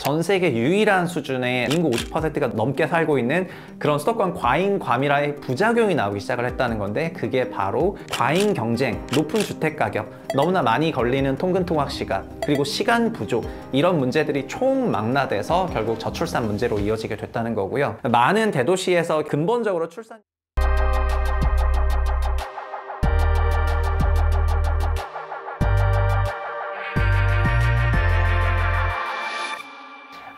전 세계 유일한 수준의 인구 50%가 넘게 살고 있는 그런 수도권 과잉 과밀화의 부작용이 나오기 시작을 했다는 건데, 그게 바로 과잉 경쟁, 높은 주택 가격, 너무나 많이 걸리는 통근통학 시간, 그리고 시간 부족, 이런 문제들이 총망라돼서 결국 저출산 문제로 이어지게 됐다는 거고요. 많은 대도시에서 근본적으로 출산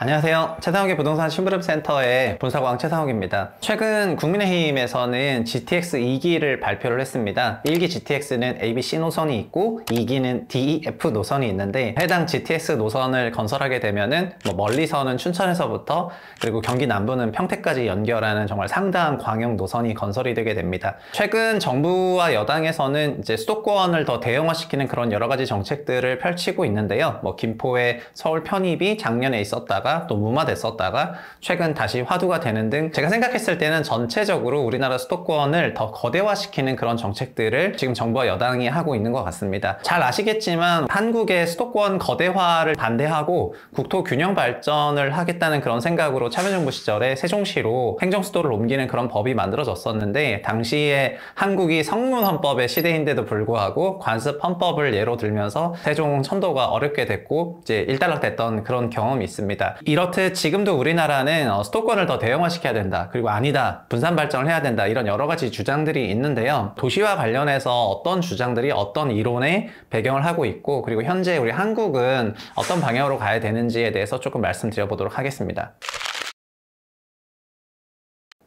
안녕하세요. 최상욱의 부동산 심부름센터의 본사광 최상욱입니다. 최근 국민의힘에서는 GTX 2기를 발표를 했습니다. 1기 GTX는 ABC 노선이 있고 2기는 DEF 노선이 있는데, 해당 GTX 노선을 건설하게 되면은 멀리서는 춘천에서부터 그리고 경기 남부는 평택까지 연결하는 정말 상당한 광역 노선이 건설이 되게 됩니다. 최근 정부와 여당에서는 이제 수도권을 더 대형화시키는 그런 여러 가지 정책들을 펼치고 있는데요. 김포의 서울 편입이 작년에 있었다가 또 무마됐었다가 최근 다시 화두가 되는 등, 제가 생각했을 때는 전체적으로 우리나라 수도권을 더 거대화시키는 그런 정책들을 지금 정부와 여당이 하고 있는 것 같습니다. 잘 아시겠지만 한국의 수도권 거대화를 반대하고 국토 균형 발전을 하겠다는 그런 생각으로 참여정부 시절에 세종시로 행정수도를 옮기는 그런 법이 만들어졌었는데, 당시에 한국이 성문헌법의 시대인데도 불구하고 관습헌법을 예로 들면서 세종 천도가 어렵게 됐고 이제 일단락됐던 그런 경험이 있습니다. 이렇듯 지금도 우리나라는 수도권을 더 대형화시켜야 된다, 그리고 아니다, 분산 발전을 해야 된다, 이런 여러 가지 주장들이 있는데요. 도시와 관련해서 어떤 주장들이 어떤 이론의 배경을 하고 있고, 그리고 현재 우리 한국은 어떤 방향으로 가야 되는지에 대해서 조금 말씀드려보도록 하겠습니다.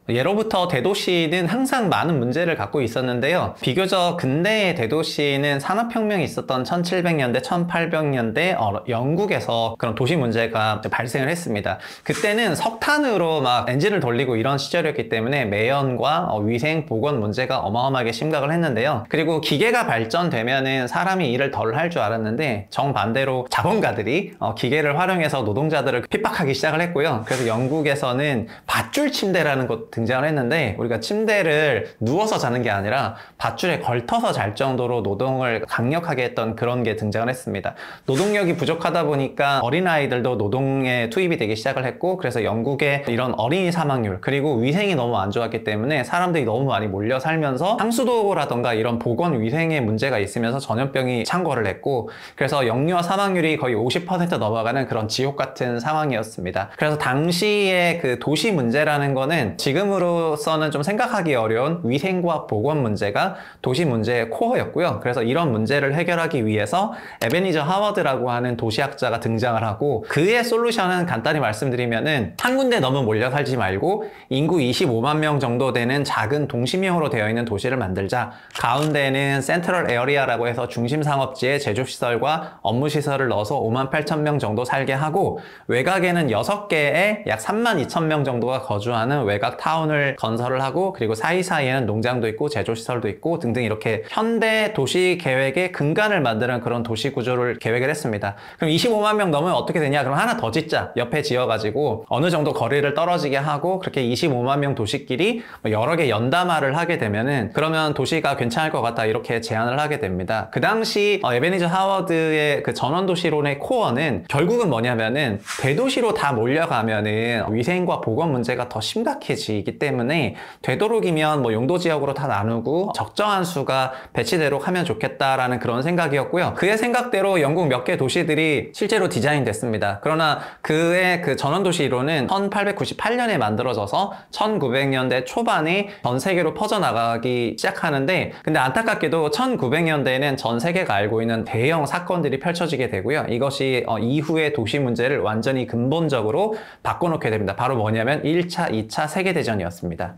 예로부터 대도시는 항상 많은 문제를 갖고 있었는데요. 비교적 근대의 대도시는 산업혁명이 있었던 1700년대, 1800년대 영국에서 그런 도시 문제가 발생을 했습니다. 그때는 석탄으로 막 엔진을 돌리고 이런 시절이었기 때문에 매연과 위생, 보건 문제가 어마어마하게 심각을 했는데요. 그리고 기계가 발전되면은 사람이 일을 덜 할 줄 알았는데, 정반대로 자본가들이 기계를 활용해서 노동자들을 핍박하기 시작을 했고요. 그래서 영국에서는 밧줄 침대라는 것 등장을 했는데, 우리가 침대를 누워서 자는 게 아니라 밧줄에 걸터서 잘 정도로 노동을 강력하게 했던 그런 게 등장을 했습니다. 노동력이 부족하다 보니까 어린아이들도 노동에 투입이 되기 시작을 했고, 그래서 영국의 이런 어린이 사망률, 그리고 위생이 너무 안 좋았기 때문에 사람들이 너무 많이 몰려 살면서 상수도라던가 이런 보건 위생에 문제가 있으면서 전염병이 창궐을 했고, 그래서 영유아 사망률이 거의 50% 넘어가는 그런 지옥 같은 상황이었습니다. 그래서 당시에 그 도시 문제라는 거는 지금으로서는 좀 생각하기 어려운 위생과 보건 문제가 도시 문제의 코어였고요. 그래서 이런 문제를 해결하기 위해서 에베니저 하워드라고 하는 도시학자가 등장을 하고, 그의 솔루션은 간단히 말씀드리면은 한 군데 너무 몰려 살지 말고 인구 25만 명 정도 되는 작은 동심형으로 되어 있는 도시를 만들자. 가운데는 센트럴 에어리아라고 해서 중심 상업지에 제조시설과 업무시설을 넣어서 5만 8천 명 정도 살게 하고, 외곽에는 6개의 약 3만 2천 명 정도가 거주하는 외곽 타운을 건설을 하고, 그리고 사이사이에는 농장도 있고 제조시설도 있고 등등, 이렇게 현대 도시 계획의 근간을 만드는 그런 도시 구조를 계획을 했습니다. 그럼 25만 명 넘으면 어떻게 되냐? 그럼 하나 더 짓자. 옆에 지어가지고 어느 정도 거리를 떨어지게 하고, 그렇게 25만 명 도시끼리 여러 개 연담화를 하게 되면은 그러면 도시가 괜찮을 것 같다, 이렇게 제안을 하게 됩니다. 그 당시 에베니저 하워드의 그 전원도시론의 코어는 결국은 뭐냐면은, 대도시로 다 몰려가면은 위생과 보건 문제가 더 심각해지기 때문에 되도록이면 용도지역으로 다 나누고 적정한 수가 배치되도록 하면 좋겠다라는 그런 생각이었고요. 그의 생각대로 영국 몇 개 도시들이 실제로 디자인 됐습니다. 그러나 그의 그 전원도시 이론은 1898년에 만들어져서 1900년대 초반에 전 세계로 퍼져나가기 시작하는데, 근데 안타깝게도 1900년대에는 전 세계가 알고 있는 대형 사건들이 펼쳐지게 되고요. 이것이 이후의 도시 문제를 완전히 근본적으로 바꿔놓게 됩니다. 바로 뭐냐면 1차, 2차 세계대전이었습니다.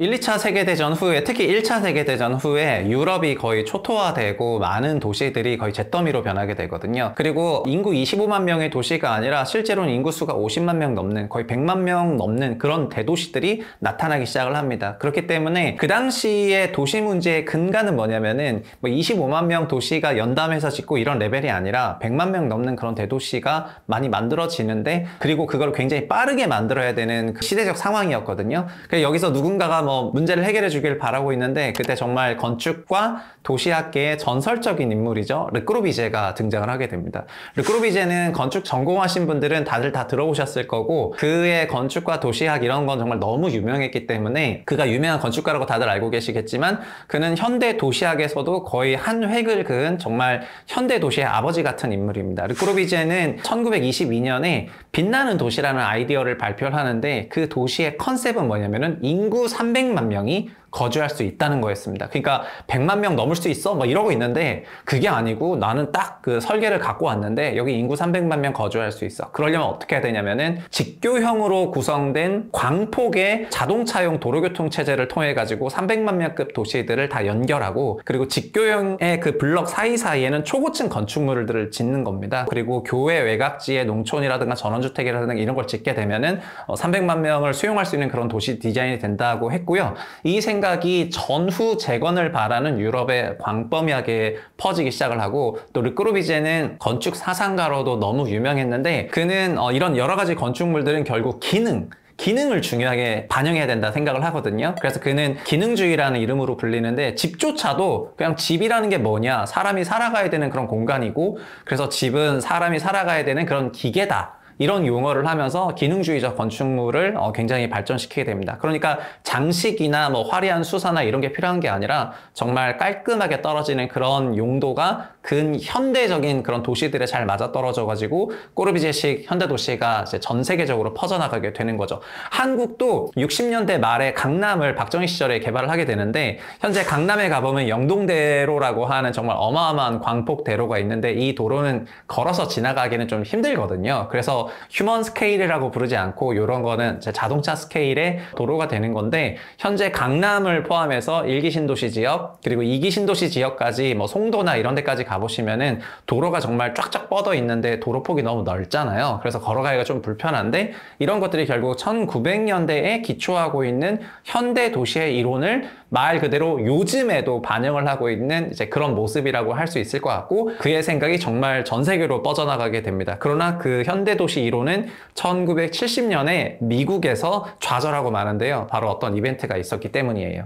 1, 2차 세계대전 후에, 특히 1차 세계대전 후에 유럽이 거의 초토화되고 많은 도시들이 거의 잿더미로 변하게 되거든요. 그리고 인구 25만 명의 도시가 아니라 실제로는 인구수가 50만 명 넘는, 거의 100만 명 넘는 그런 대도시들이 나타나기 시작을 합니다. 그렇기 때문에 그 당시에 도시 문제의 근간은 뭐냐면은 25만 명 도시가 연담해서 짓고 이런 레벨이 아니라 100만 명 넘는 그런 대도시가 많이 만들어지는데, 그리고 그걸 굉장히 빠르게 만들어야 되는 그 시대적 상황이었거든요. 그래서 여기서 누군가가 뭐 문제를 해결해 주길 바라고 있는데, 그때 정말 건축과 도시학계의 전설적인 인물이죠. 르꼬르비제가 등장을 하게 됩니다. 르꼬르비제는 건축 전공하신 분들은 다들 다 들어보셨을 거고, 그의 건축과 도시학 이런 건 정말 너무 유명했기 때문에 그가 유명한 건축가라고 다들 알고 계시겠지만, 그는 현대 도시학에서도 거의 한 획을 그은 정말 현대 도시의 아버지 같은 인물입니다. 르꼬르비제는 1922년에 빛나는 도시라는 아이디어를 발표를 하는데, 그 도시의 컨셉은 뭐냐면은 인구 300만 명이 거주할 수 있다는 거였습니다. 그러니까 100만 명 넘을 수 있어? 뭐 이러고 있는데, 그게 아니고 나는 딱 그 설계를 갖고 왔는데 여기 인구 300만 명 거주할 수 있어. 그러려면 어떻게 해야 되냐면은 직교형으로 구성된 광폭의 자동차용 도로교통 체제를 통해 가지고 300만 명급 도시들을 다 연결하고, 그리고 직교형의 그 블럭 사이사이에는 초고층 건축물들을 짓는 겁니다. 그리고 교외 외곽지에 농촌이라든가 전원주택이라든가 이런 걸 짓게 되면은 300만 명을 수용할 수 있는 그런 도시 디자인이 된다고 했고요. 이 생각이 전후 재건을 바라는 유럽에 광범위하게 퍼지기 시작을 하고, 또 르꼬르비제는 건축 사상가로도 너무 유명했는데, 그는 이런 여러 가지 건축물들은 결국 기능을 중요하게 반영해야 된다 생각을 하거든요. 그래서 그는 기능주의라는 이름으로 불리는데, 집조차도 그냥 집이라는 게 뭐냐, 사람이 살아가야 되는 그런 공간이고, 그래서 집은 사람이 살아가야 되는 그런 기계다, 이런 용어를 하면서 기능주의적 건축물을 굉장히 발전시키게 됩니다. 그러니까 장식이나 뭐 화려한 수사나 이런 게 필요한 게 아니라 정말 깔끔하게 떨어지는 그런 용도가 근현대적인 그런 도시들에 잘 맞아떨어져 가지고 꼬르비제식 현대도시가 이제 전 세계적으로 퍼져나가게 되는 거죠. 한국도 60년대 말에 강남을 박정희 시절에 개발을 하게 되는데, 현재 강남에 가보면 영동대로라고 하는 정말 어마어마한 광폭대로가 있는데, 이 도로는 걸어서 지나가기는 좀 힘들거든요. 그래서 휴먼 스케일이라고 부르지 않고 이런 거는 자동차 스케일의 도로가 되는 건데, 현재 강남을 포함해서 1기 신도시 지역 그리고 2기 신도시 지역까지 뭐 송도나 이런 데까지 가보시면은 도로가 정말 쫙쫙 뻗어 있는데 도로폭이 너무 넓잖아요. 그래서 걸어가기가 좀 불편한데, 이런 것들이 결국 1900년대에 기초하고 있는 현대 도시의 이론을 말 그대로 요즘에도 반영을 하고 있는 이제 그런 모습이라고 할 수 있을 것 같고, 그의 생각이 정말 전 세계로 뻗어나가게 됩니다. 그러나 그 현대 도시 이론은 1970년에 미국에서 좌절하고 마는데요. 바로 어떤 이벤트가 있었기 때문이에요.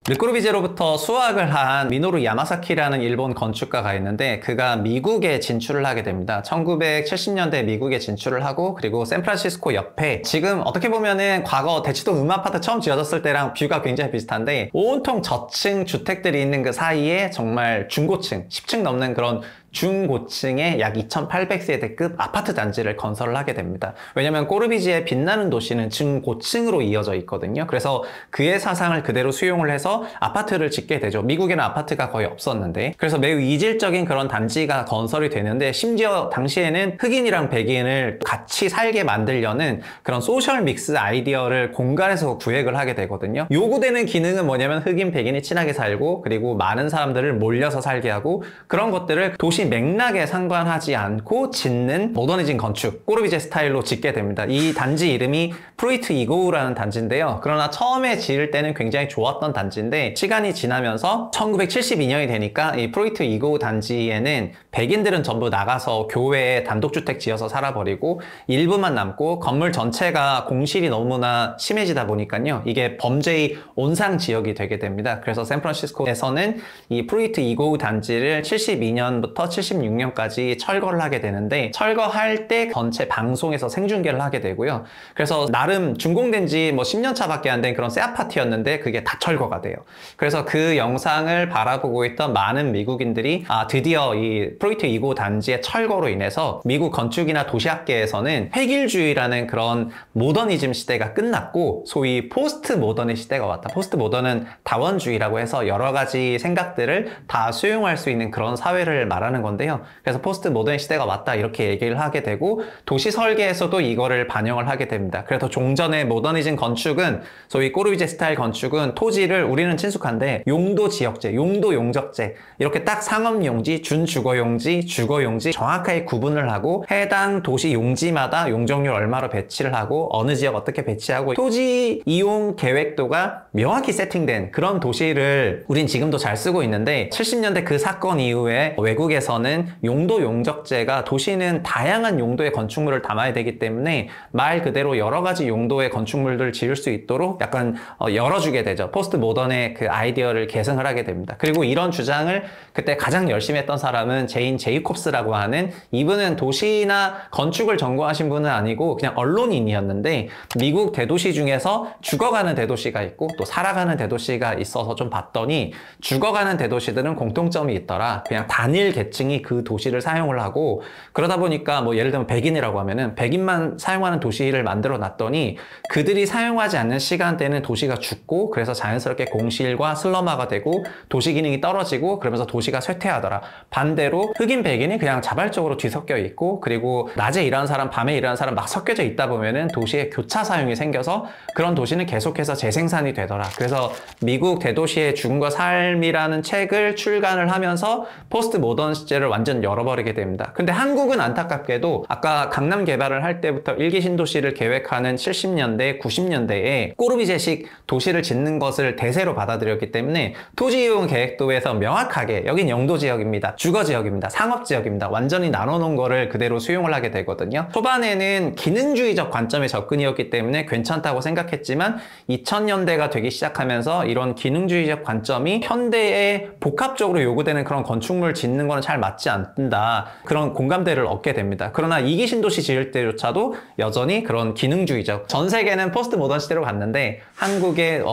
르꼬르비제로부터 수학을 한 미노루 야마사키라는 일본 건축가가 있는데, 그가 미국에 진출을 하게 됩니다. 1970년대 미국에 진출을 하고, 그리고 샌프란시스코 옆에, 지금 어떻게 보면은 과거 대치동 음아파트 처음 지어졌을 때랑 뷰가 굉장히 비슷한데, 온통 저층 주택들이 있는 그 사이에 정말 중고층 10층 넘는 그런 중고층의 약 2800세대급 아파트 단지를 건설을 하게 됩니다. 왜냐면 꼬르비지의 빛나는 도시는 중고층으로 이어져 있거든요. 그래서 그의 사상을 그대로 수용을 해서 아파트를 짓게 되죠. 미국에는 아파트가 거의 없었는데, 그래서 매우 이질적인 그런 단지가 건설이 되는데, 심지어 당시에는 흑인이랑 백인을 같이 살게 만들려는 그런 소셜 믹스 아이디어를 공간에서 구획을 하게 되거든요. 요구되는 기능은 뭐냐면 흑인, 백인이 친하게 살고, 그리고 많은 사람들을 몰려서 살게 하고, 그런 것들을 도시 맥락에 상관하지 않고 짓는 모더니즘 건축, 꼬르비제 스타일로 짓게 됩니다. 이 단지 이름이 프로이트 이고우라는 단지인데요. 그러나 처음에 지을 때는 굉장히 좋았던 단지인데, 시간이 지나면서 1972년이 되니까 이 프로이트 이고우 단지에는 백인들은 전부 나가서 교외에 단독주택 지어서 살아버리고, 일부만 남고 건물 전체가 공실이 너무나 심해지다 보니까요, 이게 범죄의 온상 지역이 되게 됩니다. 그래서 샌프란시스코에서는 이 프로이트 이고우 단지를 72년부터 76년까지 철거를 하게 되는데, 철거할 때 전체 방송에서 생중계를 하게 되고요. 그래서 나름 준공된 지 뭐 10년 차밖에 안 된 그런 새 아파트였는데 그게 다 철거가 돼요. 그래서 그 영상을 바라보고 있던 많은 미국인들이 드디어 이 프로이트 2구 단지의 철거로 인해서 미국 건축이나 도시학계에서는 획일주의라는 그런 모더니즘 시대가 끝났고, 소위 포스트 모던의 시대가 왔다. 포스트 모던은 다원주의라고 해서 여러 가지 생각들을 다 수용할 수 있는 그런 사회를 말하는 건데요. 그래서 포스트 모던 시대가 왔다, 이렇게 얘기를 하게 되고, 도시 설계에서도 이거를 반영을 하게 됩니다. 그래서 종전의 모더니즘 건축은, 소위 꼬르비제 스타일 건축은 토지를, 우리는 친숙한데 용도 지역제, 용도 용적제, 이렇게 딱 상업용지, 준주거용지, 주거용지 정확하게 구분을 하고, 해당 도시 용지마다 용적률 얼마로 배치를 하고, 어느 지역 어떻게 배치하고, 토지 이용 계획도가 명확히 세팅된 그런 도시를 우린 지금도 잘 쓰고 있는데, 70년대 그 사건 이후에 외국에서 미국에서는 용도 용적제가 도시는 다양한 용도의 건축물을 담아야 되기 때문에 말 그대로 여러 가지 용도의 건축물들을 지을 수 있도록 약간 열어주게 되죠. 포스트 모던의 그 아이디어를 계승을 하게 됩니다. 그리고 이런 주장을 그때 가장 열심히 했던 사람은 제인 제이콥스라고 하는, 이분은 도시나 건축을 전공하신 분은 아니고 그냥 언론인이었는데 미국 대도시 중에서 죽어가는 대도시가 있고 또 살아가는 대도시가 있어서 좀 봤더니 죽어가는 대도시들은 공통점이 있더라. 그냥 단일 계층이 그 도시를 사용을 하고, 그러다 보니까 뭐 예를 들면 백인이라고 하면은 백인만 사용하는 도시를 만들어 놨더니 그들이 사용하지 않는 시간대는 도시가 죽고, 그래서 자연스럽게 공실과 슬럼화가 되고 도시 기능이 떨어지고 그러면서 도시가 쇠퇴하더라. 반대로 흑인 백인이 그냥 자발적으로 뒤섞여 있고, 그리고 낮에 일하는 사람 밤에 일하는 사람 막 섞여져 있다 보면은 도시의 교차 사용이 생겨서 그런 도시는 계속해서 재생산이 되더라. 그래서 미국 대도시의 죽음과 삶이라는 책을 출간을 하면서 포스트 모던 시제를 완전 열어버리게 됩니다. 근데 한국은 안타깝게도 아까 강남 개발을 할 때부터 일기 신도시를 계획하는 70년대, 90년대에 꼬르비제식 도시를 짓는 것을 대세로 받아들였기 때문에 토지 이용 계획도에서 명확하게 여긴 영도 지역입니다, 주거 지역입니다, 상업 지역입니다 완전히 나눠놓은 거를 그대로 수용을 하게 되거든요. 초반에는 기능주의적 관점의 접근이었기 때문에 괜찮다고 생각했지만 2000년대가 되기 시작하면서 이런 기능주의적 관점이 현대에 복합적으로 요구되는 그런 건축물 짓는 거는 잘 맞지 않는다, 그런 공감대를 얻게 됩니다. 그러나 이기 신도시 지을 때조차도 여전히 그런 기능주의적, 전 세계는 포스트 모던 시대로 갔는데 한국의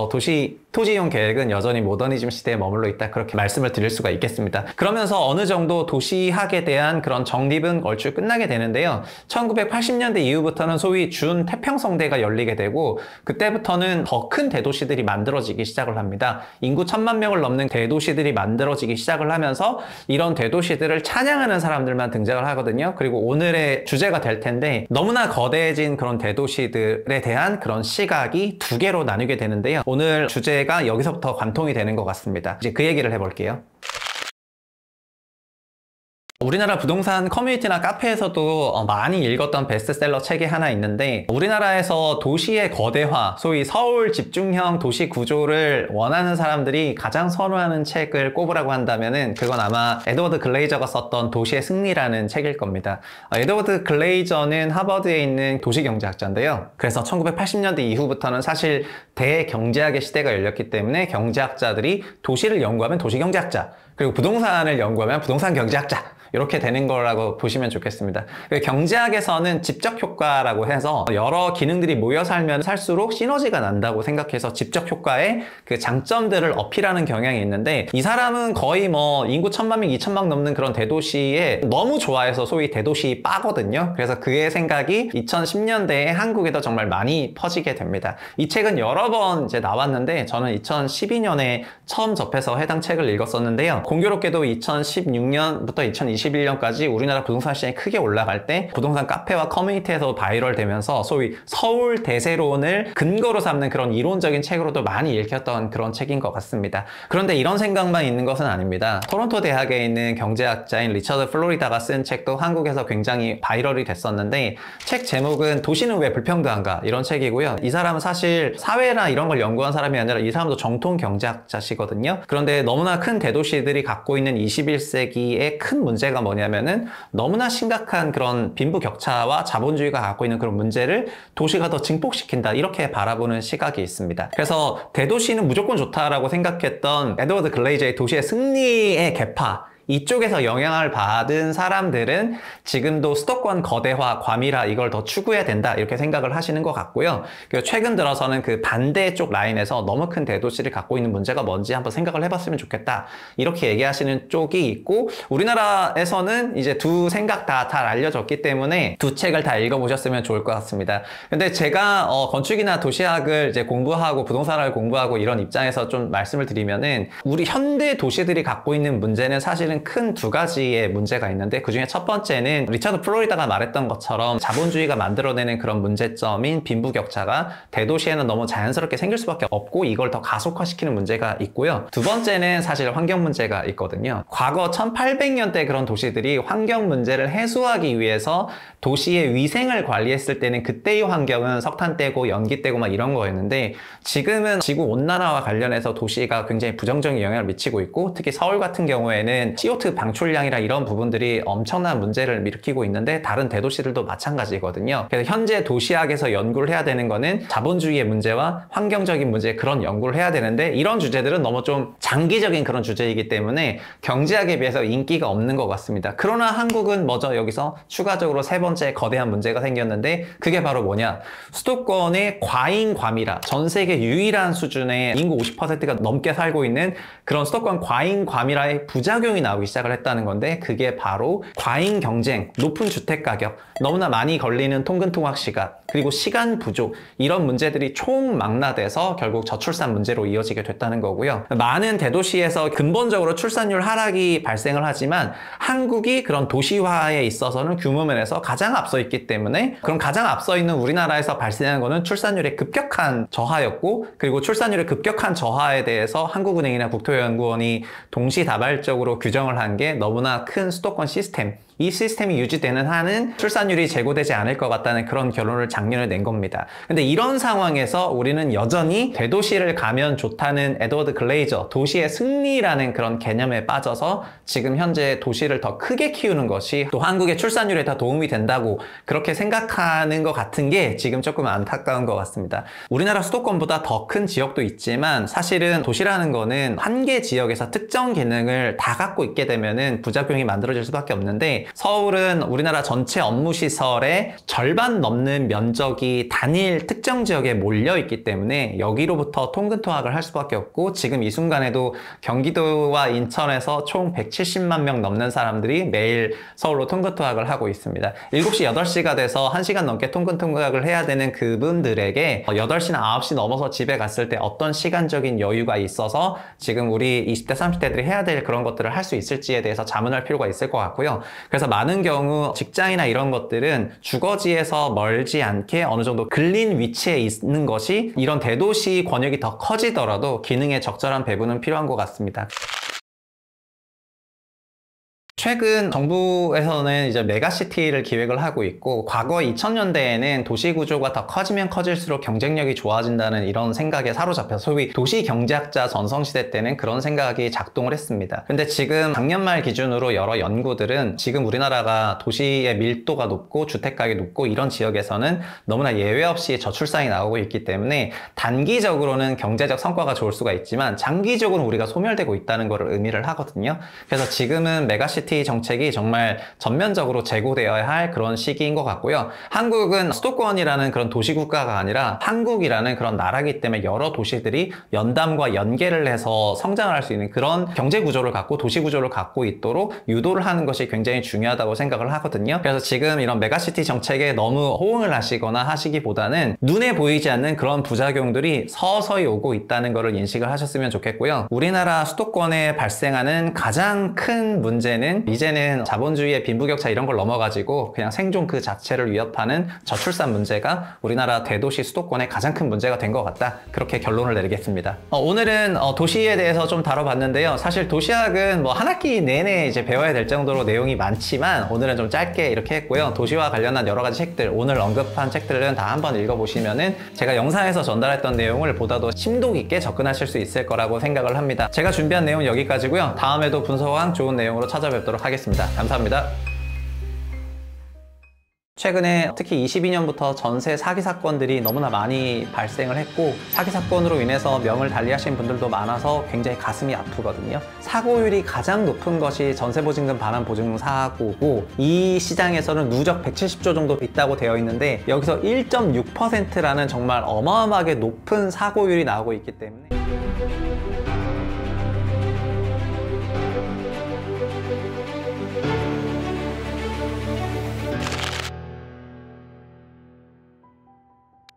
토지 이용 계획은 여전히 모더니즘 시대에 머물러 있다, 그렇게 말씀을 드릴 수가 있겠습니다. 그러면서 어느 정도 도시학에 대한 그런 정립은 얼추 끝나게 되는데요. 1980년대 이후부터는 소위 준태평성대가 열리게 되고, 그때부터는 더 큰 대도시들이 만들어지기 시작을 합니다. 인구 1000만 명을 넘는 대도시들이 만들어지기 시작을 하면서 이런 대도시들을 찬양하는 사람들만 등장을 하거든요. 그리고 오늘의 주제가 될 텐데, 너무나 거대해진 그런 대도시들에 대한 그런 시각이 두 개로 나뉘게 되는데요. 오늘 주제가 여기서부터 관통이 되는 것 같습니다. 이제 그 얘기를 해볼게요. 우리나라 부동산 커뮤니티나 카페에서도 많이 읽었던 베스트셀러 책이 하나 있는데, 우리나라에서 도시의 거대화, 소위 서울 집중형 도시 구조를 원하는 사람들이 가장 선호하는 책을 꼽으라고 한다면은 그건 아마 에드워드 글레이저가 썼던 도시의 승리라는 책일 겁니다. 에드워드 글레이저는 하버드에 있는 도시경제학자인데요. 그래서 1980년대 이후부터는 사실 대경제학의 시대가 열렸기 때문에 경제학자들이 도시를 연구하면 도시경제학자, 그리고 부동산을 연구하면 부동산 경제학자, 이렇게 되는 거라고 보시면 좋겠습니다. 경제학에서는 집적 효과라고 해서 여러 기능들이 모여 살면 살수록 시너지가 난다고 생각해서 집적 효과의 그 장점들을 어필하는 경향이 있는데, 이 사람은 거의 뭐 인구 1000만 명, 2000만 넘는 그런 대도시에 너무 좋아해서 소위 대도시 빠거든요. 그래서 그의 생각이 2010년대에 한국에도 정말 많이 퍼지게 됩니다. 이 책은 여러 번 이제 나왔는데 저는 2012년에 처음 접해서 해당 책을 읽었었는데요. 공교롭게도 2016년부터 2021년까지 우리나라 부동산 시장이 크게 올라갈 때 부동산 카페와 커뮤니티에서 바이럴 되면서 소위 서울 대세론을 근거로 삼는 그런 이론적인 책으로도 많이 읽혔던 그런 책인 것 같습니다. 그런데 이런 생각만 있는 것은 아닙니다. 토론토 대학에 있는 경제학자인 리처드 플로리다가 쓴 책도 한국에서 굉장히 바이럴이 됐었는데, 책 제목은 도시는 왜 불평등한가, 이런 책이고요. 이 사람은 사실 사회나 이런 걸 연구한 사람이 아니라 이 사람도 정통 경제학자시거든요. 그런데 너무나 큰 대도시들이 갖고 있는 21세기의 큰 문제가 뭐냐면은 너무나 심각한 그런 빈부격차와 자본주의가 갖고 있는 그런 문제를 도시가 더 증폭시킨다, 이렇게 바라보는 시각이 있습니다. 그래서 대도시는 무조건 좋다라고 생각했던 에드워드 글레이저의 도시의 승리의 계파, 이쪽에서 영향을 받은 사람들은 지금도 수도권 거대화, 과밀화 이걸 더 추구해야 된다, 이렇게 생각을 하시는 것 같고요. 그리고 최근 들어서는 그 반대쪽 라인에서 너무 큰 대도시를 갖고 있는 문제가 뭔지 한번 생각을 해봤으면 좋겠다, 이렇게 얘기하시는 쪽이 있고, 우리나라에서는 이제 두 생각 다 잘 알려졌기 때문에 두 책을 다 읽어보셨으면 좋을 것 같습니다. 근데 제가 건축이나 도시학을 이제 공부하고 부동산을 공부하고 이런 입장에서 좀 말씀을 드리면은, 우리 현대 도시들이 갖고 있는 문제는 사실은 큰 두 가지의 문제가 있는데, 그 중에 첫 번째는 리처드 플로리다가 말했던 것처럼 자본주의가 만들어내는 그런 문제점인 빈부격차가 대도시에는 너무 자연스럽게 생길 수밖에 없고 이걸 더 가속화시키는 문제가 있고요. 두 번째는 사실 환경 문제가 있거든요. 과거 1800년대 그런 도시들이 환경 문제를 해소하기 위해서 도시의 위생을 관리했을 때는 그때의 환경은 석탄 떼고 연기 떼고 막 이런 거였는데, 지금은 지구 온난화와 관련해서 도시가 굉장히 부정적인 영향을 미치고 있고, 특히 서울 같은 경우에는 CO2 방출량이랑 이런 부분들이 엄청난 문제를 일으키고 있는데 다른 대도시들도 마찬가지거든요. 그래서 현재 도시학에서 연구를 해야 되는 거는 자본주의의 문제와 환경적인 문제, 그런 연구를 해야 되는데 이런 주제들은 너무 좀 장기적인 그런 주제이기 때문에 경제학에 비해서 인기가 없는 것 같습니다. 그러나 한국은 먼저 여기서 추가적으로 세 번째 거대한 문제가 생겼는데 그게 바로 뭐냐? 수도권의 과잉 과밀화, 전 세계 유일한 수준의 인구 50%가 넘게 살고 있는 그런 수도권 과잉 과밀화의 부작용이 나오기 시작을 했다는 건데 그게 바로 과잉 경쟁, 높은 주택 가격, 너무나 많이 걸리는 통근통학 시간, 그리고 시간 부족, 이런 문제들이 총망라돼서 결국 저출산 문제로 이어지게 됐다는 거고요. 많은 대도시에서 근본적으로 출산율 하락이 발생을 하지만 한국이 그런 도시화에 있어서는 규모 면에서 가장 앞서 있기 때문에 그럼 가장 앞서 있는 우리나라에서 발생한 거는 출산율의 급격한 저하였고, 그리고 출산율의 급격한 저하에 대해서 한국은행이나 국토연구원이 동시다발적으로 규정을 한 게 너무나 큰 수도권 시스템, 이 시스템이 유지되는 한은 출산율이 제고되지 않을 것 같다는 그런 결론을 작년에 낸 겁니다. 근데 이런 상황에서 우리는 여전히 대도시를 가면 좋다는 에드워드 글레이저 도시의 승리라는 그런 개념에 빠져서 지금 현재 도시를 더 크게 키우는 것이 또 한국의 출산율에 더 도움이 된다고 그렇게 생각하는 것 같은 게 지금 조금 안타까운 것 같습니다. 우리나라 수도권보다 더 큰 지역도 있지만 사실은 도시라는 거는 한 개 지역에서 특정 기능을 다 갖고 있게 되면은 부작용이 만들어질 수밖에 없는데 서울은 우리나라 전체 업무시설의 절반 넘는 면적이 단일 특정 지역에 몰려있기 때문에 여기로부터 통근통학을 할 수밖에 없고, 지금 이 순간에도 경기도와 인천에서 총 170만 명 넘는 사람들이 매일 서울로 통근통학을 하고 있습니다. 7시, 8시가 돼서 1시간 넘게 통근통학을 해야 되는 그분들에게 8시나 9시 넘어서 집에 갔을 때 어떤 시간적인 여유가 있어서 지금 우리 20대, 30대들이 해야 될 그런 것들을 할 수 있을지에 대해서 자문할 필요가 있을 것 같고요. 그래서 많은 경우 직장이나 이런 것들은 주거지에서 멀지 않게 어느 정도 근린 위치에 있는 것이 이런 대도시 권역이 더 커지더라도 기능의 적절한 배분은 필요한 것 같습니다. 최근 정부에서는 이제 메가시티를 기획을 하고 있고, 과거 2000년대에는 도시 구조가 더 커지면 커질수록 경쟁력이 좋아진다는 이런 생각에 사로잡혀서 소위 도시 경제학자 전성시대 때는 그런 생각이 작동을 했습니다. 근데 지금 작년 말 기준으로 여러 연구들은 지금 우리나라가 도시의 밀도가 높고 주택가격이 높고 이런 지역에서는 너무나 예외 없이 저출산이 나오고 있기 때문에 단기적으로는 경제적 성과가 좋을 수가 있지만 장기적으로 우리가 소멸되고 있다는 것을 의미를 하거든요. 그래서 지금은 메가시티 정책이 정말 전면적으로 재고되어야 할 그런 시기인 것 같고요. 한국은 수도권이라는 그런 도시국가가 아니라 한국이라는 그런 나라이기 때문에 여러 도시들이 연담과 연계를 해서 성장할 수 있는 그런 경제 구조를 갖고 도시 구조를 갖고 있도록 유도를 하는 것이 굉장히 중요하다고 생각을 하거든요. 그래서 지금 이런 메가시티 정책에 너무 호응을 하시거나 하시기보다는 눈에 보이지 않는 그런 부작용들이 서서히 오고 있다는 것을 인식을 하셨으면 좋겠고요. 우리나라 수도권에 발생하는 가장 큰 문제는 이제는 자본주의의 빈부격차 이런 걸 넘어가지고 그냥 생존 그 자체를 위협하는 저출산 문제가 우리나라 대도시 수도권의 가장 큰 문제가 된 것 같다, 그렇게 결론을 내리겠습니다. 오늘은 도시에 대해서 좀 다뤄봤는데요. 사실 도시학은 뭐 한 학기 내내 이제 배워야 될 정도로 내용이 많지만 오늘은 좀 짧게 이렇게 했고요. 도시와 관련한 여러 가지 책들, 오늘 언급한 책들은 다 한번 읽어보시면은 제가 영상에서 전달했던 내용을 보다도 심도 깊게 접근하실 수 있을 거라고 생각을 합니다. 제가 준비한 내용은 여기까지고요. 다음에도 분석왕 좋은 내용으로 찾아뵙도록 하겠습니다. 감사합니다. 최근에 특히 22년부터 전세 사기 사건들이 너무나 많이 발생을 했고, 사기 사건으로 인해서 명을 달리하신 분들도 많아서 굉장히 가슴이 아프거든요. 사고율이 가장 높은 것이 전세보증금 반환보증금 사고고, 이 시장에서는 누적 170조 정도 있다고 되어 있는데 여기서 1.6%라는 정말 어마어마하게 높은 사고율이 나오고 있기 때문에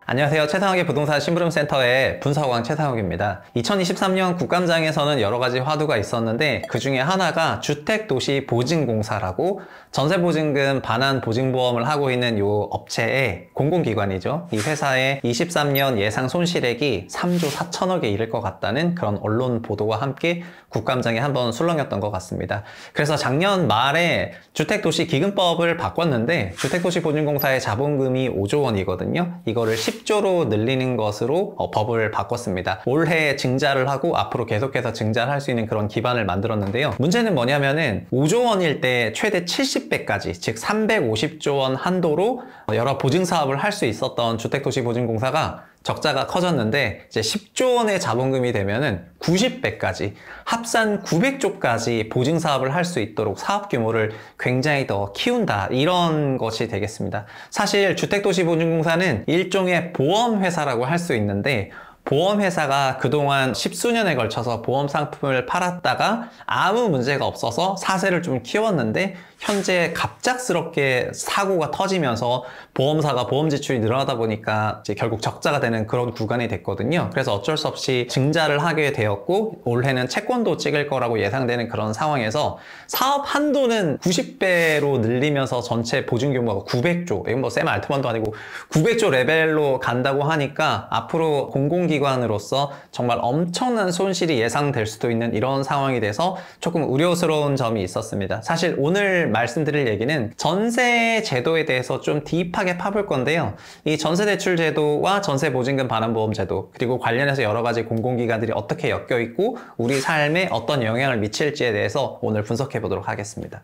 안녕하세요. 최상욱의 부동산 심부름센터의 분석왕 최상욱입니다. 2023년 국감장에서는 여러 가지 화두가 있었는데 그 중에 하나가 주택도시보증공사라고 전세보증금 반환보증보험을 하고 있는 이 업체의 공공기관이죠. 이 회사의 23년 예상 손실액이 3조 4천억에 이를 것 같다는 그런 언론 보도와 함께 국감장에 한번 술렁였던 것 같습니다. 그래서 작년 말에 주택도시기금법을 바꿨는데 주택도시보증공사의 자본금이 5조 원이거든요. 이거를 10조 10조로 늘리는 것으로 법을 바꿨습니다. 올해 증자를 하고 앞으로 계속해서 증자를 할 수 있는 그런 기반을 만들었는데요. 문제는 뭐냐면은 5조 원일 때 최대 70배까지, 즉 350조 원 한도로 여러 보증 사업을 할 수 있었던 주택도시보증공사가 적자가 커졌는데 이제 10조 원의 자본금이 되면은 90배까지 합산 900조까지 보증 사업을 할 수 있도록 사업 규모를 굉장히 더 키운다, 이런 것이 되겠습니다. 사실 주택도시보증공사는 일종의 보험회사라고 할 수 있는데, 보험회사가 그동안 십수년에 걸쳐서 보험 상품을 팔았다가 아무 문제가 없어서 사세를 좀 키웠는데, 현재 갑작스럽게 사고가 터지면서 보험사가 보험 지출이 늘어나다 보니까 이제 결국 적자가 되는 그런 구간이 됐거든요. 그래서 어쩔 수 없이 증자를 하게 되었고, 올해는 채권도 찍을 거라고 예상되는 그런 상황에서 사업 한도는 90배로 늘리면서 전체 보증 규모가 900조, 이건 뭐 샘 알트만도 아니고 900조 레벨로 간다고 하니까 앞으로 공공기관으로서 정말 엄청난 손실이 예상될 수도 있는 이런 상황이 돼서 조금 우려스러운 점이 있었습니다. 사실 오늘 말씀드릴 얘기는 전세 제도에 대해서 좀 딥하게 파볼 건데요. 이 전세대출 제도와 전세보증금 반환보험 제도, 그리고 관련해서 여러 가지 공공기관들이 어떻게 엮여 있고 우리 삶에 어떤 영향을 미칠지에 대해서 오늘 분석해 보도록 하겠습니다.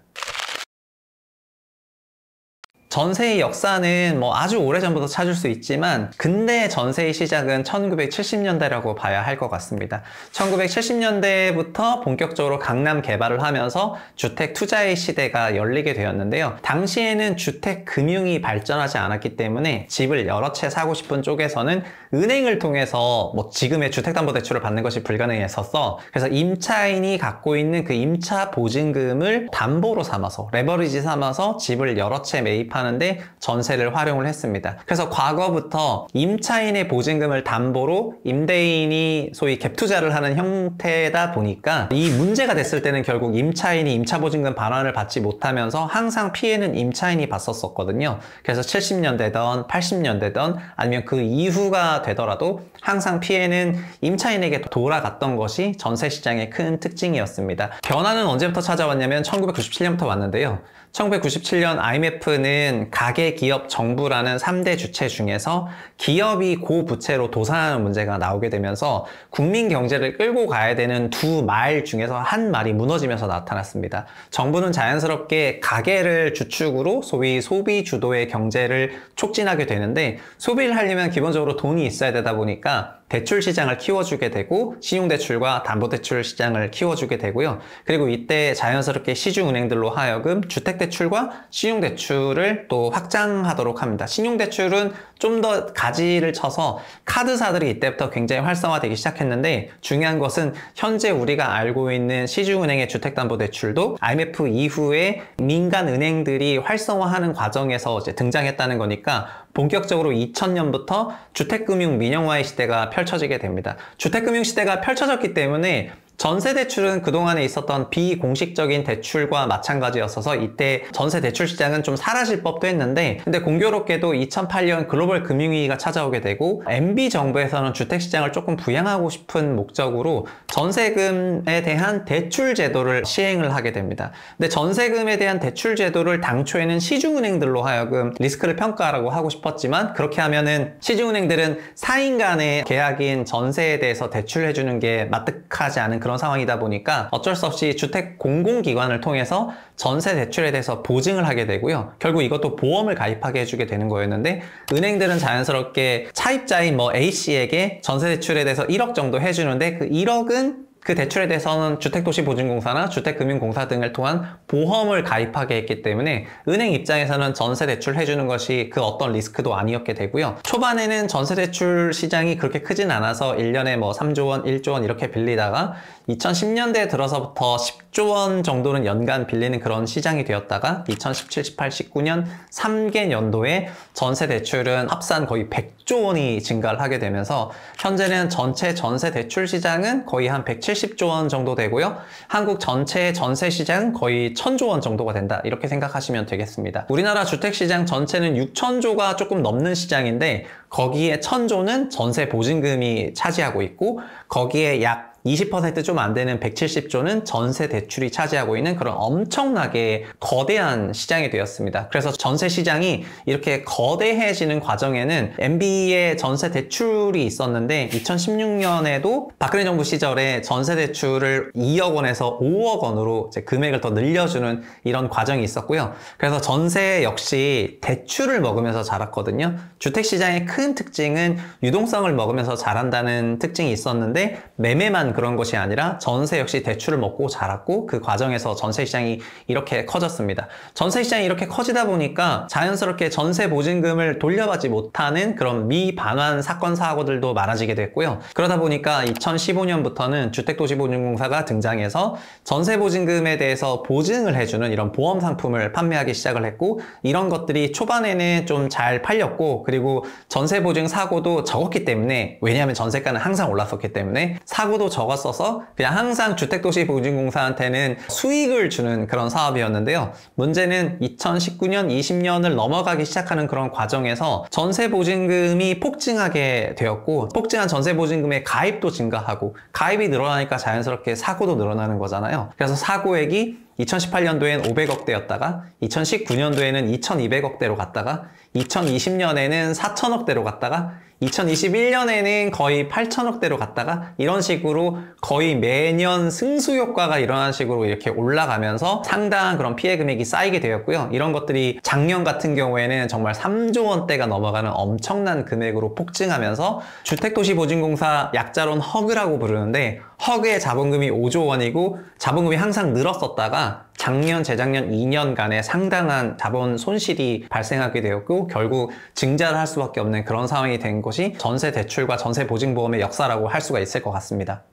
전세의 역사는 뭐 아주 오래전부터 찾을 수 있지만, 근대 전세의 시작은 1970년대라고 봐야 할 것 같습니다. 1970년대부터 본격적으로 강남 개발을 하면서 주택 투자의 시대가 열리게 되었는데요. 당시에는 주택 금융이 발전하지 않았기 때문에 집을 여러 채 사고 싶은 쪽에서는 은행을 통해서 뭐 지금의 주택담보대출을 받는 것이 불가능했었어. 그래서 임차인이 갖고 있는 그 임차 보증금을 담보로 삼아서, 레버리지 삼아서 집을 여러 채 매입하는데 전세를 활용을 했습니다. 그래서 과거부터 임차인의 보증금을 담보로 임대인이 소위 갭 투자를 하는 형태다 보니까 이 문제가 됐을 때는 결국 임차인이 임차보증금 반환을 받지 못하면서 항상 피해는 임차인이 봤었거든요. 그래서 70년대든 80년대든 아니면 그 이후가 되더라도 항상 피해는 임차인에게 돌아갔던 것이 전세시장의 큰 특징이었습니다. 변화는 언제부터 찾아왔냐면 1997년부터 왔는데요. 1997년 IMF는 가계, 기업, 정부라는 3대 주체 중에서 기업이 고부채로 도산하는 문제가 나오게 되면서 국민 경제를 끌고 가야 되는 두 말 중에서 한 말이 무너지면서 나타났습니다. 정부는 자연스럽게 가계를 주축으로 소위 소비 주도의 경제를 촉진하게 되는데, 소비를 하려면 기본적으로 돈이 있어야 되다 보니까 대출 시장을 키워주게 되고 신용대출과 담보대출 시장을 키워주게 되고요. 그리고 이때 자연스럽게 시중은행들로 하여금 주택대출과 신용대출을 또 확장하도록 합니다. 신용대출은 좀 더 가지를 쳐서 카드사들이 이때부터 굉장히 활성화되기 시작했는데, 중요한 것은 현재 우리가 알고 있는 시중은행의 주택담보대출도 IMF 이후에 민간은행들이 활성화하는 과정에서 이제 등장했다는 거니까 본격적으로 2000년부터 주택금융 민영화의 시대가 펼쳐지게 됩니다. 주택금융 시대가 펼쳐졌기 때문에 전세대출은 그동안에 있었던 비공식적인 대출과 마찬가지였어서 이때 전세대출 시장은 좀 사라질 법도 했는데, 근데 공교롭게도 2008년 글로벌 금융위기가 찾아오게 되고 MB 정부에서는 주택시장을 조금 부양하고 싶은 목적으로 전세금에 대한 대출 제도를 시행을 하게 됩니다. 근데 전세금에 대한 대출 제도를 당초에는 시중은행들로 하여금 리스크를 평가하라고 하고 싶었지만, 그렇게 하면은 시중은행들은 사인 간의 계약인 전세에 대해서 대출해주는 게 마뜩하지 않은 그런 상황이다 보니까 어쩔 수 없이 주택 공공기관을 통해서 전세 대출에 대해서 보증을 하게 되고요. 결국 이것도 보험을 가입하게 해주게 되는 거였는데, 은행들은 자연스럽게 차입자인 뭐 A씨에게 전세 대출에 대해서 1억 정도 해주는데, 그 1억은 그 대출에 대해서는 주택도시보증공사나 주택금융공사 등을 통한 보험을 가입하게 했기 때문에 은행 입장에서는 전세대출 해주는 것이 그 어떤 리스크도 아니었게 되고요. 초반에는 전세대출 시장이 그렇게 크진 않아서 1년에 뭐 3조 원, 1조 원 이렇게 빌리다가 2010년대에 들어서부터 10조 원 정도는 연간 빌리는 그런 시장이 되었다가 2017, 18, 19년 3개 연도에 전세대출은 합산 거의 100조 원이 증가를 하게 되면서 현재는 전체 전세대출 시장은 거의 한 170조 원 정도 되고요. 한국 전체 전세 시장은 거의 1000조 원 정도가 된다, 이렇게 생각하시면 되겠습니다. 우리나라 주택시장 전체는 6000조가 조금 넘는 시장인데, 거기에 1000조는 전세 보증금이 차지하고 있고, 거기에 약 20% 좀 안 되는 170조는 전세 대출이 차지하고 있는 그런 엄청나게 거대한 시장이 되었습니다. 그래서 전세 시장이 이렇게 거대해지는 과정에는 MB의 전세 대출이 있었는데 2016년에도 박근혜 정부 시절에 전세 대출을 2억 원에서 5억 원으로 이제 금액을 더 늘려주는 이런 과정이 있었고요. 그래서 전세 역시 대출을 먹으면서 자랐거든요. 주택시장의 큰 특징은 유동성을 먹으면서 자란다는 특징이 있었는데 매매만 그런 것이 아니라 전세 역시 대출을 먹고 자랐고 그 과정에서 전세 시장이 이렇게 커졌습니다. 전세 시장이 이렇게 커지다 보니까 자연스럽게 전세 보증금을 돌려받지 못하는 그런 미반환 사건 사고들도 많아지게 됐고요. 그러다 보니까 2015년부터는 주택도시보증공사가 등장해서 전세 보증금에 대해서 보증을 해주는 이런 보험 상품을 판매하기 시작을 했고 이런 것들이 초반에는 좀 잘 팔렸고 그리고 전세 보증 사고도 적었기 때문에 왜냐하면 전세가는 항상 올랐었기 때문에 사고도 적었어서 그냥 항상 주택도시보증공사한테는 수익을 주는 그런 사업이었는데요. 문제는 2019년, 20년을 넘어가기 시작하는 그런 과정에서 전세보증금이 폭증하게 되었고 폭증한 전세보증금의 가입도 증가하고 가입이 늘어나니까 자연스럽게 사고도 늘어나는 거잖아요. 그래서 사고액이 2018년도엔 500억대였다가 2019년도에는 2200억대로 갔다가 2020년에는 4000억대로 갔다가 2021년에는 거의 8천억대로 갔다가 이런 식으로 거의 매년 승수 효과가 일어나는 식으로 이렇게 올라가면서 상당한 그런 피해 금액이 쌓이게 되었고요. 이런 것들이 작년 같은 경우에는 정말 3조 원대가 넘어가는 엄청난 금액으로 폭증하면서 주택도시보증공사 약자로는 허그라고 부르는데 허그의 자본금이 5조 원이고 자본금이 항상 늘었었다가 작년, 재작년 2년간의 상당한 자본 손실이 발생하게 되었고 결국 증자를 할 수밖에 없는 그런 상황이 된 것이 전세 대출과 전세 보증보험의 역사라고 할 수가 있을 것 같습니다.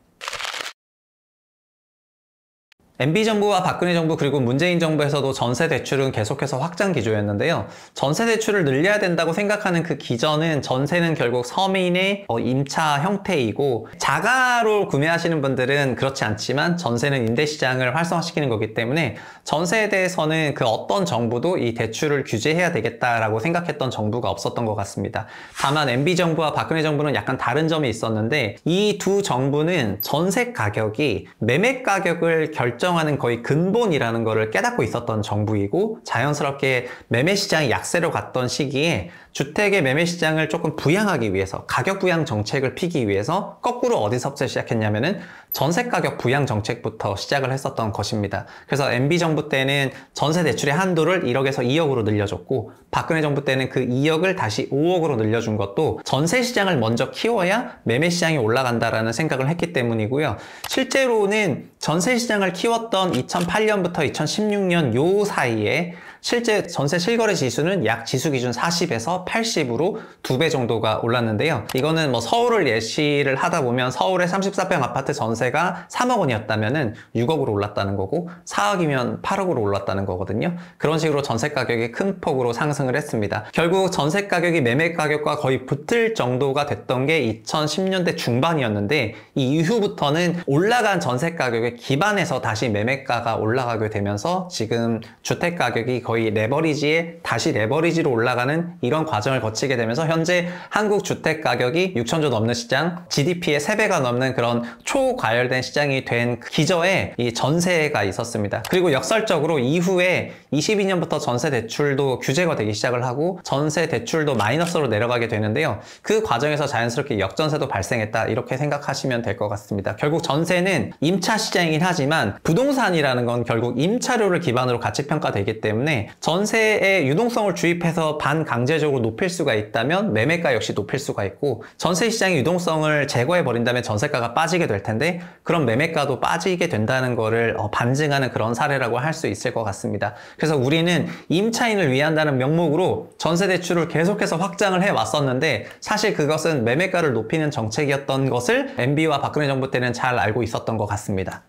MB정부와 박근혜 정부 그리고 문재인 정부에서도 전세 대출은 계속해서 확장 기조였는데요. 전세 대출을 늘려야 된다고 생각하는 그 기전은 전세는 결국 서민의 임차 형태이고 자가로 구매하시는 분들은 그렇지 않지만 전세는 임대시장을 활성화시키는 거기 때문에 전세에 대해서는 그 어떤 정부도 이 대출을 규제해야 되겠다라고 생각했던 정부가 없었던 것 같습니다. 다만 MB정부와 박근혜 정부는 약간 다른 점이 있었는데 이 두 정부는 전세 가격이 매매 가격을 결정하는 거의 근본이라는 것을 깨닫고 있었던 정부이고 자연스럽게 매매 시장이 약세로 갔던 시기에 주택의 매매 시장을 조금 부양하기 위해서 가격 부양 정책을 피기 위해서 거꾸로 어디서부터 시작했냐면은 전세 가격 부양 정책부터 시작을 했었던 것입니다. 그래서 MB 정부 때는 전세 대출의 한도를 1억에서 2억으로 늘려줬고 박근혜 정부 때는 그 2억을 다시 5억으로 늘려준 것도 전세 시장을 먼저 키워야 매매 시장이 올라간다라는 생각을 했기 때문이고요. 실제로는 전세 시장을 키웠던 2008년부터 2016년 요 사이에 실제 전세 실거래 지수는 약 지수 기준 40에서 80으로 2배 정도가 올랐는데요. 이거는 뭐 서울을 예시를 하다 보면 서울의 34평 아파트 전세가 3억 원이었다면은 6억으로 올랐다는 거고 4억이면 8억으로 올랐다는 거거든요. 그런 식으로 전세 가격이 큰 폭으로 상승을 했습니다. 결국 전세 가격이 매매 가격과 거의 붙을 정도가 됐던 게 2010년대 중반이었는데 이 이후부터는 올라간 전세 가격에 기반해서 다시 매매가가 올라가게 되면서 지금 주택 가격이 거의 레버리지에 다시 레버리지로 올라가는 이런 과정을 거치게 되면서 현재 한국 주택 가격이 6천조 넘는 시장, GDP의 3배가 넘는 그런 초과열된 시장이 된 기저에 이 전세가 있었습니다. 그리고 역설적으로 이후에 22년부터 전세 대출도 규제가 되기 시작을 하고 전세 대출도 마이너스로 내려가게 되는데요. 그 과정에서 자연스럽게 역전세도 발생했다 이렇게 생각하시면 될 것 같습니다. 결국 전세는 임차 시장이긴 하지만 부동산이라는 건 결국 임차료를 기반으로 가치평가되기 때문에 전세의 유동성을 주입해서 반강제적으로 높일 수가 있다면 매매가 역시 높일 수가 있고 전세 시장의 유동성을 제거해 버린다면 전세가가 빠지게 될 텐데 그런 매매가도 빠지게 된다는 거를 반증하는 그런 사례라고 할 수 있을 것 같습니다. 그래서 우리는 임차인을 위한다는 명목으로 전세 대출을 계속해서 확장을 해 왔었는데 사실 그것은 매매가를 높이는 정책이었던 것을 MB와 박근혜 정부 때는 잘 알고 있었던 것 같습니다.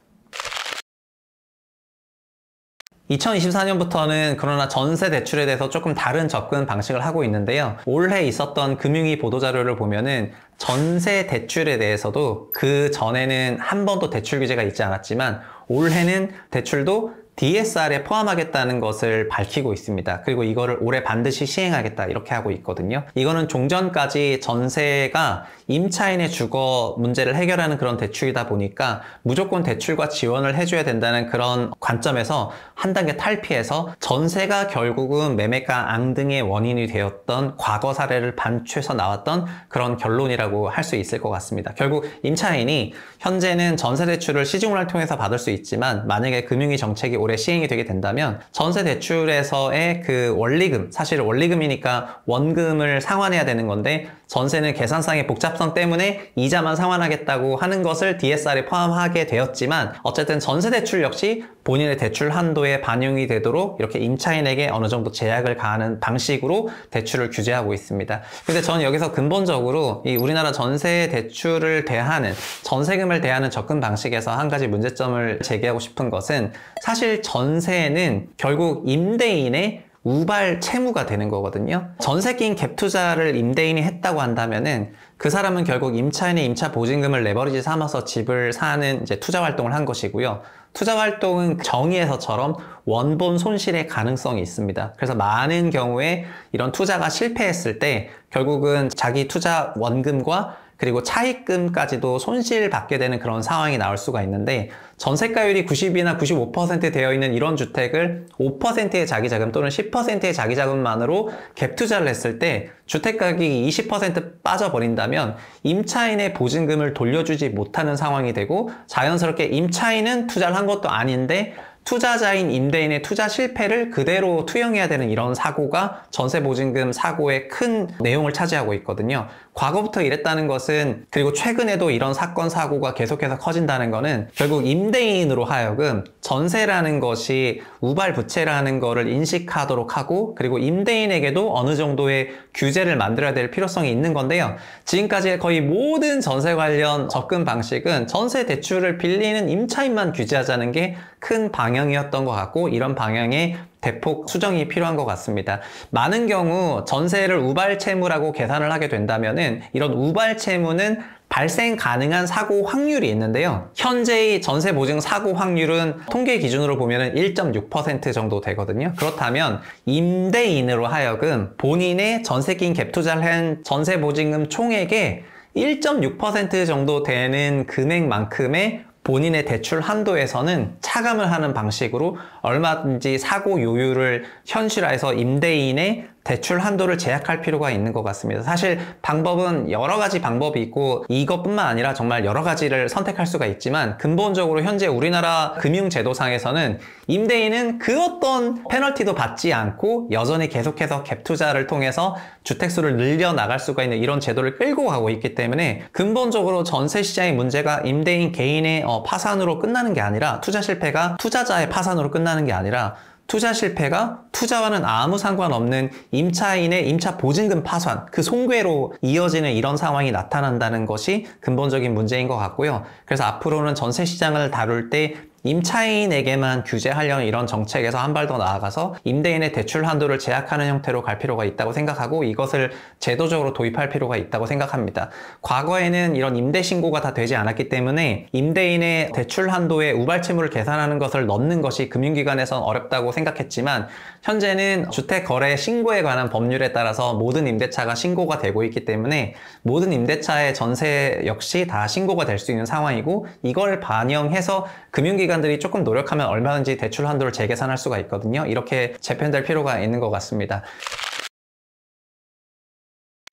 2024년부터는 그러나 전세 대출에 대해서 조금 다른 접근 방식을 하고 있는데요. 올해 있었던 금융위 보도자료를 보면은 전세 대출에 대해서도 그 전에는 한 번도 대출 규제가 있지 않았지만 올해는 대출도 DSR에 포함하겠다는 것을 밝히고 있습니다. 그리고 이거를 올해 반드시 시행하겠다 이렇게 하고 있거든요. 이거는 종전까지 전세가 임차인의 주거 문제를 해결하는 그런 대출이다 보니까 무조건 대출과 지원을 해줘야 된다는 그런 관점에서 한 단계 탈피해서 전세가 결국은 매매가 앙등의 원인이 되었던 과거 사례를 반추해서 나왔던 그런 결론이라고 할 수 있을 것 같습니다. 결국 임차인이 현재는 전세 대출을 시중을 통해서 받을 수 있지만 만약에 금융위 정책이 올해 시행이 되게 된다면 전세 대출에서의 그 원리금, 사실 원리금이니까 원금을 상환해야 되는 건데 전세는 계산상의 복잡성 때문에 이자만 상환하겠다고 하는 것을 DSR에 포함하게 되었지만 어쨌든 전세 대출 역시 본인의 대출 한도에 반영이 되도록 이렇게 임차인에게 어느 정도 제약을 가하는 방식으로 대출을 규제하고 있습니다. 근데 저는 여기서 근본적으로 이 우리나라 전세 대출을 대하는, 전세금을 대하는 접근 방식에서 한 가지 문제점을 제기하고 싶은 것은 사실 전세는 결국 임대인의 우발 채무가 되는 거거든요. 전세 끼인 갭 투자를 임대인이 했다고 한다면은 그 사람은 결국 임차인의 임차 보증금을 레버리지 삼아서 집을 사는 이제 투자 활동을 한 것이고요. 투자 활동은 정의에서처럼 원본 손실의 가능성이 있습니다. 그래서 많은 경우에 이런 투자가 실패했을 때 결국은 자기 투자 원금과 그리고 차입금까지도 손실받게 되는 그런 상황이 나올 수가 있는데 전세가율이 90이나 95% 되어 있는 이런 주택을 5%의 자기자금 또는 10%의 자기자금만으로 갭 투자를 했을 때 주택가격이 20% 빠져버린다면 임차인의 보증금을 돌려주지 못하는 상황이 되고 자연스럽게 임차인은 투자를 한 것도 아닌데 투자자인 임대인의 투자 실패를 그대로 투영해야 되는 이런 사고가 전세보증금 사고의 큰 내용을 차지하고 있거든요. 과거부터 이랬다는 것은, 그리고 최근에도 이런 사건 사고가 계속해서 커진다는 것은 결국 임대인으로 하여금 전세라는 것이 우발부채라는 거를 인식하도록 하고 그리고 임대인에게도 어느 정도의 규제를 만들어야 될 필요성이 있는 건데요. 지금까지의 거의 모든 전세 관련 접근 방식은 전세 대출을 빌리는 임차인만 규제하자는 게 큰 방향이었던 것 같고 이런 방향의 대폭 수정이 필요한 것 같습니다. 많은 경우 전세를 우발채무라고 계산을 하게 된다면은 이런 우발채무는 발생 가능한 사고 확률이 있는데요. 현재의 전세보증 사고 확률은 통계 기준으로 보면 1.6% 정도 되거든요. 그렇다면 임대인으로 하여금 본인의 전세 끼인 갭 투자를 한 전세보증금 총액의 1.6% 정도 되는 금액만큼의 본인의 대출 한도에서는 차감을 하는 방식으로 얼마든지 사고 요율을 현실화해서 임대인의 대출 한도를 제약할 필요가 있는 것 같습니다. 사실 방법은 여러 가지 방법이 있고 이것뿐만 아니라 정말 여러 가지를 선택할 수가 있지만 근본적으로 현재 우리나라 금융제도상에서는 임대인은 그 어떤 페널티도 받지 않고 여전히 계속해서 갭 투자를 통해서 주택수를 늘려나갈 수가 있는 이런 제도를 끌고 가고 있기 때문에 근본적으로 전세 시장의 문제가 임대인 개인의 파산으로 끝나는 게 아니라 투자 실패가 투자자의 파산으로 끝나는 게 아니라 투자 실패가 투자와는 아무 상관없는 임차인의 임차 보증금 파산, 그 손괴로 이어지는 이런 상황이 나타난다는 것이 근본적인 문제인 것 같고요. 그래서 앞으로는 전세 시장을 다룰 때 임차인에게만 규제하려는 이런 정책에서 한 발 더 나아가서 임대인의 대출 한도를 제약하는 형태로 갈 필요가 있다고 생각하고 이것을 제도적으로 도입할 필요가 있다고 생각합니다. 과거에는 이런 임대 신고가 다 되지 않았기 때문에 임대인의 대출 한도에 우발채무를 계산하는 것을 넣는 것이 금융기관에선 어렵다고 생각했지만 현재는 주택거래 신고에 관한 법률에 따라서 모든 임대차가 신고가 되고 있기 때문에 모든 임대차의 전세 역시 다 신고가 될 수 있는 상황이고 이걸 반영해서 금융기관들이 조금 노력하면 얼마든지 대출 한도를 재계산할 수가 있거든요. 이렇게 재편될 필요가 있는 것 같습니다.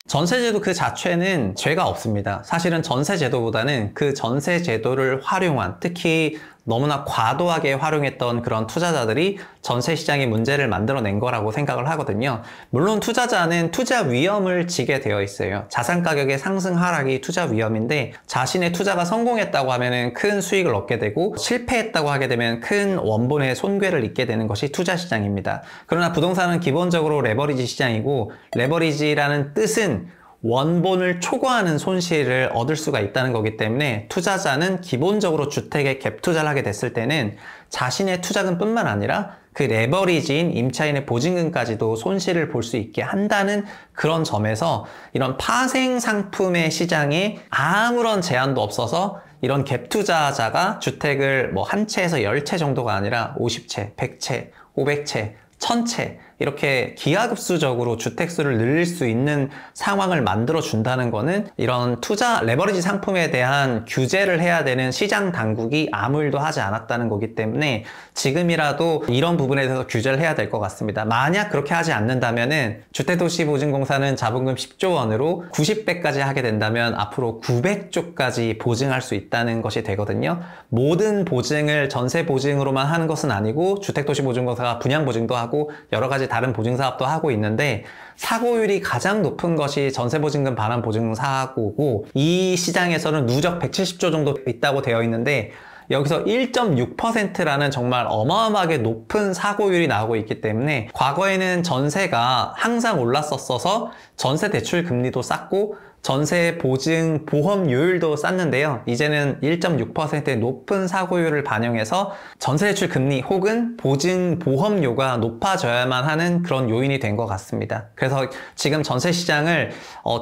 전세제도 그 자체는 죄가 없습니다. 사실은 전세제도보다는 그 전세제도를 활용한, 특히 너무나 과도하게 활용했던 그런 투자자들이 전세 시장의 문제를 만들어낸 거라고 생각을 하거든요. 물론 투자자는 투자 위험을 지게 되어 있어요. 자산 가격의 상승 하락이 투자 위험인데 자신의 투자가 성공했다고 하면은 큰 수익을 얻게 되고 실패했다고 하게 되면 큰 원본의 손괴를 입게 되는 것이 투자 시장입니다. 그러나 부동산은 기본적으로 레버리지 시장이고 레버리지라는 뜻은 원본을 초과하는 손실을 얻을 수가 있다는 거기 때문에 투자자는 기본적으로 주택에 갭 투자를 하게 됐을 때는 자신의 투자금뿐만 아니라 그 레버리지인 임차인의 보증금까지도 손실을 볼 수 있게 한다는 그런 점에서 이런 파생 상품의 시장에 아무런 제한도 없어서 이런 갭 투자자가 주택을 뭐 한 채에서 10채 정도가 아니라 50채, 100채, 500채, 1000채 이렇게 기하급수적으로 주택수를 늘릴 수 있는 상황을 만들어 준다는 거는 이런 투자 레버리지 상품에 대한 규제를 해야 되는 시장 당국이 아무 일도 하지 않았다는 거기 때문에 지금이라도 이런 부분에 대해서 규제를 해야 될 것 같습니다. 만약 그렇게 하지 않는다면은 주택도시보증공사는 자본금 10조 원으로 90배까지 하게 된다면 앞으로 900조까지 보증할 수 있다는 것이 되거든요. 모든 보증을 전세 보증으로만 하는 것은 아니고 주택도시보증공사가 분양보증도 하고 여러 가지 다른 보증사업도 하고 있는데 사고율이 가장 높은 것이 전세보증금 반환보증사고고 이 시장에서는 누적 170조 정도 있다고 되어 있는데 여기서 1.6%라는 정말 어마어마하게 높은 사고율이 나오고 있기 때문에 과거에는 전세가 항상 올랐었어서 전세 대출 금리도 쌌고 전세 보증 보험료율도 쌌는데요. 이제는 1.6%의 높은 사고율을 반영해서 전세 대출 금리 혹은 보증 보험료가 높아져야만 하는 그런 요인이 된 것 같습니다. 그래서 지금 전세 시장을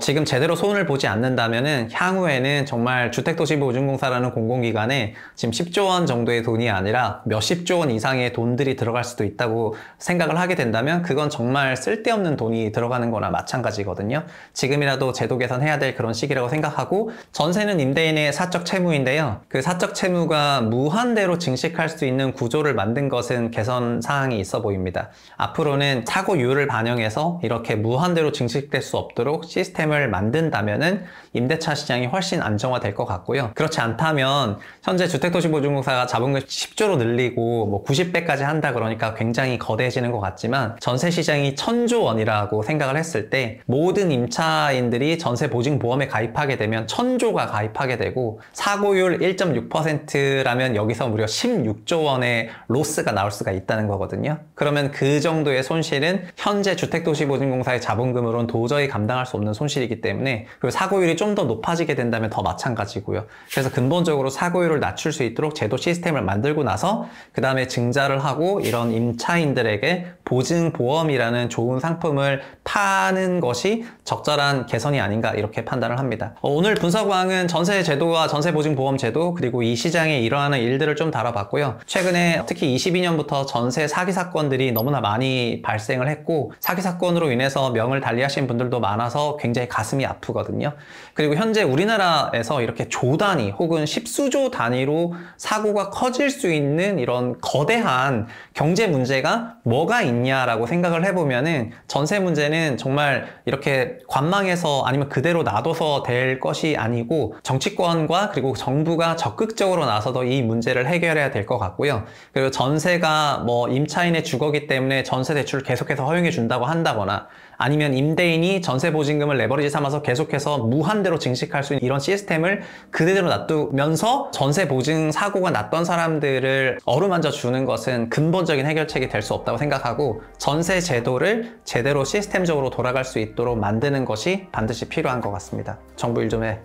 지금 제대로 손을 보지 않는다면은 향후에는 정말 주택도시보증공사라는 공공기관에 지금 10조 원 정도의 돈이 아니라 몇십조 원 이상의 돈들이 들어갈 수도 있다고 생각을 하게 된다면 그건 정말 쓸데없는 돈이 들어가는 거나 마찬가지거든요. 지금이라도 제도 개선해야 될 그런 시기라고 생각하고 전세는 임대인의 사적 채무인데요. 그 사적 채무가 무한대로 증식할 수 있는 구조를 만든 것은 개선 사항이 있어 보입니다. 앞으로는 사고율을 반영해서 이렇게 무한대로 증식될 수 없도록 시스템을 만든다면은 임대차 시장이 훨씬 안정화될 것 같고요. 그렇지 않다면 현재 주택도시보증공사가 자본금 10조로 늘리고 뭐 90배까지 한다 그러니까 굉장히 거대해지는 것 같지만 전세 시장이 1000조 원이라고 생각을 했을 때 모든 임차인들이 전세 보증보험에 가입하게 되면 1000조가 가입하게 되고 사고율 1.6%라면 여기서 무려 16조 원의 로스가 나올 수가 있다는 거거든요. 그러면 그 정도의 손실은 현재 주택도시보증공사의 자본금으로는 도저히 감당할 수 없는 손실이기 때문에 그리고 사고율이 좀 더 높아지게 된다면 더 마찬가지고요. 그래서 근본적으로 사고율을 낮출 수 있도록 제도 시스템을 만들고 나서 그 다음에 증자를 하고 이런 임차인들에게 보증보험이라는 좋은 상품을 파는 것이 적절한 개선이 아닌가 이렇게 판단을 합니다. 오늘 분석왕은 전세 제도와 전세보증보험 제도 그리고 이 시장에 일어나는 일들을 좀 다뤄봤고요. 최근에 특히 22년부터 전세 사기 사건들이 너무나 많이 발생을 했고 사기 사건으로 인해서 명을 달리하신 분들도 많아서 굉장히 가슴이 아프거든요. 그리고 현재 우리나라에서 이렇게 조 단위 혹은 십수조 단위로 사고가 커질 수 있는 이런 거대한 경제 문제가 뭐가 있냐라고 생각을 해보면은 전세 문제는 정말 이렇게 관망해서 아니면 그대로 놔둬서 될 것이 아니고 정치권과 그리고 정부가 적극적으로 나서서 이 문제를 해결해야 될 것 같고요. 그리고 전세가 뭐 임차인의 주거기 때문에 전세 대출을 계속해서 허용해 준다고 한다거나 아니면 임대인이 전세 보증금을 레버리지 삼아서 계속해서 무한대로 증식할 수 있는 이런 시스템을 그대로 놔두면서 전세 보증 사고가 났던 사람들을 어루만져 주는 것은 근본적인 해결책이 될 수 없다고 생각하고 전세 제도를 제대로 시스템적으로 돌아갈 수 있도록 만드는 것이 반드시 필요한 것 같습니다. 정부 일 좀 해.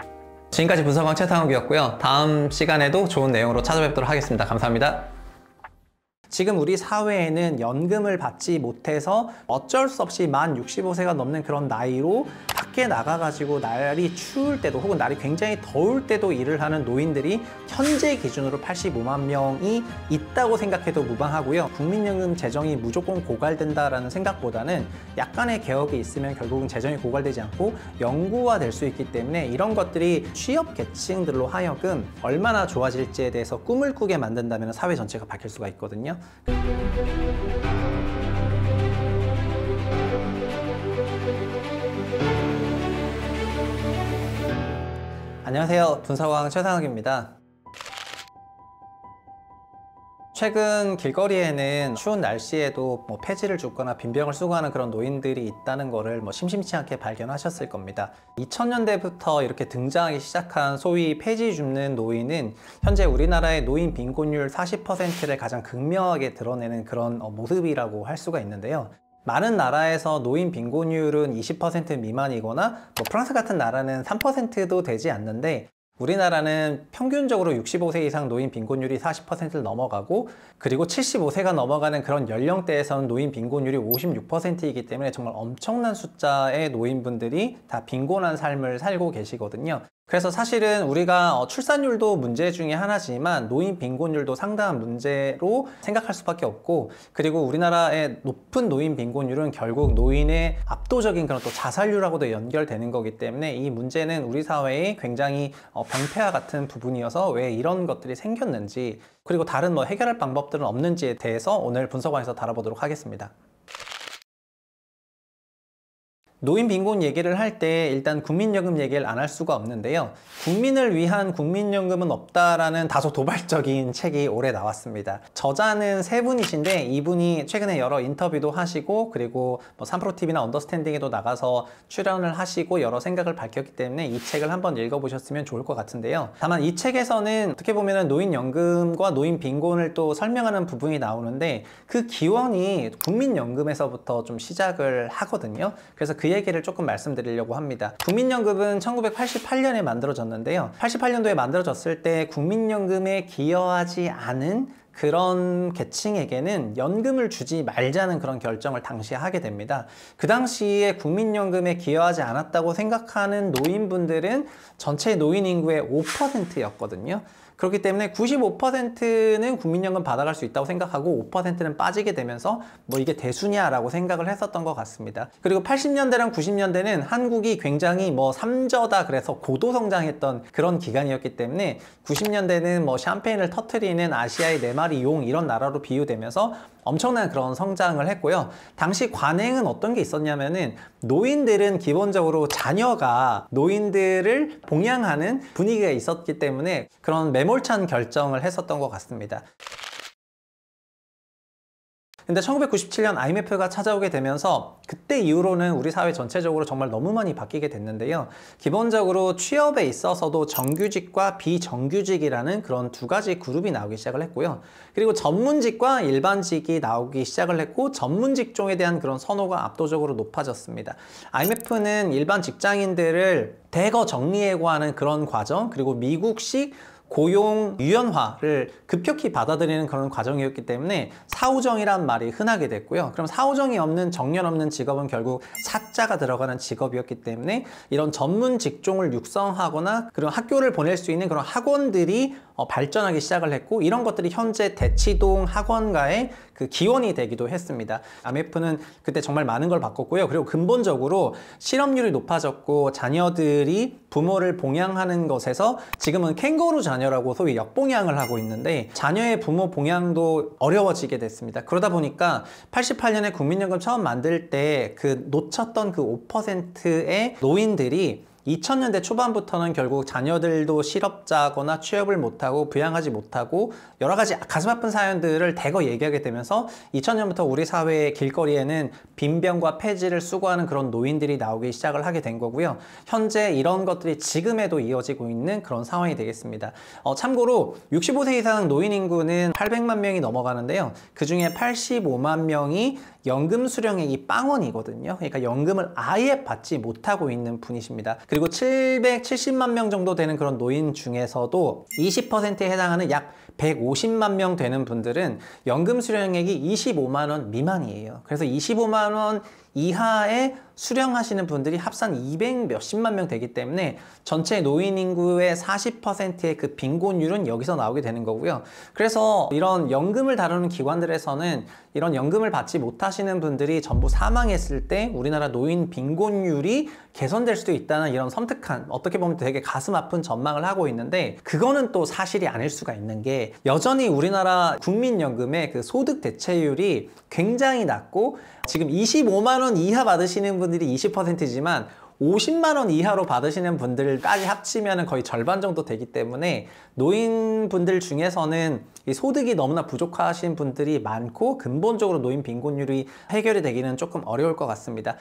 지금까지 분석왕 최상욱이었고요. 다음 시간에도 좋은 내용으로 찾아뵙도록 하겠습니다. 감사합니다. 지금 우리 사회에는 연금을 받지 못해서 어쩔 수 없이 만 65세가 넘는 그런 나이로 밖에 나가가지고 날이 추울 때도 혹은 날이 굉장히 더울 때도 일을 하는 노인들이 현재 기준으로 85만 명이 있다고 생각해도 무방하고요. 국민연금 재정이 무조건 고갈된다라는 생각보다는 약간의 개혁이 있으면 결국은 재정이 고갈되지 않고 영구화될 수 있기 때문에 이런 것들이 취업 계층들로 하여금 얼마나 좋아질지에 대해서 꿈을 꾸게 만든다면 사회 전체가 바뀔 수가 있거든요. 안녕하세요. 분석왕 최상욱입니다. 최근 길거리에는 추운 날씨에도 폐지를 줍거나 빈병을 쓰고 하는 그런 노인들이 있다는 거를 심심치 않게 발견하셨을 겁니다. 2000년대부터 이렇게 등장하기 시작한 소위 폐지 줍는 노인은 현재 우리나라의 노인 빈곤율 40%를 가장 극명하게 드러내는 그런 모습이라고 할 수가 있는데요. 많은 나라에서 노인 빈곤율은 20% 미만이거나 프랑스 같은 나라는 3%도 되지 않는데 우리나라는 평균적으로 65세 이상 노인 빈곤율이 40%를 넘어가고 그리고 75세가 넘어가는 그런 연령대에서는 노인 빈곤율이 56%이기 때문에 정말 엄청난 숫자의 노인분들이 다 빈곤한 삶을 살고 계시거든요. 그래서 사실은 우리가 출산율도 문제 중에 하나지만 노인 빈곤율도 상당한 문제로 생각할 수밖에 없고, 그리고 우리나라의 높은 노인 빈곤율은 결국 노인의 압도적인 그런 또 자살률하고도 연결되는 거기 때문에 이 문제는 우리 사회의 굉장히 병폐와 같은 부분이어서 왜 이런 것들이 생겼는지, 그리고 다른 해결할 방법들은 없는지에 대해서 오늘 분석원에서 다뤄보도록 하겠습니다. 노인 빈곤 얘기를 할 때 일단 국민연금 얘기를 안 할 수가 없는데요. 국민을 위한 국민연금은 없다라는 다소 도발적인 책이 올해 나왔습니다. 저자는 세 분이신데 이분이 최근에 여러 인터뷰도 하시고, 그리고 3프로TV나 언더스탠딩에도 나가서 출연을 하시고 여러 생각을 밝혔기 때문에 이 책을 한번 읽어보셨으면 좋을 것 같은데요. 다만 이 책에서는 어떻게 보면 노인연금과 노인 빈곤을 또 설명하는 부분이 나오는데 그 기원이 국민연금에서부터 좀 시작을 하거든요. 그래서 그 얘기를 조금 말씀드리려고 합니다. 국민연금은 1988년에 만들어졌는데요. 88년도에 만들어졌을 때 국민연금에 기여하지 않은 그런 계층에게는 연금을 주지 말자는 그런 결정을 당시에 하게 됩니다. 그 당시에 국민연금에 기여하지 않았다고 생각하는 노인분들은 전체 노인 인구의 5%였거든요. 그렇기 때문에 95%는 국민연금 받아갈 수 있다고 생각하고 5%는 빠지게 되면서 이게 대수냐라고 생각을 했었던 것 같습니다. 그리고 80년대랑 90년대는 한국이 굉장히 삼저다 그래서 고도성장했던 그런 기간이었기 때문에 90년대는 샴페인을 터트리는 아시아의 4마리 용 이런 나라로 비유되면서 엄청난 그런 성장을 했고요. 당시 관행은 어떤 게 있었냐면은 노인들은 기본적으로 자녀가 노인들을 봉양하는 분위기가 있었기 때문에 그런 매몰찬 결정을 했었던 것 같습니다. 근데 1997년 IMF가 찾아오게 되면서 그때 이후로는 우리 사회 전체적으로 정말 너무 많이 바뀌게 됐는데요. 기본적으로 취업에 있어서도 정규직과 비정규직이라는 그런 두 가지 그룹이 나오기 시작을 했고요. 그리고 전문직과 일반직이 나오기 시작을 했고 전문 직종에 대한 그런 선호가 압도적으로 높아졌습니다. IMF는 일반 직장인들을 대거 정리해고하는 그런 과정, 그리고 미국식 고용 유연화를 급격히 받아들이는 그런 과정이었기 때문에 사후정이란 말이 흔하게 됐고요. 그럼 사후정이 없는 정년 없는 직업은 결국 사자가 들어가는 직업이었기 때문에 이런 전문 직종을 육성하거나 그런 학교를 보낼 수 있는 그런 학원들이 발전하기 시작을 했고, 이런 것들이 현재 대치동 학원가의 그 기원이 되기도 했습니다. IMF는 그때 정말 많은 걸 바꿨고요. 그리고 근본적으로 실업률이 높아졌고 자녀들이 부모를 봉양하는 것에서 지금은 캥거루 자녀라고 소위 역봉양을 하고 있는데 자녀의 부모 봉양도 어려워지게 됐습니다. 그러다 보니까 88년에 국민연금 처음 만들 때 그 놓쳤던 그 5%의 노인들이 2000년대 초반부터는 결국 자녀들도 실업자거나 취업을 못하고 부양하지 못하고 여러 가지 가슴 아픈 사연들을 대거 얘기하게 되면서 2000년부터 우리 사회의 길거리에는 빈병과 폐지를 수고하는 그런 노인들이 나오기 시작을 하게 된 거고요. 현재 이런 것들이 지금에도 이어지고 있는 그런 상황이 되겠습니다. 참고로 65세 이상 노인 인구는 800만 명이 넘어가는데요. 그 중에 85만 명이 연금 수령액이 빵원이거든요. 그러니까 연금을 아예 받지 못하고 있는 분이십니다. 그리고 770만 명 정도 되는 그런 노인 중에서도 20%에 해당하는 약 150만 명 되는 분들은 연금 수령액이 25만 원 미만이에요. 그래서 25만 원 이하의 수령하시는 분들이 합산 200 몇십만 명 되기 때문에 전체 노인 인구의 40%의 그 빈곤율은 여기서 나오게 되는 거고요. 그래서 이런 연금을 다루는 기관들에서는 이런 연금을 받지 못하시는 분들이 전부 사망했을 때 우리나라 노인 빈곤율이 개선될 수도 있다는 이런 섬뜩한, 어떻게 보면 되게 가슴 아픈 전망을 하고 있는데, 그거는 또 사실이 아닐 수가 있는 게 여전히 우리나라 국민연금의 그 소득 대체율이 굉장히 낮고, 지금 25만 원 이하 받으시는 분들이 20%지만 50만 원 이하로 받으시는 분들까지 합치면 거의 절반 정도 되기 때문에 노인분들 중에서는 이 소득이 너무나 부족하신 분들이 많고 근본적으로 노인 빈곤율이 해결이 되기는 조금 어려울 것 같습니다.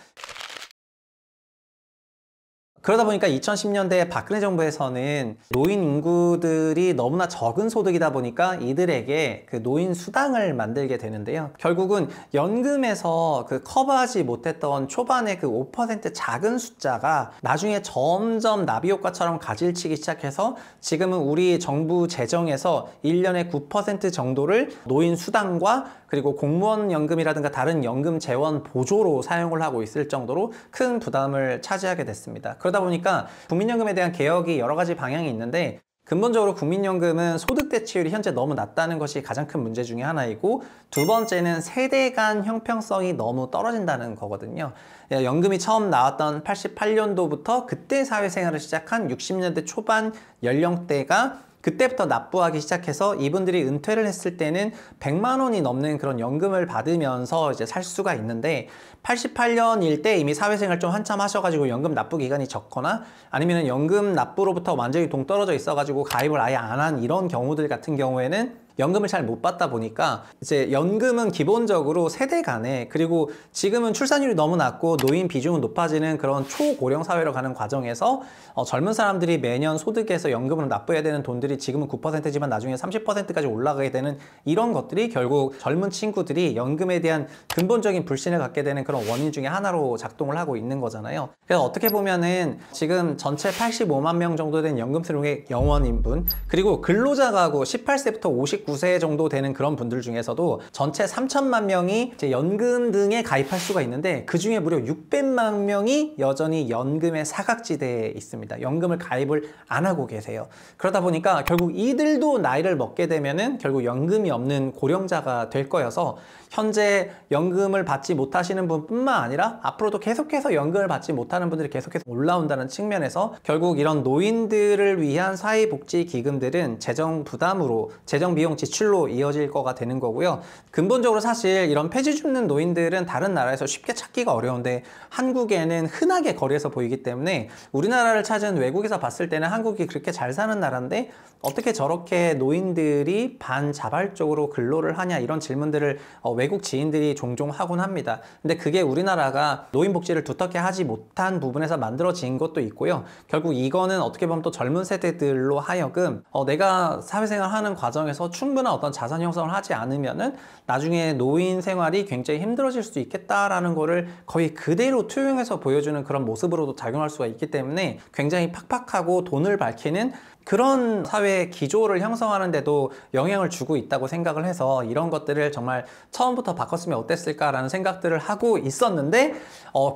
그러다 보니까 2010년대 박근혜 정부에서는 노인 인구들이 너무나 적은 소득이다 보니까 이들에게 그 노인 수당을 만들게 되는데요. 결국은 연금에서 그 커버하지 못했던 초반에 그 5% 작은 숫자가 나중에 점점 나비 효과처럼 가질치기 시작해서 지금은 우리 정부 재정에서 1년에 9% 정도를 노인 수당과 그리고 공무원 연금이라든가 다른 연금 재원 보조로 사용을 하고 있을 정도로 큰 부담을 차지하게 됐습니다. 그러다 그러다 보니까 국민연금에 대한 개혁이 여러 가지 방향이 있는데 근본적으로 국민연금은 소득 대체율이 현재 너무 낮다는 것이 가장 큰 문제 중에 하나이고 두 번째는 세대 간 형평성이 너무 떨어진다는 거거든요. 연금이 처음 나왔던 88년도부터 그때 사회생활을 시작한 60년대 초반 연령대가 그때부터 납부하기 시작해서 이분들이 은퇴를 했을 때는 100만 원이 넘는 그런 연금을 받으면서 이제 살 수가 있는데 88년일 때 이미 사회생활 좀 한참 하셔가지고 연금 납부 기간이 적거나 아니면 연금 납부로부터 완전히 동떨어져 있어가지고 가입을 아예 안 한 이런 경우들 같은 경우에는 연금을 잘 못 받다 보니까 이제 연금은 기본적으로 세대 간에 그리고 지금은 출산율이 너무 낮고 노인 비중은 높아지는 그런 초고령 사회로 가는 과정에서 젊은 사람들이 매년 소득에서 연금으로 납부해야 되는 돈들이 지금은 9%지만 나중에 30%까지 올라가게 되는 이런 것들이 결국 젊은 친구들이 연금에 대한 근본적인 불신을 갖게 되는 그런 원인 중에 하나로 작동을 하고 있는 거잖아요. 그래서 어떻게 보면은 지금 전체 85만 명 정도 된 연금 수령의 영원인분 그리고 근로자 가구 18세부터 59세 정도 되는 그런 분들 중에서도 전체 3천만 명이 이제 연금 등에 가입할 수가 있는데 그 중에 무려 600만 명이 여전히 연금의 사각지대에 있습니다. 연금을 가입을 안 하고 계세요. 그러다 보니까 결국 이들도 나이를 먹게 되면은 결국 연금이 없는 고령자가 될 거여서 현재 연금을 받지 못하시는 분뿐만 아니라 앞으로도 계속해서 연금을 받지 못하는 분들이 계속해서 올라온다는 측면에서 결국 이런 노인들을 위한 사회복지기금들은 재정 부담으로 재정 비용 지출로 이어질 거가 되는 거고요. 근본적으로 사실 이런 폐지 줍는 노인들은 다른 나라에서 쉽게 찾기가 어려운데 한국에는 흔하게 거리에서 보이기 때문에 우리나라를 찾은 외국에서 봤을 때는 한국이 그렇게 잘 사는 나라인데 어떻게 저렇게 노인들이 반자발적으로 근로를 하냐 이런 질문들을 외국 지인들이 종종 하곤 합니다. 근데 그게 우리나라가 노인복지를 두텁게 하지 못한 부분에서 만들어진 것도 있고요. 결국 이거는 어떻게 보면 또 젊은 세대들로 하여금 내가 사회생활 하는 과정에서 충분한 어떤 자산 형성을 하지 않으면은 나중에 노인 생활이 굉장히 힘들어질 수 있겠다라는 거를 거의 그대로 투영해서 보여주는 그런 모습으로도 작용할 수가 있기 때문에 굉장히 팍팍하고 돈을 밝히는 그런 사회 기조를 형성하는데도 영향을 주고 있다고 생각을 해서 이런 것들을 정말 처음부터 바꿨으면 어땠을까라는 생각들을 하고 있었는데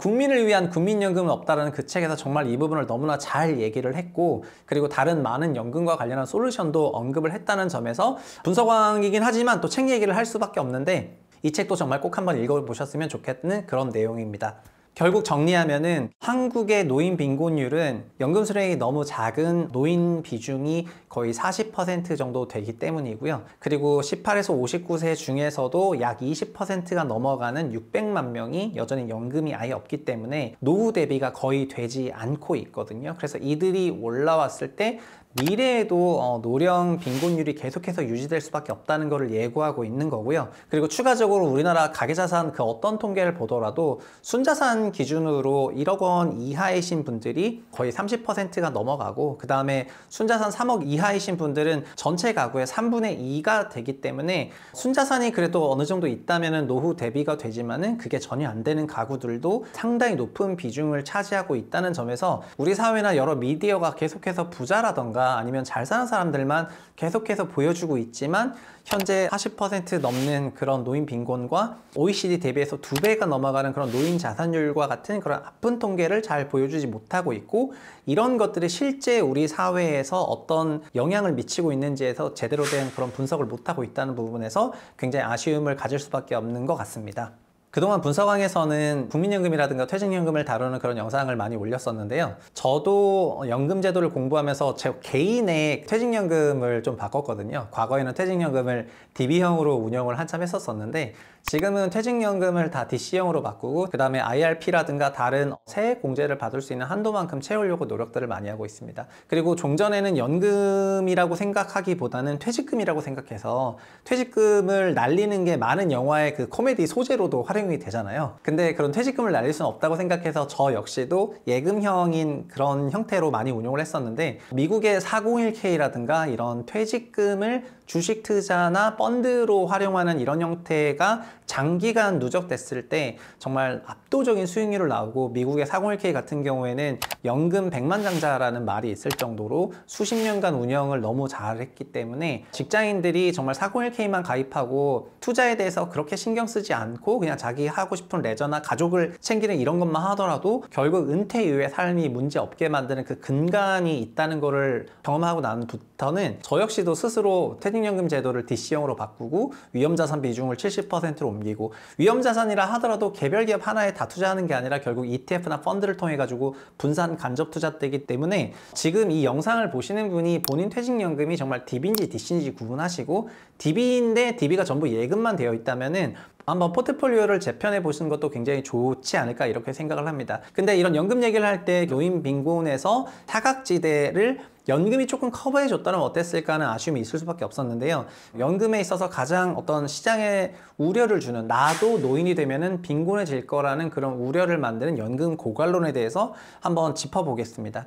국민을 위한 국민연금은 없다라는 그 책에서 정말 이 부분을 너무나 잘 얘기를 했고 그리고 다른 많은 연금과 관련한 솔루션도 언급을 했다는 점에서 분석왕이긴 하지만 또 책 얘기를 할 수밖에 없는데 이 책도 정말 꼭 한번 읽어보셨으면 좋겠는 그런 내용입니다. 결국 정리하면은 한국의 노인 빈곤율은 연금 수령이 너무 작은 노인 비중이 거의 40% 정도 되기 때문이고요. 그리고 18에서 59세 중에서도 약 20%가 넘어가는 600만 명이 여전히 연금이 아예 없기 때문에 노후 대비가 거의 되지 않고 있거든요. 그래서 이들이 올라왔을 때 미래에도 노령 빈곤율이 계속해서 유지될 수밖에 없다는 것을 예고하고 있는 거고요. 그리고 추가적으로 우리나라 가계자산 그 어떤 통계를 보더라도 순자산 기준으로 1억 원 이하이신 분들이 거의 30%가 넘어가고 그 다음에 순자산 3억 이하이신 분들은 전체 가구의 3분의 2가 되기 때문에 순자산이 그래도 어느 정도 있다면 노후 대비가 되지만은 그게 전혀 안 되는 가구들도 상당히 높은 비중을 차지하고 있다는 점에서 우리 사회나 여러 미디어가 계속해서 부자라던가 아니면 잘 사는 사람들만 계속해서 보여주고 있지만 현재 40% 넘는 그런 노인 빈곤과 OECD 대비해서 2배가 넘어가는 그런 노인 자산율과 같은 그런 아픈 통계를 잘 보여주지 못하고 있고 이런 것들이 실제 우리 사회에서 어떤 영향을 미치고 있는지에서 제대로 된 그런 분석을 못하고 있다는 부분에서 굉장히 아쉬움을 가질 수밖에 없는 것 같습니다. 그동안 분석왕에서는 국민연금이라든가 퇴직연금을 다루는 그런 영상을 많이 올렸었는데요. 저도 연금 제도를 공부하면서 제 개인의 퇴직연금을 좀 바꿨거든요. 과거에는 퇴직연금을 DB형으로 운영을 한참 했었었는데 지금은 퇴직연금을 다 DC형으로 바꾸고 그 다음에 IRP라든가 다른 세액공제를 받을 수 있는 한도만큼 채우려고 노력들을 많이 하고 있습니다. 그리고 종전에는 연금이라고 생각하기보다는 퇴직금이라고 생각해서 퇴직금을 날리는 게 많은 영화의 그 코미디 소재로도 활용이 되잖아요. 근데 그런 퇴직금을 날릴 수는 없다고 생각해서 저 역시도 예금형인 그런 형태로 많이 운용을 했었는데 미국의 401k라든가 이런 퇴직금을 주식 투자나 펀드로 활용하는 이런 형태가 장기간 누적됐을 때 정말 압도적인 수익률을 나오고 미국의 401k 같은 경우에는 연금 백만장자라는 말이 있을 정도로 수십 년간 운영을 너무 잘했기 때문에 직장인들이 정말 401k만 가입하고 투자에 대해서 그렇게 신경 쓰지 않고 그냥 자기 하고 싶은 레저나 가족을 챙기는 이런 것만 하더라도 결국 은퇴 이후의 삶이 문제 없게 만드는 그 근간이 있다는 거를 경험하고 난부터는 저 역시도 스스로 퇴직연금 제도를 DC형으로 바꾸고 위험자산 비중을 70%로 옮기고, 위험자산이라 하더라도 개별 기업 하나에 다 투자하는 게 아니라 결국 ETF나 펀드를 통해 가지고 분산 간접 투자되기 때문에 지금 이 영상을 보시는 분이 본인 퇴직연금이 정말 DB인지 DC인지 구분하시고, DB인데 DB가 전부 예금만 되어 있다면은 한번 포트폴리오를 재편해 보시는 것도 굉장히 좋지 않을까 이렇게 생각을 합니다. 근데 이런 연금 얘기를 할 때 교인 빈곤에서 사각지대를 연금이 조금 커버해 줬다면 어땠을까 하는 아쉬움이 있을 수밖에 없었는데요. 연금에 있어서 가장 어떤 시장에 우려를 주는, 나도 노인이 되면은 빈곤해질 거라는 그런 우려를 만드는 연금 고갈론에 대해서 한번 짚어보겠습니다.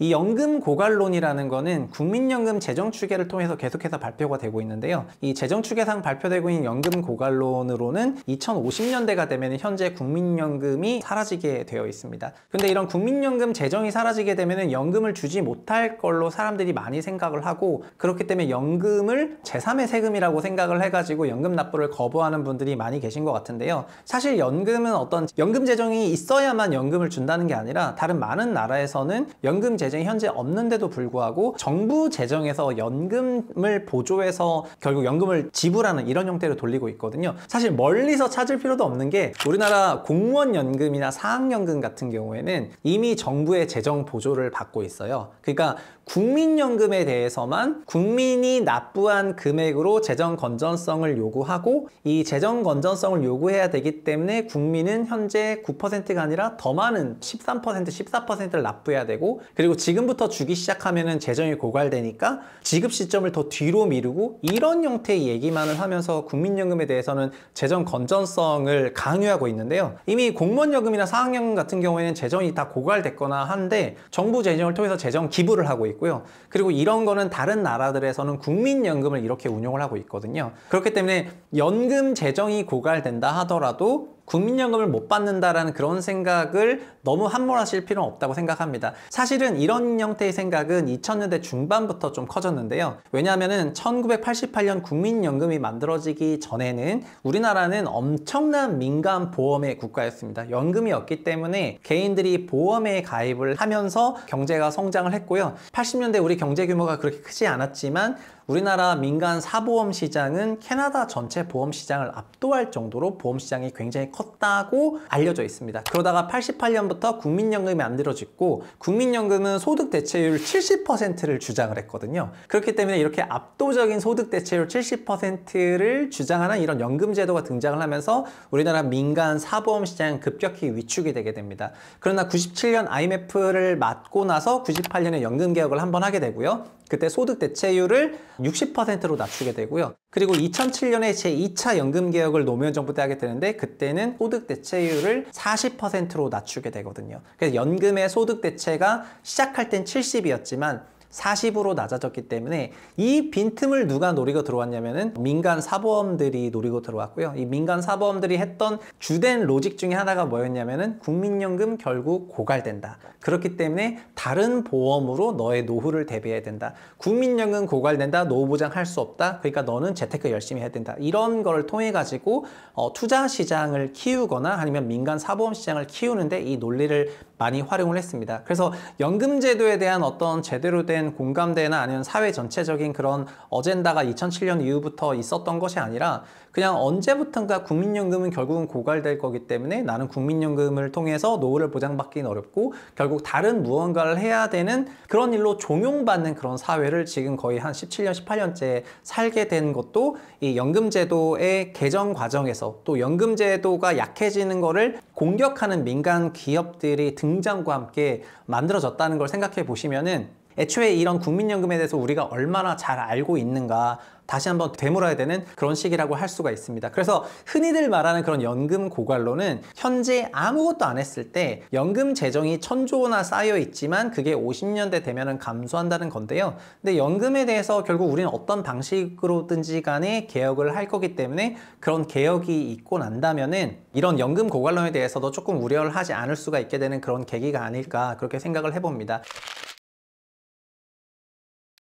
이 연금 고갈론이라는 거는 국민연금 재정추계를 통해서 계속해서 발표가 되고 있는데요. 이 재정추계상 발표되고 있는 연금 고갈론으로는 2050년대가 되면 현재 국민연금이 사라지게 되어 있습니다. 근데 이런 국민연금 재정이 사라지게 되면 연금을 주지 못할 걸로 사람들이 많이 생각을 하고, 그렇기 때문에 연금을 제3의 세금이라고 생각을 해가지고 연금 납부를 거부하는 분들이 많이 계신 것 같은데요. 사실 연금은 어떤 연금 재정이 있어야만 연금을 준다는 게 아니라, 다른 많은 나라에서는 연금 재정이 현재 없는데도 불구하고 정부 재정에서 연금을 보조해서 결국 연금을 지불하는 이런 형태로 돌리고 있거든요. 사실 멀리서 찾을 필요도 없는 게, 우리나라 공무원 연금이나 사학연금 같은 경우에는 이미 정부의 재정 보조를 받고 있어요. 그러니까 국민연금에 대해서만 국민이 납부한 금액으로 재정 건전성을 요구하고, 이 재정 건전성을 요구해야 되기 때문에 국민은 현재 9%가 아니라 더 많은 13%, 14%를 납부해야 되고, 그리고 지금부터 주기 시작하면은 재정이 고갈되니까 지급 시점을 더 뒤로 미루고, 이런 형태의 얘기만을 하면서 국민연금에 대해서는 재정 건전성을 강요하고 있는데요. 이미 공무원연금이나 사학연금 같은 경우에는 재정이 다 고갈됐거나 한데 정부 재정을 통해서 재정 기부를 하고 있고요. 그리고 이런 거는 다른 나라들에서는 국민연금을 이렇게 운용을 하고 있거든요. 그렇기 때문에 연금 재정이 고갈된다 하더라도 국민연금을 못 받는다라는 그런 생각을 너무 함몰하실 필요는 없다고 생각합니다. 사실은 이런 형태의 생각은 2000년대 중반부터 좀 커졌는데요. 왜냐하면은 1988년 국민연금이 만들어지기 전에는 우리나라는 엄청난 민간 보험의 국가였습니다. 연금이 없기 때문에 개인들이 보험에 가입을 하면서 경제가 성장을 했고요. 80년대 우리 경제 규모가 그렇게 크지 않았지만 우리나라 민간 사보험 시장은 캐나다 전체 보험 시장을 압도할 정도로 보험 시장이 굉장히 컸다고 알려져 있습니다. 그러다가 88년부터 국민연금이 만들어졌고, 국민연금은 소득 대체율 70%를 주장을 했거든요. 그렇기 때문에 이렇게 압도적인 소득 대체율 70%를 주장하는 이런 연금 제도가 등장을 하면서 우리나라 민간 사보험 시장은 급격히 위축이 되게 됩니다. 그러나 97년 IMF를 맞고 나서 98년에 연금 개혁을 한번 하게 되고요. 그때 소득 대체율을 60%로 낮추게 되고요. 그리고 2007년에 제2차 연금 개혁을 노무현 정부 때 하게 되는데, 그때는 소득 대체율을 40%로 낮추게 되거든요. 그래서 연금의 소득 대체가 시작할 땐 70이었지만 40으로 낮아졌기 때문에 이 빈틈을 누가 노리고 들어왔냐면은 민간 사보험들이 노리고 들어왔고요. 이 민간 사보험들이 했던 주된 로직 중에 하나가 뭐였냐면은 국민연금 결국 고갈된다. 그렇기 때문에 다른 보험으로 너의 노후를 대비해야 된다. 국민연금 고갈된다. 노후보장 할 수 없다. 그러니까 너는 재테크 열심히 해야 된다. 이런 거를 통해 가지고 투자 시장을 키우거나 아니면 민간 사보험 시장을 키우는데 이 논리를 많이 활용을 했습니다. 그래서 연금 제도에 대한 어떤 제대로 된 공감대나 아니면 사회 전체적인 그런 어젠다가 2007년 이후부터 있었던 것이 아니라, 그냥 언제부턴가 국민연금은 결국은 고갈될 거기 때문에 나는 국민연금을 통해서 노후를 보장받기는 어렵고 결국 다른 무언가를 해야 되는 그런 일로 종용받는 그런 사회를 지금 거의 한 17년, 18년째 살게 된 것도 이 연금제도의 개정 과정에서, 또 연금제도가 약해지는 거를 공격하는 민간 기업들이 등장과 함께 만들어졌다는 걸 생각해 보시면은, 애초에 이런 국민연금에 대해서 우리가 얼마나 잘 알고 있는가 다시 한번 되물어야 되는 그런 시기라고 할 수가 있습니다. 그래서 흔히들 말하는 그런 연금 고갈론은 현재 아무것도 안 했을 때 연금 재정이 1000조 원이나 쌓여 있지만 그게 50년대 되면은 감소한다는 건데요. 근데 연금에 대해서 결국 우리는 어떤 방식으로든지 간에 개혁을 할 거기 때문에 그런 개혁이 있고 난다면은 이런 연금 고갈론에 대해서도 조금 우려를 하지 않을 수가 있게 되는 그런 계기가 아닐까, 그렇게 생각을 해봅니다.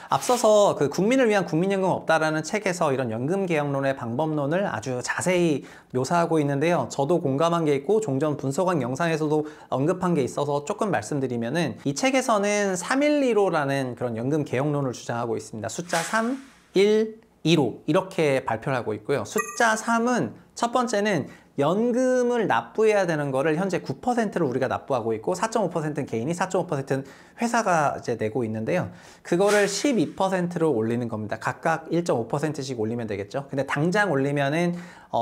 앞서서 그 국민을 위한 국민연금 없다라는 책에서 이런 연금개혁론의 방법론을 아주 자세히 묘사하고 있는데요. 저도 공감한 게 있고 종전 분석왕 영상에서도 언급한 게 있어서 조금 말씀드리면은 이 책에서는 3.115라는 그런 연금개혁론을 주장하고 있습니다. 숫자 3, 1, 2로 이렇게 발표를 하고 있고요. 숫자 3은 첫 번째는 연금을 납부해야 되는 거를 현재 9%를 우리가 납부하고 있고 4.5%는 개인이 4.5%는 회사가 이제 내고 있는데요. 그거를 12%로 올리는 겁니다. 각각 1.5%씩 올리면 되겠죠. 근데 당장 올리면은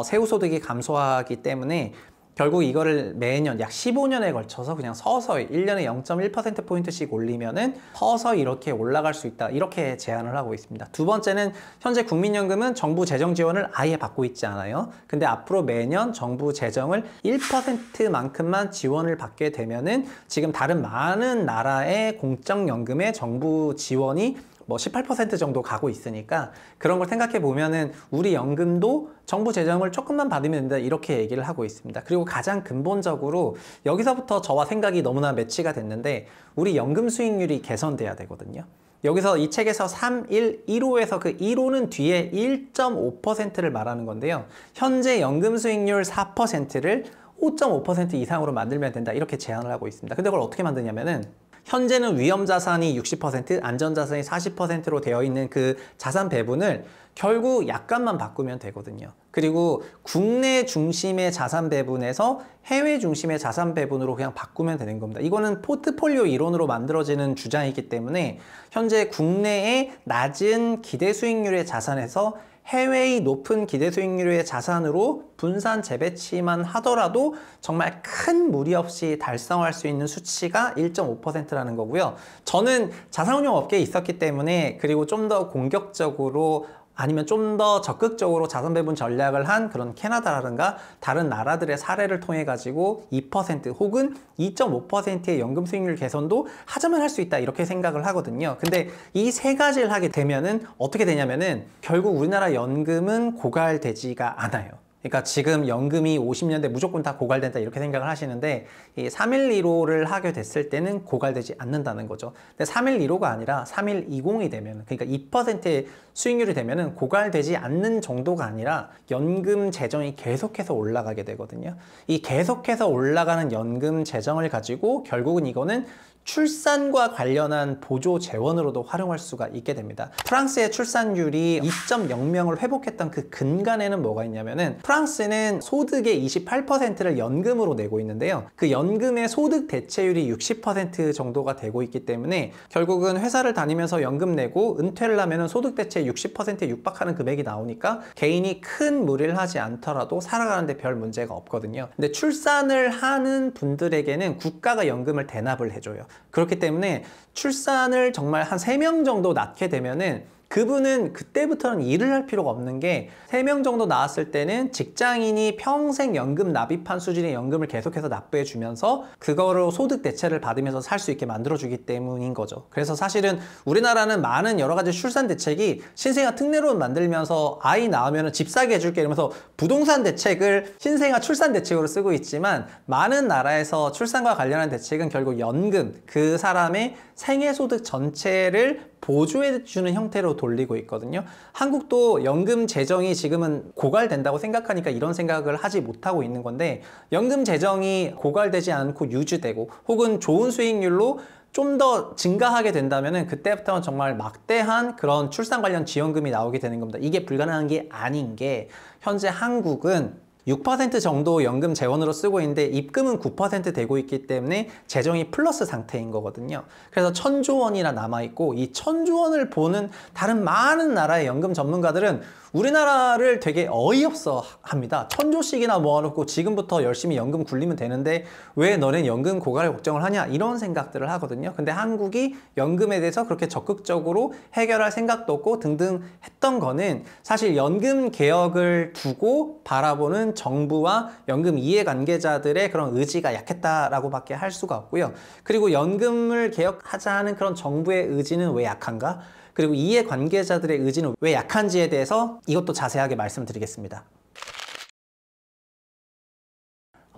세후 소득이 감소하기 때문에 결국 이거를 매년 약 15년에 걸쳐서 그냥 서서히 1년에 0.1%포인트씩 올리면은 서서히 이렇게 올라갈 수 있다. 이렇게 제안을 하고 있습니다. 두 번째는 현재 국민연금은 정부 재정 지원을 아예 받고 있지 않아요. 근데 앞으로 매년 정부 재정을 1%만큼만 지원을 받게 되면은 지금 다른 많은 나라의 공적연금의 정부 지원이 뭐 18% 정도 가고 있으니까 그런 걸 생각해 보면은 우리 연금도 정부 재정을 조금만 받으면 된다 이렇게 얘기를 하고 있습니다. 그리고 가장 근본적으로 여기서부터 저와 생각이 너무나 매치가 됐는데 우리 연금 수익률이 개선돼야 되거든요. 여기서 이 책에서 3, 1, 1호에서 그 1호는 뒤에 1.5%를 말하는 건데요. 현재 연금 수익률 4%를 5.5% 이상으로 만들면 된다 이렇게 제안을 하고 있습니다. 근데 그걸 어떻게 만드냐면은 현재는 위험자산이 60%, 안전자산이 40%로 되어 있는 그 자산 배분을 결국 약간만 바꾸면 되거든요. 그리고 국내 중심의 자산 배분에서 해외 중심의 자산 배분으로 그냥 바꾸면 되는 겁니다. 이거는 포트폴리오 이론으로 만들어지는 주장이기 때문에 현재 국내의 낮은 기대 수익률의 자산에서 해외의 높은 기대 수익률의 자산으로 분산 재배치만 하더라도 정말 큰 무리 없이 달성할 수 있는 수치가 1.5%라는 거고요. 저는 자산운용 업계에 있었기 때문에 그리고 좀 더 공격적으로 아니면 좀 더 적극적으로 자산 배분 전략을 한 그런 캐나다라든가 다른 나라들의 사례를 통해 가지고 2% 혹은 2.5%의 연금 수익률 개선도 하자면 할 수 있다 이렇게 생각을 하거든요. 근데 이 세 가지를 하게 되면은 어떻게 되냐면은 결국 우리나라 연금은 고갈되지가 않아요. 그러니까 지금 연금이 50년대 무조건 다 고갈된다 이렇게 생각을 하시는데 이 3.115를 하게 됐을 때는 고갈되지 않는다는 거죠. 근데 3.115가 아니라 3.120이 되면 그러니까 2%의 수익률이 되면은 고갈되지 않는 정도가 아니라 연금 재정이 계속해서 올라가게 되거든요. 이 계속해서 올라가는 연금 재정을 가지고 결국은 이거는 출산과 관련한 보조 재원으로도 활용할 수가 있게 됩니다. 프랑스의 출산율이 2.0명을 회복했던 그 근간에는 뭐가 있냐면은 프랑스는 소득의 28%를 연금으로 내고 있는데요. 그 연금의 소득 대체율이 60% 정도가 되고 있기 때문에 결국은 회사를 다니면서 연금 내고 은퇴를 하면은 소득 대체 60%에 육박하는 금액이 나오니까 개인이 큰 무리를 하지 않더라도 살아가는데 별 문제가 없거든요. 근데 출산을 하는 분들에게는 국가가 연금을 대납을 해줘요. 그렇기 때문에 출산을 정말 한 3명 정도 낳게 되면은 그분은 그때부터는 일을 할 필요가 없는 게 3명 정도 낳았을 때는 직장인이 평생 연금 납입한 수준의 연금을 계속해서 납부해 주면서 그거로 소득 대체를 받으면서 살 수 있게 만들어 주기 때문인 거죠. 그래서 사실은 우리나라는 많은 여러 가지 출산 대책이 신생아 특례론 만들면서 아이 낳으면 집 사게 해줄게 이러면서 부동산 대책을 신생아 출산 대책으로 쓰고 있지만 많은 나라에서 출산과 관련한 대책은 결국 연금, 그 사람의 생애소득 전체를 보조해주는 형태로 돌리고 있거든요. 한국도 연금 재정이 지금은 고갈된다고 생각하니까 이런 생각을 하지 못하고 있는 건데 연금 재정이 고갈되지 않고 유지되고 혹은 좋은 수익률로 좀 더 증가하게 된다면 그때부터는 정말 막대한 그런 출산 관련 지원금이 나오게 되는 겁니다. 이게 불가능한 게 아닌 게 현재 한국은 6% 정도 연금 재원으로 쓰고 있는데 입금은 9% 되고 있기 때문에 재정이 플러스 상태인 거거든요. 그래서 1,000조 원이나 남아있고 이 1,000조 원을 보는 다른 많은 나라의 연금 전문가들은 우리나라를 되게 어이없어 합니다. 1,000조씩이나 모아놓고 지금부터 열심히 연금 굴리면 되는데 왜 너는 연금 고갈을 걱정을 하냐 이런 생각들을 하거든요. 근데 한국이 연금에 대해서 그렇게 적극적으로 해결할 생각도 없고 등등 했던 거는 사실 연금 개혁을 두고 바라보는 정부와 연금 이해관계자들의 그런 의지가 약했다라고 밖에 할 수가 없고요. 그리고 연금을 개혁하자는 그런 정부의 의지는 왜 약한가? 그리고 이해관계자들의 의지는 왜 약한지에 대해서 이것도 자세하게 말씀드리겠습니다.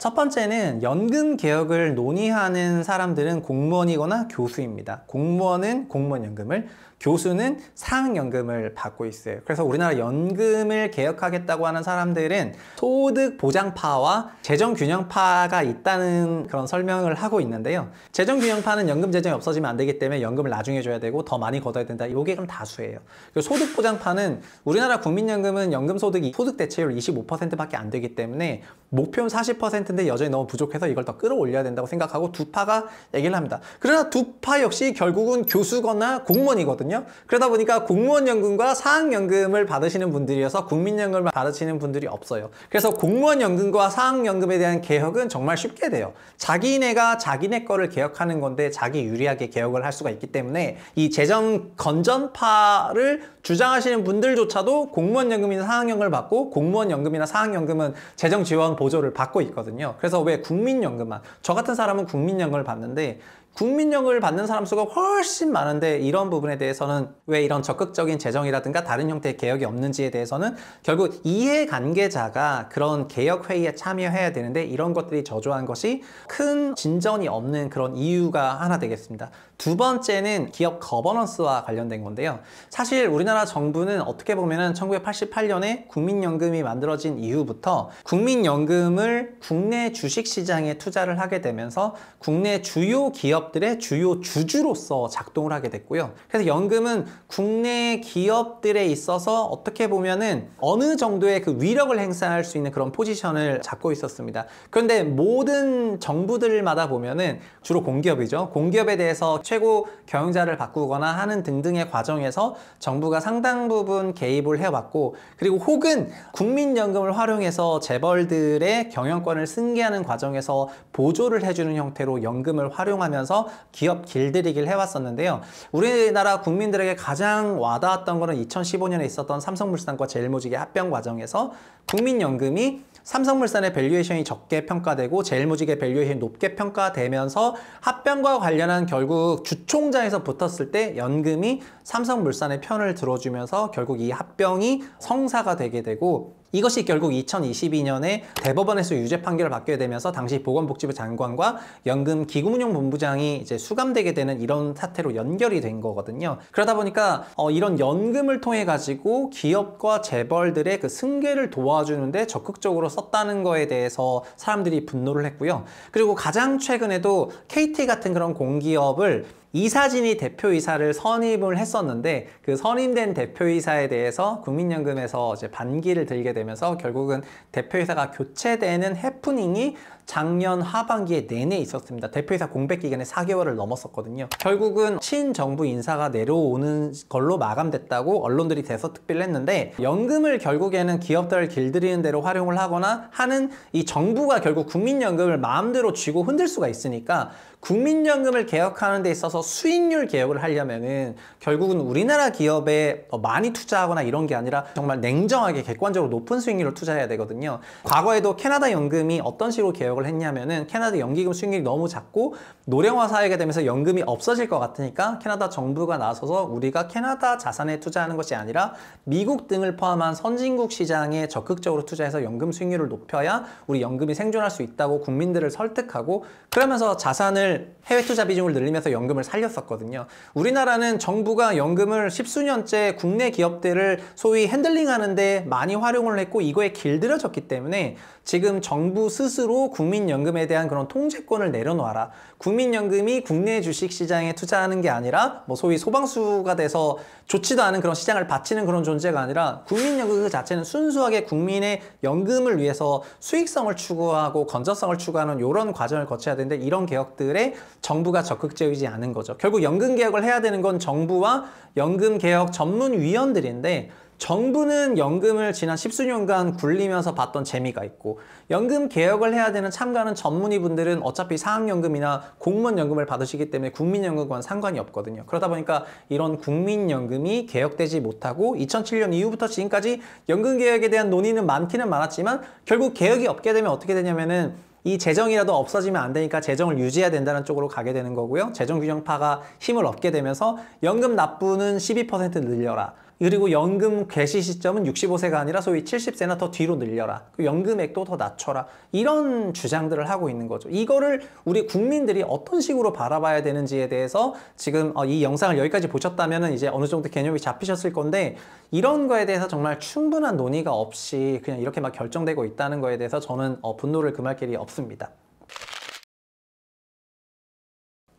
첫 번째는 연금 개혁을 논의하는 사람들은 공무원이거나 교수입니다. 공무원은 공무원연금을, 교수는 사학연금을 받고 있어요. 그래서 우리나라 연금을 개혁하겠다고 하는 사람들은 소득 보장파와 재정 균형파가 있다는 그런 설명을 하고 있는데요. 재정 균형파는 연금 재정이 없어지면 안 되기 때문에 연금을 나중에 줘야 되고 더 많이 걷어야 된다. 이게 그럼 다수예요. 소득 보장파는 우리나라 국민연금은 연금 소득이 소득 대체율 25%밖에 안 되기 때문에 목표는 40%인데 여전히 너무 부족해서 이걸 더 끌어올려야 된다고 생각하고 두 파가 얘기를 합니다. 그러나 두 파 역시 결국은 교수거나 공무원이거든요. 그러다 보니까 공무원연금과 사학연금을 받으시는 분들이어서 국민연금을 받으시는 분들이 없어요. 그래서 공무원연금과 사학연금에 대한 개혁은 정말 쉽게 돼요. 자기네가 자기네 거를 개혁하는 건데 자기 유리하게 개혁을 할 수가 있기 때문에 이 재정 건전파를 주장하시는 분들조차도 공무원연금이나 사학연금을 받고 공무원연금이나 사학연금은 재정 지원 보조를 받고 있거든요. 그래서 왜 국민연금만, 저 같은 사람은 국민연금을 받는데 국민연금을 받는 사람 수가 훨씬 많은데 이런 부분에 대해서는 왜 이런 적극적인 재정이라든가 다른 형태의 개혁이 없는지에 대해서는 결국 이해관계자가 그런 개혁회의에 참여해야 되는데 이런 것들이 저조한 것이 큰 진전이 없는 그런 이유가 하나 되겠습니다. 두 번째는 기업 거버넌스와 관련된 건데요. 사실 우리나라 정부는 어떻게 보면은 1988년에 국민연금이 만들어진 이후부터 국민연금을 국내 주식시장에 투자를 하게 되면서 국내 주요 기업들의 주요 주주로서 작동을 하게 됐고요. 그래서 연금은 국내 기업들에 있어서 어떻게 보면은 어느 정도의 그 위력을 행사할 수 있는 그런 포지션을 잡고 있었습니다. 그런데 모든 정부들마다 보면은 주로 공기업이죠. 공기업에 대해서 최고 경영자를 바꾸거나 하는 등등의 과정에서 정부가 상당 부분 개입을 해왔고, 그리고 혹은 국민연금을 활용해서 재벌들의 경영권을 승계하는 과정에서 보조를 해주는 형태로 연금을 활용하면서 기업 길들이기를 해왔었는데요. 우리나라 국민들에게 가장 와닿았던 것은 2015년에 있었던 삼성물산과 제일모직의 합병 과정에서 국민연금이 삼성물산의 밸류에이션이 적게 평가되고 제일모직의 밸류에이션이 높게 평가되면서 합병과 관련한 결국 주총자에서 붙었을 때 연금이 삼성물산의 편을 들어주면서 결국 이 합병이 성사가 되게 되고, 이것이 결국 2022년에 대법원에서 유죄 판결을 받게 되면서 당시 보건복지부 장관과 연금기금운용본부장이 이제 수감되게 되는 이런 사태로 연결이 된 거거든요. 그러다 보니까 이런 연금을 통해 가지고 기업과 재벌들의 그 승계를 도와주는데 적극적으로 썼다는 거에 대해서 사람들이 분노를 했고요. 그리고 가장 최근에도 KT 같은 그런 공기업을 이사진이 대표이사를 선임을 했었는데 그 선임된 대표이사에 대해서 국민연금에서 이제 반기를 들게 되면서 결국은 대표이사가 교체되는 해프닝이 작년 하반기에 내내 있었습니다. 대표이사 공백 기간에 4개월을 넘었었거든요. 결국은 친정부 인사가 내려오는 걸로 마감됐다고 언론들이 대서특필을 했는데, 연금을 결국에는 기업들을 길들이는 대로 활용을 하거나 하는 이 정부가 결국 국민연금을 마음대로 쥐고 흔들 수가 있으니까 국민연금을 개혁하는 데 있어서 수익률 개혁을 하려면은 결국은 우리나라 기업에 많이 투자하거나 이런 게 아니라 정말 냉정하게 객관적으로 높은 수익률을 투자해야 되거든요. 과거에도 캐나다 연금이 어떤 식으로 개혁을 했냐면은 캐나다 연기금 수익률이 너무 작고 노령화 사회가 되면서 연금이 없어질 것 같으니까 캐나다 정부가 나서서 우리가 캐나다 자산에 투자하는 것이 아니라 미국 등을 포함한 선진국 시장에 적극적으로 투자해서 연금 수익률을 높여야 우리 연금이 생존할 수 있다고 국민들을 설득하고, 그러면서 자산을 해외 투자 비중을 늘리면서 연금을 살렸었거든요. 우리나라는 정부가 연금을 십수년째 국내 기업들을 소위 핸들링 하는데 많이 활용을 했고 이거에 길들여졌기 때문에 지금 정부 스스로 국민연금에 대한 그런 통제권을 내려놓아라. 국민연금이 국내 주식시장에 투자하는 게 아니라 뭐 소위 소방수가 돼서 좋지도 않은 그런 시장을 바치는 그런 존재가 아니라 국민연금 그 자체는 순수하게 국민의 연금을 위해서 수익성을 추구하고 건전성을 추구하는 이런 과정을 거쳐야 되는데 이런 개혁들에 정부가 적극적이지 않은 거죠. 결국 연금 개혁을 해야 되는 건 정부와 연금 개혁 전문위원들인데, 정부는 연금을 지난 십수년간 굴리면서 봤던 재미가 있고 연금 개혁을 해야 되는 참가하는 전문의분들은 어차피 사학연금이나 공무원연금을 받으시기 때문에 국민연금과는 상관이 없거든요. 그러다 보니까 이런 국민연금이 개혁되지 못하고 2007년 이후부터 지금까지 연금 개혁에 대한 논의는 많기는 많았지만 결국 개혁이 없게 되면 어떻게 되냐면은 이 재정이라도 없어지면 안 되니까 재정을 유지해야 된다는 쪽으로 가게 되는 거고요. 재정균형파가 힘을 얻게 되면서 연금 납부는 12% 늘려라. 그리고 연금 개시 시점은 65세가 아니라 소위 70세나 더 뒤로 늘려라. 연금액도 더 낮춰라. 이런 주장들을 하고 있는 거죠. 이거를 우리 국민들이 어떤 식으로 바라봐야 되는지에 대해서 지금 이 영상을 여기까지 보셨다면 이제 어느 정도 개념이 잡히셨을 건데, 이런 거에 대해서 정말 충분한 논의가 없이 그냥 이렇게 막 결정되고 있다는 거에 대해서 저는 분노를 금할 길이 없습니다.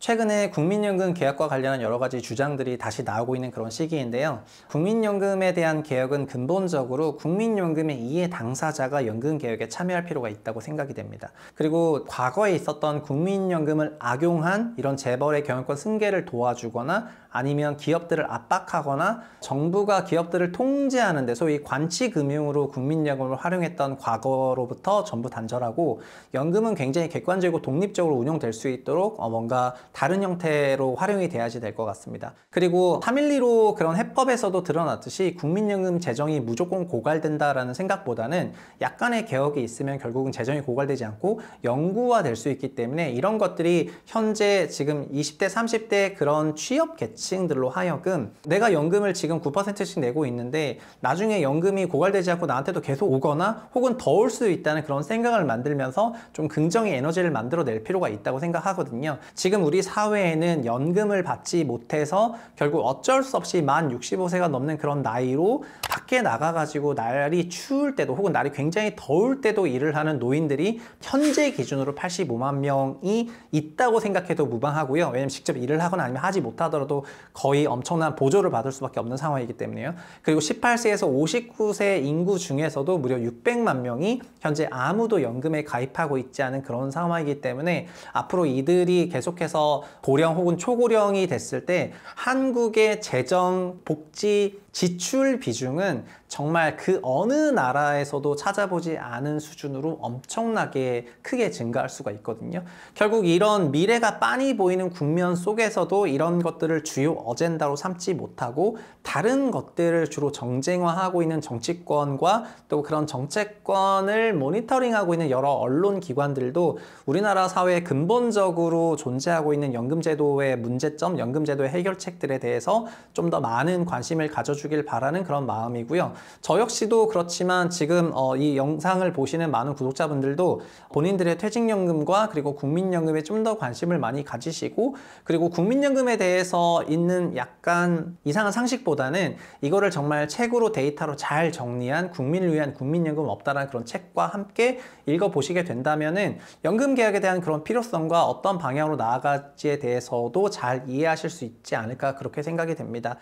최근에 국민연금 개혁과 관련한 여러 가지 주장들이 다시 나오고 있는 그런 시기인데요. 국민연금에 대한 개혁은 근본적으로 국민연금의 이해 당사자가 연금 개혁에 참여할 필요가 있다고 생각이 됩니다. 그리고 과거에 있었던 국민연금을 악용한 이런 재벌의 경영권 승계를 도와주거나 아니면 기업들을 압박하거나 정부가 기업들을 통제하는 데 소위 관치금융으로 국민연금을 활용했던 과거로부터 전부 단절하고, 연금은 굉장히 객관적이고 독립적으로 운영될 수 있도록 뭔가 다른 형태로 활용이 돼야지 될 것 같습니다. 그리고 3.12로 그런 해법에서도 드러났듯이 국민연금 재정이 무조건 고갈된다라는 생각보다는 약간의 개혁이 있으면 결국은 재정이 고갈되지 않고 영구화될 수 있기 때문에, 이런 것들이 현재 지금 20대, 30대 그런 취업 계층들로 하여금 내가 연금을 지금 9%씩 내고 있는데 나중에 연금이 고갈되지 않고 나한테도 계속 오거나 혹은 더 올 수 있다는 그런 생각을 만들면서 좀 긍정의 에너지를 만들어낼 필요가 있다고 생각하거든요. 지금 우리 사회에는 연금을 받지 못해서 결국 어쩔 수 없이 만 65세가 넘는 그런 나이로 밖에 나가가지고 날이 추울 때도 혹은 날이 굉장히 더울 때도 일을 하는 노인들이 현재 기준으로 85만 명이 있다고 생각해도 무방하고요. 왜냐면 직접 일을 하거나 아니면 하지 못하더라도 거의 엄청난 보조를 받을 수밖에 없는 상황이기 때문에요. 그리고 18세에서 59세 인구 중에서도 무려 600만 명이 현재 아무도 연금에 가입하고 있지 않은 그런 상황이기 때문에, 앞으로 이들이 계속해서 고령 혹은 초고령이 됐을 때 한국의 재정, 복지, 지출 비중은 정말 그 어느 나라에서도 찾아보지 않은 수준으로 엄청나게 크게 증가할 수가 있거든요. 결국 이런 미래가 빤히 보이는 국면 속에서도 이런 것들을 주요 어젠다로 삼지 못하고 다른 것들을 주로 정쟁화하고 있는 정치권과 또 그런 정책권을 모니터링하고 있는 여러 언론 기관들도 우리나라 사회에 근본적으로 존재하고 있는 연금제도의 문제점, 연금제도의 해결책들에 대해서 좀 더 많은 관심을 가져주길 바라는 그런 마음이고요. 저 역시도 그렇지만 지금 이 영상을 보시는 많은 구독자분들도 본인들의 퇴직연금과 그리고 국민연금에 좀 더 관심을 많이 가지시고, 그리고 국민연금에 대해서 있는 약간 이상한 상식보다는 이거를 정말 책으로 데이터로 잘 정리한 국민을 위한 국민연금 없다라는 그런 책과 함께 읽어보시게 된다면은 연금 개혁에 대한 그런 필요성과 어떤 방향으로 나아갈지에 대해서도 잘 이해하실 수 있지 않을까, 그렇게 생각이 됩니다.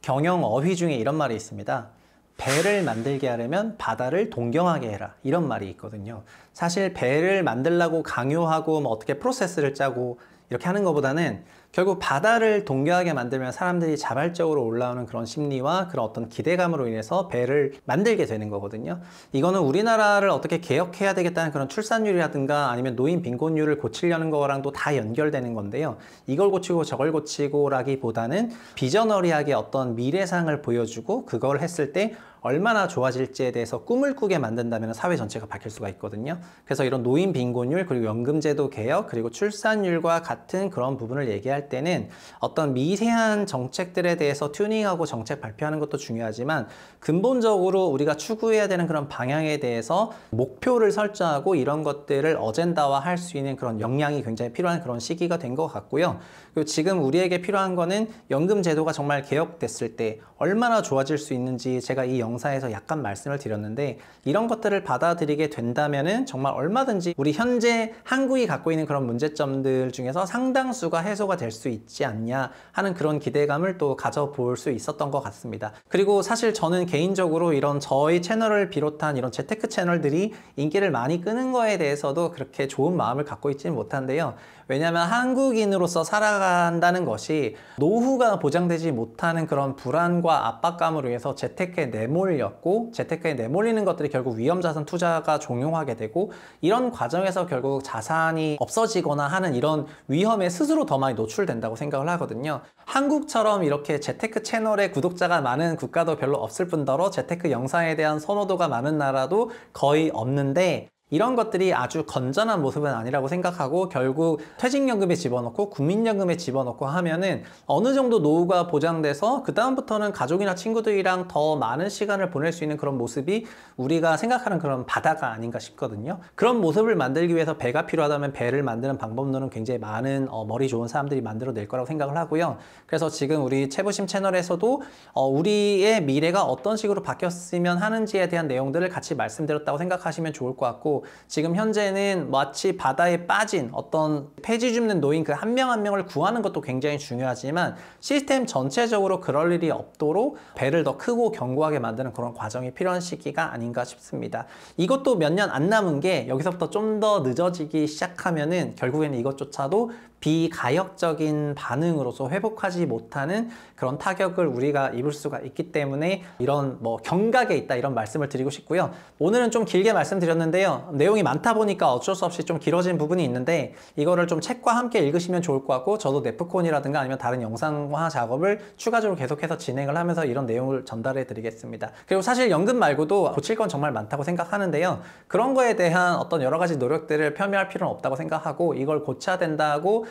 경영 어휘 중에 이런 말이 있습니다. 배를 만들게 하려면 바다를 동경하게 해라, 이런 말이 있거든요. 사실 배를 만들려고 강요하고 어떻게 프로세스를 짜고 이렇게 하는 것보다는 결국 바다를 동경하게 만들면 사람들이 자발적으로 올라오는 그런 심리와 그런 어떤 기대감으로 인해서 배를 만들게 되는 거거든요. 이거는 우리나라를 어떻게 개혁해야 되겠다는 그런 출산율이라든가 아니면 노인 빈곤율을 고치려는 거랑도 다 연결되는 건데요. 이걸 고치고 저걸 고치고 라기보다는 비저너리하게 어떤 미래상을 보여주고 그걸 했을 때 얼마나 좋아질지에 대해서 꿈을 꾸게 만든다면 사회 전체가 바뀔 수가 있거든요. 그래서 이런 노인 빈곤율, 그리고 연금제도 개혁, 그리고 출산율과 같은 그런 부분을 얘기할 때는 어떤 미세한 정책들에 대해서 튜닝하고 정책 발표하는 것도 중요하지만 근본적으로 우리가 추구해야 되는 그런 방향에 대해서 목표를 설정하고 이런 것들을 어젠다화 할 수 있는 그런 역량이 굉장히 필요한 그런 시기가 된 것 같고요. 그리고 지금 우리에게 필요한 거는 연금제도가 정말 개혁됐을 때 얼마나 좋아질 수 있는지 제가 이 영상에서 약간 말씀을 드렸는데, 이런 것들을 받아들이게 된다면은 정말 얼마든지 우리 현재 한국이 갖고 있는 그런 문제점들 중에서 상당수가 해소가 될 수 있지 않냐 하는 그런 기대감을 또 가져볼 수 있었던 것 같습니다. 그리고 사실 저는 개인적으로 이런 저희 채널을 비롯한 이런 재테크 채널들이 인기를 많이 끄는 거에 대해서도 그렇게 좋은 마음을 갖고 있지는 못한데요. 왜냐하면 한국인으로서 살아간다는 것이 노후가 보장되지 못하는 그런 불안과 압박감으로 인해서 재테크에 내몰렸고, 재테크에 내몰리는 것들이 결국 위험자산 투자가 종용하게 되고, 이런 과정에서 결국 자산이 없어지거나 하는 이런 위험에 스스로 더 많이 노출된다고 생각을 하거든요. 한국처럼 이렇게 재테크 채널에 구독자가 많은 국가도 별로 없을 뿐더러 재테크 영상에 대한 선호도가 많은 나라도 거의 없는데, 이런 것들이 아주 건전한 모습은 아니라고 생각하고 결국 퇴직연금에 집어넣고 국민연금에 집어넣고 하면은 어느 정도 노후가 보장돼서 그 다음부터는 가족이나 친구들이랑 더 많은 시간을 보낼 수 있는 그런 모습이 우리가 생각하는 그런 바다가 아닌가 싶거든요. 그런 모습을 만들기 위해서 배가 필요하다면 배를 만드는 방법론은 굉장히 많은 머리 좋은 사람들이 만들어낼 거라고 생각을 하고요. 그래서 지금 우리 채부심 채널에서도 우리의 미래가 어떤 식으로 바뀌었으면 하는지에 대한 내용들을 같이 말씀드렸다고 생각하시면 좋을 것 같고, 지금 현재는 마치 바다에 빠진 어떤 폐지 줍는 노인 그 한 명 한 명을 구하는 것도 굉장히 중요하지만 시스템 전체적으로 그럴 일이 없도록 배를 더 크고 견고하게 만드는 그런 과정이 필요한 시기가 아닌가 싶습니다. 이것도 몇 년 안 남은 게 여기서부터 좀 더 늦어지기 시작하면은 결국에는 이것조차도 비가역적인 반응으로서 회복하지 못하는 그런 타격을 우리가 입을 수가 있기 때문에 이런 경각에 있다 이런 말씀을 드리고 싶고요. 오늘은 좀 길게 말씀드렸는데요. 내용이 많다 보니까 어쩔 수 없이 좀 길어진 부분이 있는데 이거를 좀 책과 함께 읽으시면 좋을 것 같고, 저도 네프콘이라든가 아니면 다른 영상화 작업을 추가적으로 계속해서 진행을 하면서 이런 내용을 전달해 드리겠습니다. 그리고 사실 연금 말고도 고칠 건 정말 많다고 생각하는데요. 그런 거에 대한 어떤 여러 가지 노력들을 폄훼할 필요는 없다고 생각하고, 이걸 고쳐야 된다고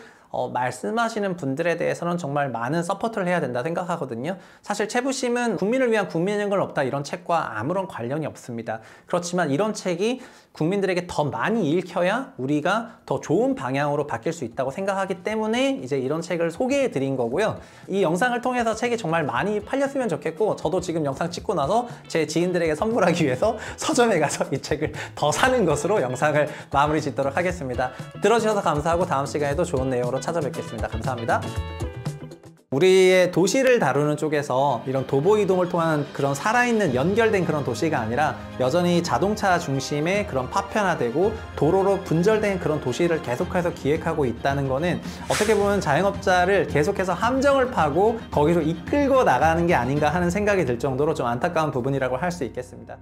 말씀하시는 분들에 대해서는 정말 많은 서포트를 해야 된다 생각하거든요. 사실 채부심은 국민을 위한 국민연금을 없다 이런 책과 아무런 관련이 없습니다. 그렇지만 이런 책이 국민들에게 더 많이 읽혀야 우리가 더 좋은 방향으로 바뀔 수 있다고 생각하기 때문에 이제 이런 책을 소개해 드린 거고요. 이 영상을 통해서 책이 정말 많이 팔렸으면 좋겠고, 저도 지금 영상 찍고 나서 제 지인들에게 선물하기 위해서 서점에 가서 이 책을 더 사는 것으로 영상을 마무리 짓도록 하겠습니다. 들어주셔서 감사하고 다음 시간에도 좋은 내용으로 찾아뵙겠습니다. 감사합니다. 우리의 도시를 다루는 쪽에서 이런 도보 이동을 통한 그런 살아있는 연결된 그런 도시가 아니라 여전히 자동차 중심의 그런 파편화되고 도로로 분절된 그런 도시를 계속해서 기획하고 있다는 거는 어떻게 보면 자영업자를 계속해서 함정을 파고 거기로 이끌고 나가는 게 아닌가 하는 생각이 들 정도로 좀 안타까운 부분이라고 할 수 있겠습니다.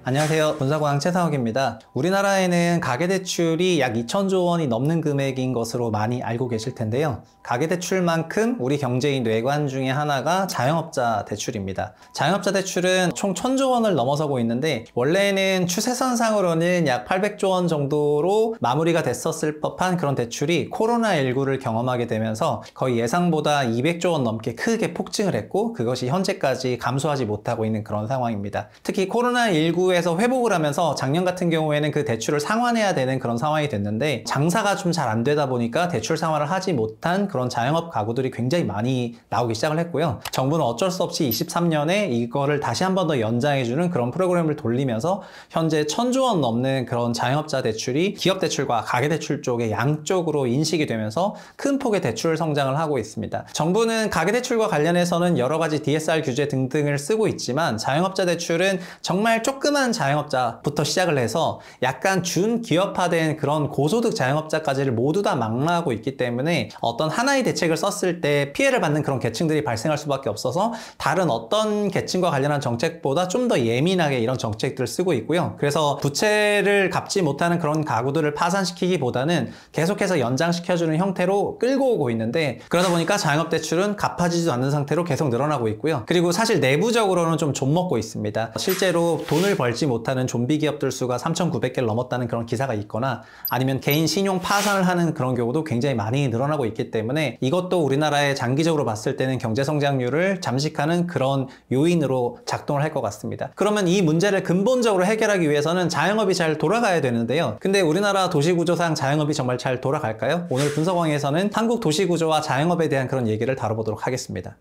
안녕하세요. 본사광 최상욱입니다. 우리나라에는 가계대출이 약 2,000조 원이 넘는 금액인 것으로 많이 알고 계실 텐데요. 가계대출만큼 우리 경제의 뇌관 중에 하나가 자영업자 대출입니다. 자영업자 대출은 총 1,000조 원을 넘어서고 있는데, 원래는 추세선상으로는 약 800조 원 정도로 마무리가 됐었을 법한 그런 대출이 코로나19를 경험하게 되면서 거의 예상보다 200조 원 넘게 크게 폭증을 했고, 그것이 현재까지 감소하지 못하고 있는 그런 상황입니다. 특히 코로나19에서 회복을 하면서 작년 같은 경우에는 그 대출을 상환해야 되는 그런 상황이 됐는데, 장사가 좀 잘 안 되다 보니까 대출 상환을 하지 못한 그런 자영업 가구들이 굉장히 많이 나오기 시작을 했고요. 정부는 어쩔 수 없이 23년에 이거를 다시 한 번 더 연장해주는 그런 프로그램을 돌리면서 현재 1,000조 원 넘는 그런 자영업자 대출이 기업 대출과 가계 대출 쪽에 양쪽으로 인식이 되면서 큰 폭의 대출 성장을 하고 있습니다. 정부는 가계 대출과 관련해서는 여러 가지 DSR 규제 등등을 쓰고 있지만, 자영업자 대출은 정말 조그만 자영업자부터 시작을 해서 약간 준기업화된 그런 고소득 자영업자까지를 모두 다 망라하고 있기 때문에 어떤 하나의 대책을 썼을 때 피해를 받는 그런 계층들이 발생할 수밖에 없어서 다른 어떤 계층과 관련한 정책보다 좀 더 예민하게 이런 정책들을 쓰고 있고요. 그래서 부채를 갚지 못하는 그런 가구들을 파산시키기보다는 계속해서 연장시켜주는 형태로 끌고 오고 있는데, 그러다 보니까 자영업 대출은 갚아지지도 않는 상태로 계속 늘어나고 있고요. 그리고 사실 내부적으로는 좀 좀먹고 있습니다. 실제로 돈을 벌지 못하는 좀비 기업들 수가 3,900개를 넘었다는 그런 기사가 있거나, 아니면 개인 신용 파산을 하는 그런 경우도 굉장히 많이 늘어나고 있기 때문에 이것도 우리나라의 장기적으로 봤을 때는 경제 성장률을 잠식하는 그런 요인으로 작동을 할 것 같습니다. 그러면 이 문제를 근본적으로 해결하기 위해서는 자영업이 잘 돌아가야 되는데요. 근데 우리나라 도시구조상 자영업이 정말 잘 돌아갈까요? 오늘 분석왕에서는 한국 도시구조와 자영업에 대한 그런 얘기를 다뤄보도록 하겠습니다.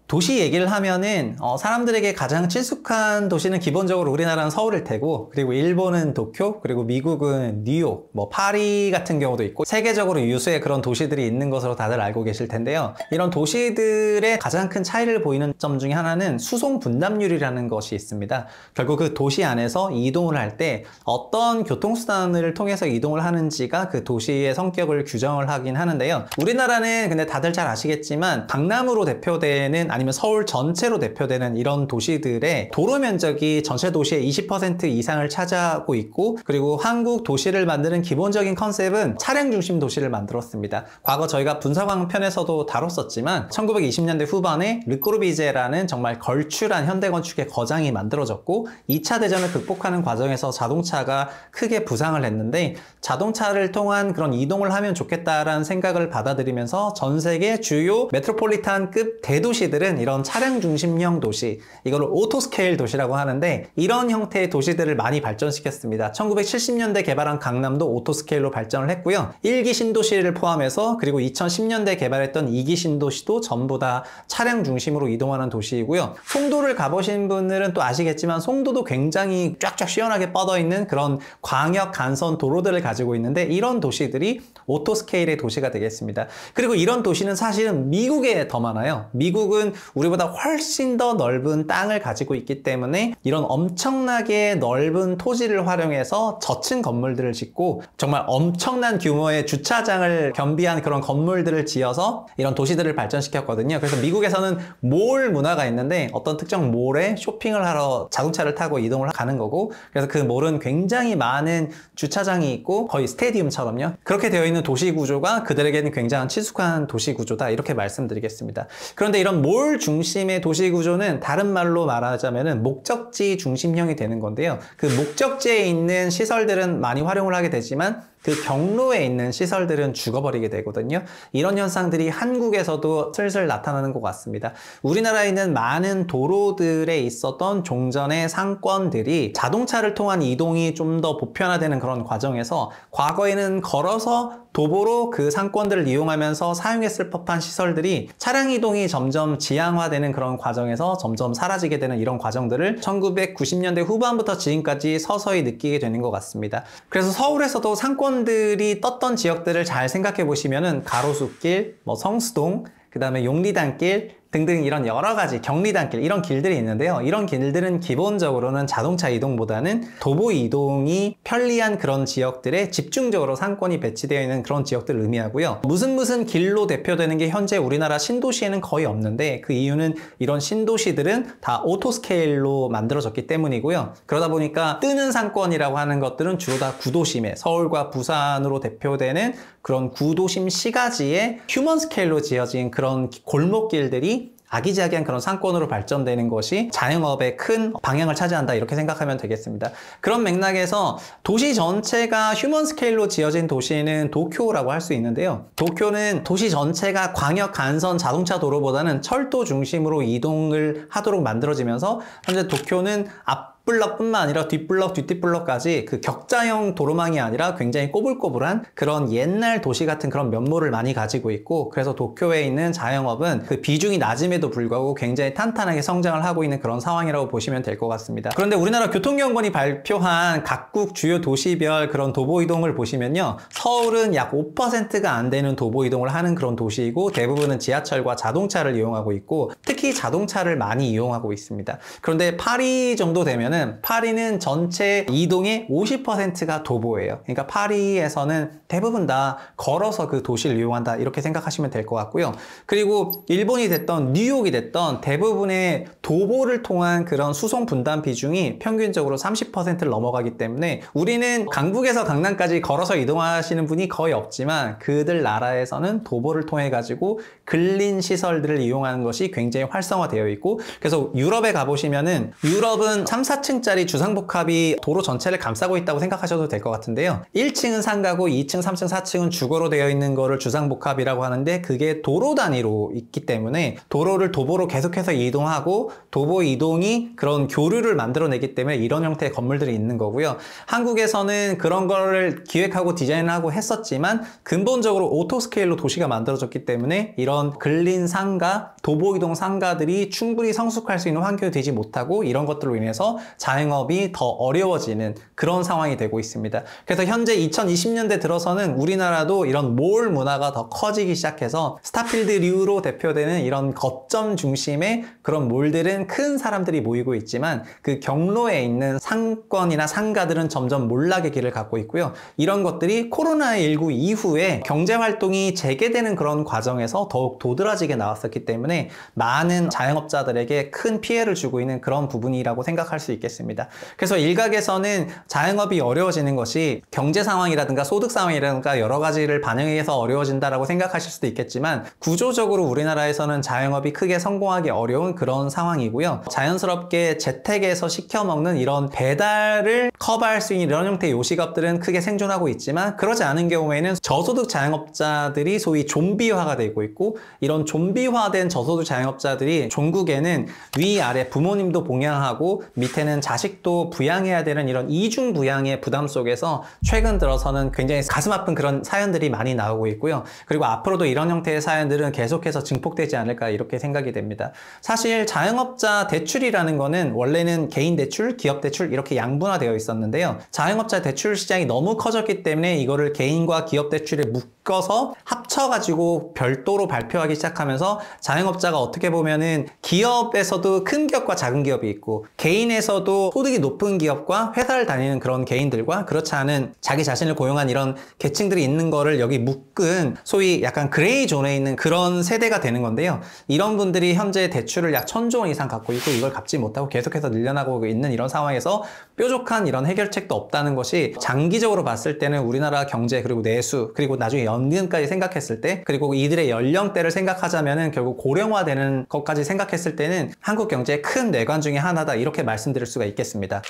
도시 얘기를 하면은 사람들에게 가장 친숙한 도시는 기본적으로 우리나라는 서울일 테고, 그리고 일본은 도쿄, 그리고 미국은 뉴욕, 파리 같은 경우도 있고, 세계적으로 유수의 그런 도시들이 있는 것으로 다들 알고 계실 텐데요. 이런 도시들의 가장 큰 차이를 보이는 점 중에 하나는 수송 분담률이라는 것이 있습니다. 결국 그 도시 안에서 이동을 할 때 어떤 교통수단을 통해서 이동을 하는지가 그 도시의 성격을 규정을 하긴 하는데요. 우리나라는 근데 다들 잘 아시겠지만 강남으로 대표되는, 아니면 서울 전체로 대표되는 이런 도시들의 도로 면적이 전체 도시의 20% 이상을 차지하고 있고, 그리고 한국 도시를 만드는 기본적인 컨셉은 차량 중심 도시를 만들었습니다. 과거 저희가 분석왕 편에서도 다뤘었지만 1920년대 후반에 르꼬르비제라는 정말 걸출한 현대건축의 거장이 만들어졌고, 2차 대전을 극복하는 과정에서 자동차가 크게 부상을 했는데 자동차를 통한 그런 이동을 하면 좋겠다라는 생각을 받아들이면서 전 세계 주요 메트로폴리탄급 대도시들은 이런 차량 중심형 도시, 이걸 오토스케일 도시라고 하는데, 이런 형태의 도시들을 많이 발전시켰습니다. 1970년대 개발한 강남도 오토스케일로 발전을 했고요. 1기 신도시를 포함해서, 그리고 2010년대 개발했던 2기 신도시도 전부 다 차량 중심으로 이동하는 도시이고요. 송도를 가보신 분들은 또 아시겠지만 송도도 굉장히 쫙쫙 시원하게 뻗어있는 그런 광역 간선 도로들을 가지고 있는데, 이런 도시들이 오토스케일의 도시가 되겠습니다. 그리고 이런 도시는 사실은 미국에 더 많아요. 미국은 우리보다 훨씬 더 넓은 땅을 가지고 있기 때문에 이런 엄청나게 넓은 토지를 활용해서 저층 건물들을 짓고 정말 엄청난 규모의 주차장을 겸비한 그런 건물들을 지어서 이런 도시들을 발전시켰거든요. 그래서 미국에서는 몰 문화가 있는데, 어떤 특정 몰에 쇼핑을 하러 자동차를 타고 이동을 가는 거고, 그래서 그 몰은 굉장히 많은 주차장이 있고 거의 스테디움처럼요, 그렇게 되어 있는 도시 구조가 그들에게는 굉장히 친숙한 도시 구조다, 이렇게 말씀드리겠습니다. 그런데 이런 몰 중심의 도시 구조는 다른 말로 말하자면은 목적지 중심형이 되는 건데요. 그 목적지에 있는 시설들은 많이 활용을 하게 되지만 그 경로에 있는 시설들은 죽어버리게 되거든요. 이런 현상들이 한국에서도 슬슬 나타나는 것 같습니다. 우리나라에 있는 많은 도로들에 있었던 종전의 상권들이 자동차를 통한 이동이 좀 더 보편화되는 그런 과정에서, 과거에는 걸어서 도보로 그 상권들을 이용하면서 사용했을 법한 시설들이 차량 이동이 점점 지향화되는 그런 과정에서 점점 사라지게 되는 이런 과정들을 1990년대 후반부터 지금까지 서서히 느끼게 되는 것 같습니다. 그래서 서울에서도 상권들이 떴던 지역들을 잘 생각해 보시면은 가로수길, 성수동, 그 다음에 용리단길 등등 이런 여러 가지 경리단길, 이런 길들이 있는데요. 이런 길들은 기본적으로는 자동차 이동보다는 도보 이동이 편리한 그런 지역들에 집중적으로 상권이 배치되어 있는 그런 지역들을 의미하고요. 무슨 길로 대표되는 게 현재 우리나라 신도시에는 거의 없는데, 그 이유는 이런 신도시들은 다 오토스케일로 만들어졌기 때문이고요. 그러다 보니까 뜨는 상권이라고 하는 것들은 주로 다 구도심에, 서울과 부산으로 대표되는 그런 구도심 시가지에 휴먼 스케일로 지어진 그런 골목길들이 아기자기한 그런 상권으로 발전되는 것이 자영업의 큰 방향을 차지한다, 이렇게 생각하면 되겠습니다. 그런 맥락에서 도시 전체가 휴먼 스케일로 지어진 도시는 도쿄라고 할 수 있는데요. 도쿄는 도시 전체가 광역 간선 자동차 도로보다는 철도 중심으로 이동을 하도록 만들어지면서, 현재 도쿄는 앞블럭뿐만 아니라 뒷블럭, 뒷뒷블럭까지 그 격자형 도로망이 아니라 굉장히 꼬불꼬불한 그런 옛날 도시 같은 그런 면모를 많이 가지고 있고, 그래서 도쿄에 있는 자영업은 그 비중이 낮음에도 불구하고 굉장히 탄탄하게 성장을 하고 있는 그런 상황이라고 보시면 될 것 같습니다. 그런데 우리나라 교통연구원이 발표한 각국 주요 도시별 그런 도보 이동을 보시면요, 서울은 약 5%가 안 되는 도보 이동을 하는 그런 도시이고, 대부분은 지하철과 자동차를 이용하고 있고, 특히 자동차를 많이 이용하고 있습니다. 그런데 파리 정도 되면은, 파리는 전체 이동의 50%가 도보예요. 그러니까 파리에서는 대부분 다 걸어서 그 도시를 이용한다, 이렇게 생각하시면 될 것 같고요. 그리고 일본이 됐던 뉴욕이 됐던 대부분의 도보를 통한 그런 수송 분담 비중이 평균적으로 30%를 넘어가기 때문에, 우리는 강북에서 강남까지 걸어서 이동하시는 분이 거의 없지만 그들 나라에서는 도보를 통해 가지고 근린 시설들을 이용하는 것이 굉장히 활성화되어 있고, 그래서 유럽에 가보시면은 유럽은 3, 4층짜리 주상복합이 도로 전체를 감싸고 있다고 생각하셔도 될 것 같은데요. 1층은 상가고 2층, 3층, 4층은 주거로 되어 있는 거를 주상복합이라고 하는데, 그게 도로 단위로 있기 때문에 도로를 도보로 계속해서 이동하고 도보 이동이 그런 교류를 만들어내기 때문에 이런 형태의 건물들이 있는 거고요. 한국에서는 그런 거를 기획하고 디자인하고 했었지만 근본적으로 오토스케일로 도시가 만들어졌기 때문에 이런 근린 상가, 도보 이동 상가들이 충분히 성숙할 수 있는 환경이 되지 못하고, 이런 것들로 인해서 자영업이 더 어려워지는 그런 상황이 되고 있습니다. 그래서 현재 2020년대 들어서는 우리나라도 이런 몰 문화가 더 커지기 시작해서 스타필드류로 대표되는 이런 거점 중심의 그런 몰들은 큰 사람들이 모이고 있지만 그 경로에 있는 상권이나 상가들은 점점 몰락의 길을 갖고 있고요. 이런 것들이 코로나19 이후에 경제활동이 재개되는 그런 과정에서 더욱 도드라지게 나왔었기 때문에 많은 자영업자들에게 큰 피해를 주고 있는 그런 부분이라고 생각할 수 있겠습니다. 그래서 일각에서는 자영업이 어려워지는 것이 경제 상황이라든가 소득 상황이라든가 여러 가지를 반영해서 어려워진다라고 생각하실 수도 있겠지만 구조적으로 우리나라에서는 자영업이 크게 성공하기 어려운 그런 상황이고요. 자연스럽게 재택에서 시켜먹는 이런 배달을 커버할 수 있는 이런 형태의 요식업들은 크게 생존하고 있지만 그러지 않은 경우에는 저소득 자영업자들이 소위 좀비화가 되고 있고 이런 좀비화된 저소득 자영업자들이 종국에는 위아래 부모님도 봉양하고 밑에는 자식도 부양해야 되는 이런 이중 부양의 부담 속에서 최근 들어서는 굉장히 가슴 아픈 그런 사연들이 많이 나오고 있고요. 그리고 앞으로도 이런 형태의 사연들은 계속해서 증폭되지 않을까 이렇게 생각이 됩니다. 사실 자영업자 대출이라는 거는 원래는 개인 대출, 기업 대출 이렇게 양분화되어 있었는데요. 자영업자 대출 시장이 너무 커졌기 때문에 이거를 개인과 기업 대출에 묶어서 합쳐가지고 별도로 발표하기 시작하면서 자영업자가 어떻게 보면은 기업에서도 큰 기업과 작은 기업이 있고 개인에서도 소득이 높은 기업과 회사를 다니는 그런 개인들과 그렇지 않은 자기 자신을 고용한 이런 계층들이 있는 거를 여기 묶은 소위 약간 그레이 존에 있는 그런 세대가 되는 건데요. 이런 분들이 현재 대출을 약 1,000조 원 이상 갖고 있고 이걸 갚지 못하고 계속해서 늘려나가고 있는 이런 상황에서 뾰족한 이런 해결책도 없다는 것이 장기적으로 봤을 때는 우리나라 경제 그리고 내수 그리고 나중에 연금까지 생각했을 때 그리고 이들의 연령대를 생각하자면은 결국 고령화되는 것까지 생각했을 때는 한국 경제의 큰 뇌관 중에 하나다 이렇게 말씀드릴 수가 있겠습니다.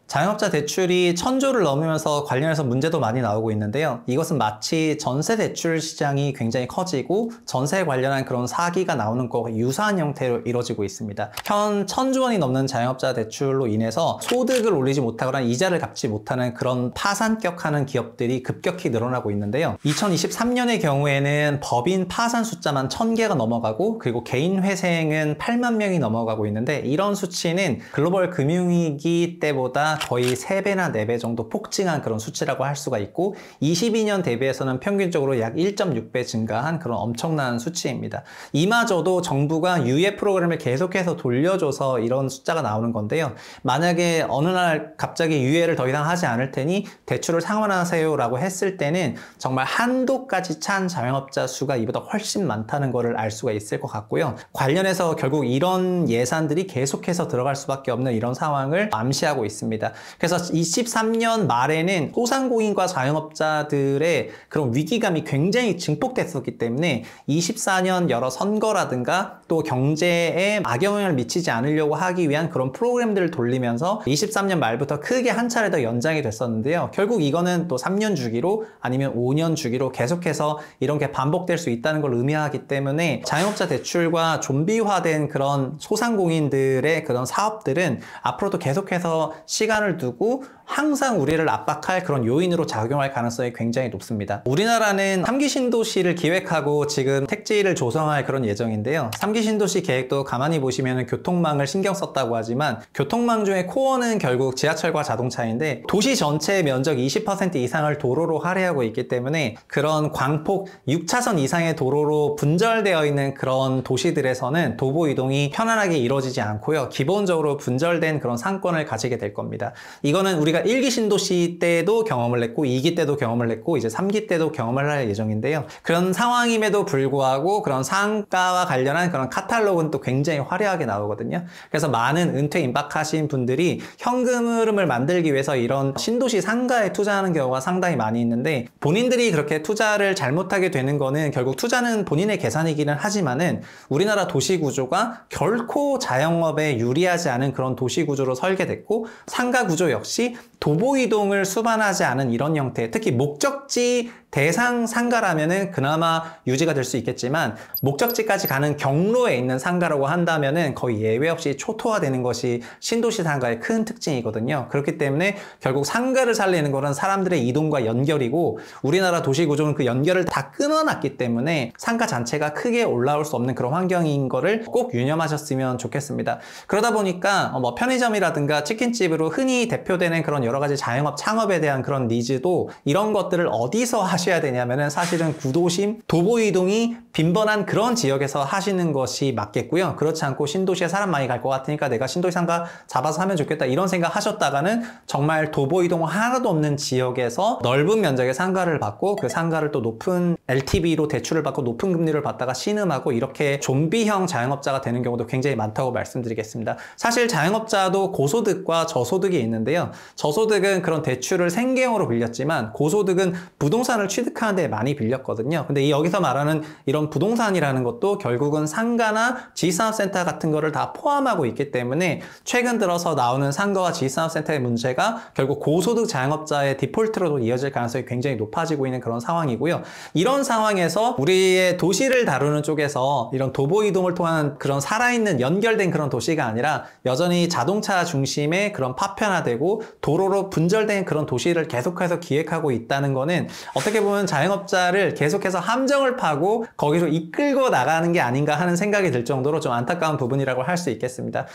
자영업자 대출이 1,000조를 넘으면서 관련해서 문제도 많이 나오고 있는데요. 이것은 마치 전세 대출 시장이 굉장히 커지고 전세에 관련한 그런 사기가 나오는 것과 유사한 형태로 이루어지고 있습니다. 현 1,000조 원이 넘는 자영업자 대출로 인해서 소득을 올리지 못하거나 이자를 갚지 못하는 그런 파산격하는 기업들이 급격히 늘어나고 있는데요. 2023년의 경우에는 법인 파산 숫자만 1,000개가 넘어가고 그리고 개인 회생은 8만 명이 넘어가고 있는데 이런 수치는 글로벌 금융위기 때보다 거의 3배나 4배 정도 폭증한 그런 수치라고 할 수가 있고 22년 대비해서는 평균적으로 약 1.6배 증가한 그런 엄청난 수치입니다. 이마저도 정부가 유예 프로그램을 계속해서 돌려줘서 이런 숫자가 나오는 건데요. 만약에 어느 날 갑자기 유예를 더 이상 하지 않을 테니 대출을 상환하세요 라고 했을 때는 정말 한도까지 찬 자영업자 수가 이보다 훨씬 많다는 것을 알 수가 있을 것 같고요. 관련해서 결국 이런 예산들이 계속해서 들어갈 수밖에 없는 이런 상황을 암시하고 있습니다. 그래서 23년 말에는 소상공인과 자영업자들의 그런 위기감이 굉장히 증폭됐었기 때문에 24년 여러 선거라든가 또 경제에 악영향을 미치지 않으려고 하기 위한 그런 프로그램들을 돌리면서 23년 말부터 크게 한 차례 더 연장이 됐었는데요. 결국 이거는 또 3년 주기로 아니면 5년 주기로 계속해서 이런 게 반복될 수 있다는 걸 의미하기 때문에 자영업자 대출과 좀비화된 그런 소상공인들의 그런 사업들은 앞으로도 계속해서 시간을 두고 항상 우리를 압박할 그런 요인으로 작용할 가능성이 굉장히 높습니다. 우리나라는 3기 신도시를 기획하고 지금 택지를 조성할 그런 예정인데요. 3기 신도시 계획도 가만히 보시면 교통망을 신경 썼다고 하지만 교통망 중에 코어는 결국 지하철과 자동차인데 도시 전체의 면적 20% 이상을 도로로 할애하고 있기 때문에 그런 광폭 6차선 이상의 도로로 분절되어 있는 그런 도시들에서는 도보 이동이 편안하게 이루어지지 않고요. 기본적으로 분절된 그런 상권을 가지게 될 겁니다. 이거는 우리가 1기 신도시 때도 경험을 했고 2기 때도 경험을 했고 이제 3기 때도 경험을 할 예정인데요. 그런 상황임에도 불구하고 그런 상가와 관련한 그런 카탈로그는 또 굉장히 화려하게 나오거든요. 그래서 많은 은퇴 임박하신 분들이 현금 흐름을 만들기 위해서 이런 신도시 상가에 투자하는 경우가 상당히 많이 있는데 본인들이 그렇게 투자를 잘못하게 되는 거는 결국 투자는 본인의 계산이기는 하지만은 우리나라 도시 구조가 결코 자영업에 유리하지 않은 그런 도시 구조로 설계됐고 상가 구조 역시 도보 이동을 수반하지 않은 이런 형태, 특히 목적지 대상 상가라면은 그나마 유지가 될 수 있겠지만 목적지까지 가는 경로에 있는 상가라고 한다면은 거의 예외 없이 초토화되는 것이 신도시 상가의 큰 특징이거든요. 그렇기 때문에 결국 상가를 살리는 거는 사람들의 이동과 연결이고 우리나라 도시 구조는 그 연결을 다 끊어놨기 때문에 상가 자체가 크게 올라올 수 없는 그런 환경인 거를 꼭 유념하셨으면 좋겠습니다. 그러다 보니까 뭐 편의점이라든가 치킨집으로 흔히 대표되는 그런 여러 가지 자영업 창업에 대한 그런 니즈도 이런 것들을 어디서 하셔야 되냐면은 사실은 구도심, 도보 이동이 빈번한 그런 지역에서 하시는 것이 맞겠고요. 그렇지 않고 신도시에 사람 많이 갈 것 같으니까 내가 신도시 상가 잡아서 하면 좋겠다 이런 생각 하셨다가는 정말 도보 이동 하나도 없는 지역에서 넓은 면적의 상가를 받고 그 상가를 또 높은 LTV로 대출을 받고 높은 금리를 받다가 신음하고 이렇게 좀비형 자영업자가 되는 경우도 굉장히 많다고 말씀드리겠습니다. 사실 자영업자도 고소득과 저소득이 있는데요. 저소득은 그런 대출을 생계형으로 빌렸지만 고소득은 부동산을 취득하는 데 많이 빌렸거든요. 근데 여기서 말하는 이런 부동산이라는 것도 결국은 상가나 지식산업센터 같은 거를 다 포함하고 있기 때문에 최근 들어서 나오는 상가와 지식산업센터의 문제가 결국 고소득 자영업자의 디폴트로도 이어질 가능성이 굉장히 높아지고 있는 그런 상황이고요. 이런 상황에서 우리의 도시를 다루는 쪽에서 이런 도보 이동을 통한 그런 살아있는 연결된 그런 도시가 아니라 여전히 자동차 중심의 그런 파편화되고 도로로 분절된 그런 도시를 계속해서 기획하고 있다는 거는 어떻게 보면 자영업자를 계속해서 함정을 파고 거기로 이끌고 나가는 게 아닌가 하는 생각이 들 정도로 좀 안타까운 부분이라고 할 수 있겠습니다.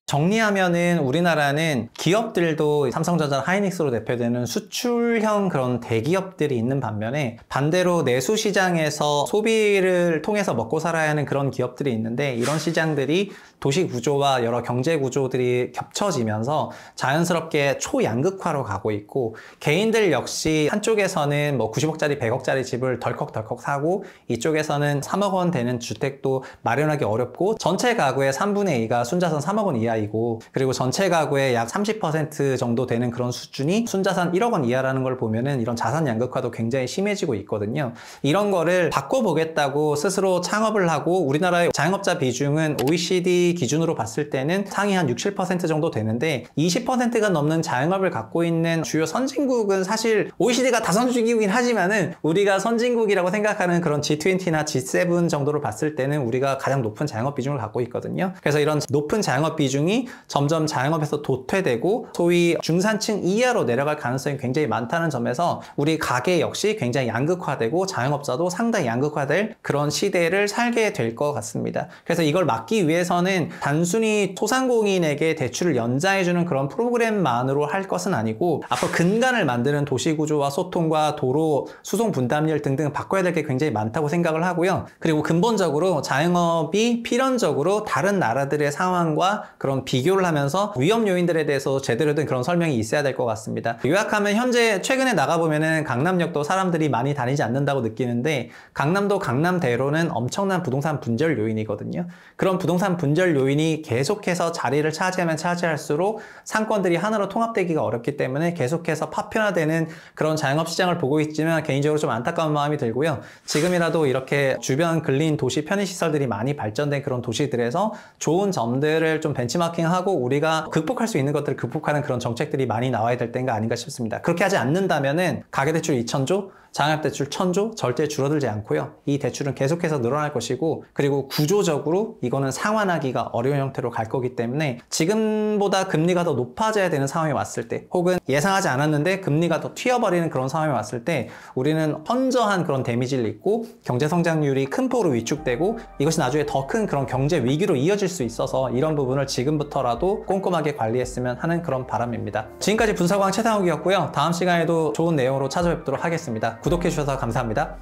정리하면은 우리나라는 기업들도 삼성전자, 하이닉스로 대표되는 수출형 그런 대기업들이 있는 반면에 반대로 내수 시장에서 소비를 통해서 먹고 살아야 하는 그런 기업들이 있는데 이런 시장들이 도시 구조와 여러 경제 구조들이 겹쳐지면서 자연스럽게 초양극화로 가고 있고 개인들 역시 한쪽에서는 뭐 90억짜리, 100억짜리 집을 덜컥덜컥 사고 이쪽에서는 3억 원 되는 주택도 마련하기 어렵고 전체 가구의 3분의 2가 순자산 3억 원 이하이고 그리고 전체 가구의 약 30% 정도 되는 그런 수준이 순자산 1억 원 이하라는 걸 보면은 이런 자산 양극화도 굉장히 심해지고 있거든요. 이런 거를 바꿔보겠다고 스스로 창업을 하고 우리나라의 자영업자 비중은 OECD 기준으로 봤을 때는 상위 한 6, 7% 정도 되는데 20%가 넘는 자영업을 갖고 있는 주요 선진국은 사실 OECD가 다선진국이긴 하지만은 우리가 선진국이라고 생각하는 그런 G20나 G7 정도로 봤을 때는 우리가 가장 높은 자영업 비중을 갖고 있거든요. 그래서 이런 높은 자영업 비중이 점점 자영업에서 도태되고 소위 중산층 이하로 내려갈 가능성이 굉장히 많다는 점에서 우리 가계 역시 굉장히 양극화되고 자영업자도 상당히 양극화될 그런 시대를 살게 될 것 같습니다. 그래서 이걸 막기 위해서는 단순히 소상공인에게 대출을 연장해주는 그런 프로그램만으로 할 것은 아니고 앞으로 근간을 만드는 도시구조와 소통과 도로, 수송 분담률 등등 바꿔야 될 게 굉장히 많다고 생각을 하고요. 그리고 근본적으로 자영업이 필연적으로 다른 나라들의 상황과 그런 비교를 하면서 위험 요인들에 대해서 제대로 된 그런 설명이 있어야 될 것 같습니다. 요약하면 현재 최근에 나가보면은 강남역도 사람들이 많이 다니지 않는다고 느끼는데 강남도 강남대로는 엄청난 부동산 분절 요인이거든요. 그런 부동산 분절 요인이 계속해서 자리를 차지하면 차지할수록 상권들이 하나로 통합되기가 어렵기 때문에 계속해서 파편화되는 그런 자영업 시장을 보고 있지만 개인적으로 좀 안타까운 마음이 들고요. 지금이라도 이렇게 주변 근린 도시 편의시설들이 많이 발전된 그런 도시들에서 좋은 점들을 좀 벤치마킹하고 우리가 극복할 수 있는 것들을 극복하는 그런 정책들이 많이 나와야 될 때가 아닌가 싶습니다. 그렇게 하지 않는다면은 가계대출 2,000조, 장학대출 1,000조 절대 줄어들지 않고요. 이 대출은 계속해서 늘어날 것이고 그리고 구조적으로 이거는 상환하기가 어려운 형태로 갈 거기 때문에 지금보다 금리가 더 높아져야 되는 상황이 왔을 때 혹은 예상하지 않았는데 금리가 더 튀어버리는 그런 상황이 왔을 때 우리는 현저한 그런 데미지를 입고 경제 성장률이 큰 폭으로 위축되고 이것이 나중에 더 큰 그런 경제 위기로 이어질 수 있어서 이런 부분을 지금부터라도 꼼꼼하게 관리했으면 하는 그런 바람입니다. 지금까지 분석왕 최상욱이었고요. 다음 시간에도 좋은 내용으로 찾아뵙도록 하겠습니다. 구독해주셔서 감사합니다.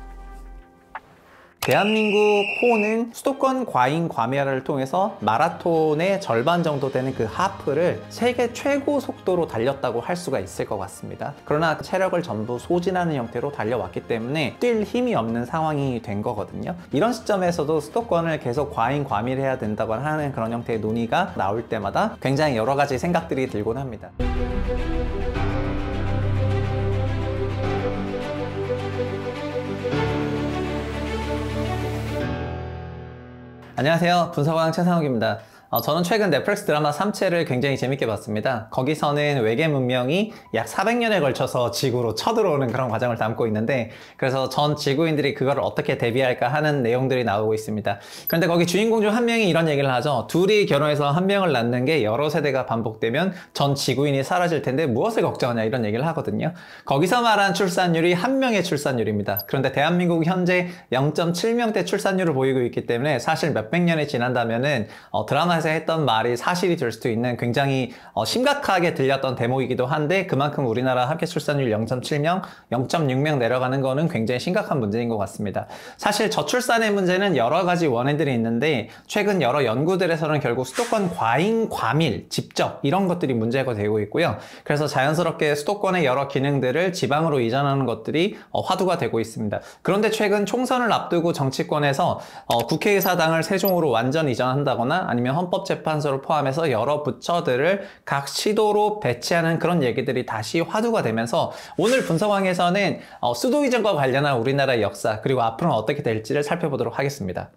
대한민국 호는 수도권 과잉 과밀화를 통해서 마라톤의 절반 정도 되는 그 하프를 세계 최고 속도로 달렸다고 할 수가 있을 것 같습니다. 그러나 체력을 전부 소진하는 형태로 달려왔기 때문에 뛸 힘이 없는 상황이 된 거거든요. 이런 시점에서도 수도권을 계속 과잉 과밀해야 된다고 하는 그런 형태의 논의가 나올 때마다 굉장히 여러 가지 생각들이 들곤 합니다. 안녕하세요. 분석왕 최상욱입니다. 저는 최근 넷플릭스 드라마 삼체를 굉장히 재밌게 봤습니다. 거기서는 외계 문명이 약 400년에 걸쳐서 지구로 쳐들어오는 그런 과정을 담고 있는데, 그래서 전 지구인들이 그걸 어떻게 대비할까 하는 내용들이 나오고 있습니다. 그런데 거기 주인공 중 한 명이 이런 얘기를 하죠. 둘이 결혼해서 한 명을 낳는 게 여러 세대가 반복되면 전 지구인이 사라질 텐데 무엇을 걱정하냐, 이런 얘기를 하거든요. 거기서 말한 출산율이 한 명의 출산율입니다. 그런데 대한민국 현재 0.7명대 출산율을 보이고 있기 때문에 사실 몇백 년이 지난다면은 드라마에서 했던 말이 사실이 될 수도 있는 굉장히 심각하게 들렸던 대목이기도 한데, 그만큼 우리나라 합계 출산율 0.7명, 0.6명 내려가는 거는 굉장히 심각한 문제인 것 같습니다. 사실 저출산의 문제는 여러 가지 원인들이 있는데, 최근 여러 연구들에서는 결국 수도권 과잉, 과밀, 집적 이런 것들이 문제가 되고 있고요. 그래서 자연스럽게 수도권의 여러 기능들을 지방으로 이전하는 것들이 화두가 되고 있습니다. 그런데 최근 총선을 앞두고 정치권에서 국회의사당을 세종으로 완전 이전한다거나 아니면 헌법재판소를 포함해서 여러 부처들을 각 시도로 배치하는 그런 얘기들이 다시 화두가 되면서, 오늘 분석왕에서는 수도 이전과 관련한 우리나라의 역사, 그리고 앞으로는 어떻게 될지를 살펴보도록 하겠습니다.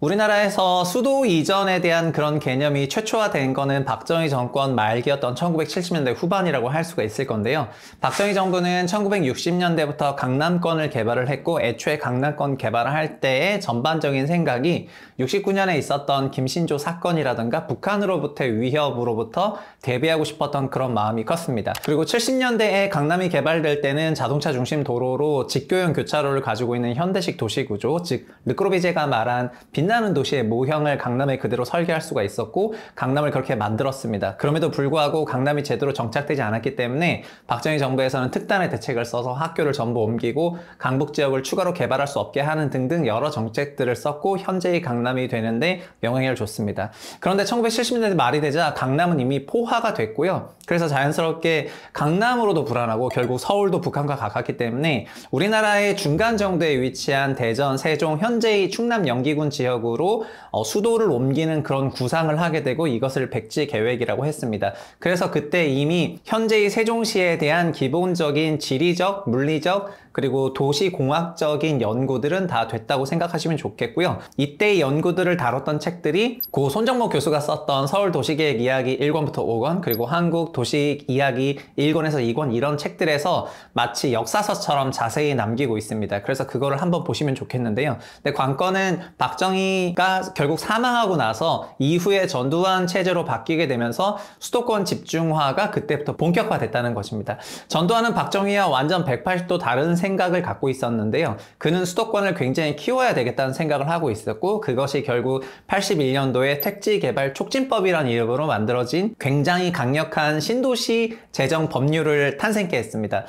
우리나라에서 수도 이전에 대한 그런 개념이 최초화된 거는 박정희 정권 말기였던 1970년대 후반이라고 할 수가 있을 건데요. 박정희 정부는 1960년대부터 강남권을 개발을 했고, 애초에 강남권 개발을 할 때의 전반적인 생각이 69년에 있었던 김신조 사건이라든가 북한으로부터의 위협으로부터 대비하고 싶었던 그런 마음이 컸습니다. 그리고 70년대에 강남이 개발될 때는 자동차 중심 도로로 직교형 교차로를 가지고 있는 현대식 도시구조, 즉 르꼬르비제가 말한 빛나는 도시의 모형을 강남에 그대로 설계할 수가 있었고, 강남을 그렇게 만들었습니다. 그럼에도 불구하고 강남이 제대로 정착되지 않았기 때문에 박정희 정부에서는 특단의 대책을 써서 학교를 전부 옮기고 강북 지역을 추가로 개발할 수 없게 하는 등등 여러 정책들을 썼고, 현재의 강남이 되는데 영향을 줬습니다. 그런데 1970년대 말이 되자 강남은 이미 포화가 됐고요. 그래서 자연스럽게 강남으로도 불안하고 결국 서울도 북한과 가깝기 때문에 우리나라의 중간 정도에 위치한 대전, 세종, 현재의 충남 영기군 지역으로 수도를 옮기는 그런 구상을 하게 되고, 이것을 백지 계획이라고 했습니다. 그래서 그때 이미 현재의 세종시에 대한 기본적인 지리적, 물리적, 그리고 도시공학적인 연구들은 다 됐다고 생각하시면 좋겠고요. 이때의 연구들을 다뤘던 책들이 고 손정모 교수가 썼던 서울도시계획 이야기 1권부터 5권, 그리고 한국도시 이야기 1권에서 2권, 이런 책들에서 마치 역사서처럼 자세히 남기고 있습니다. 그래서 그거를 한번 보시면 좋겠는데요. 근데 관건은 박정희가 결국 사망하고 나서 이후에 전두환 체제로 바뀌게 되면서 수도권 집중화가 그때부터 본격화됐다는 것입니다. 전두환은 박정희와 완전 180도 다른 생각을 갖고 있었는데요. 그는 수도권을 굉장히 키워야 되겠다는 생각을 하고 있었고, 그것이 결국 81년도에 택지개발 촉진법이라는 이름으로 만들어진 굉장히 강력한 신도시 재정 법률을 탄생케 했습니다.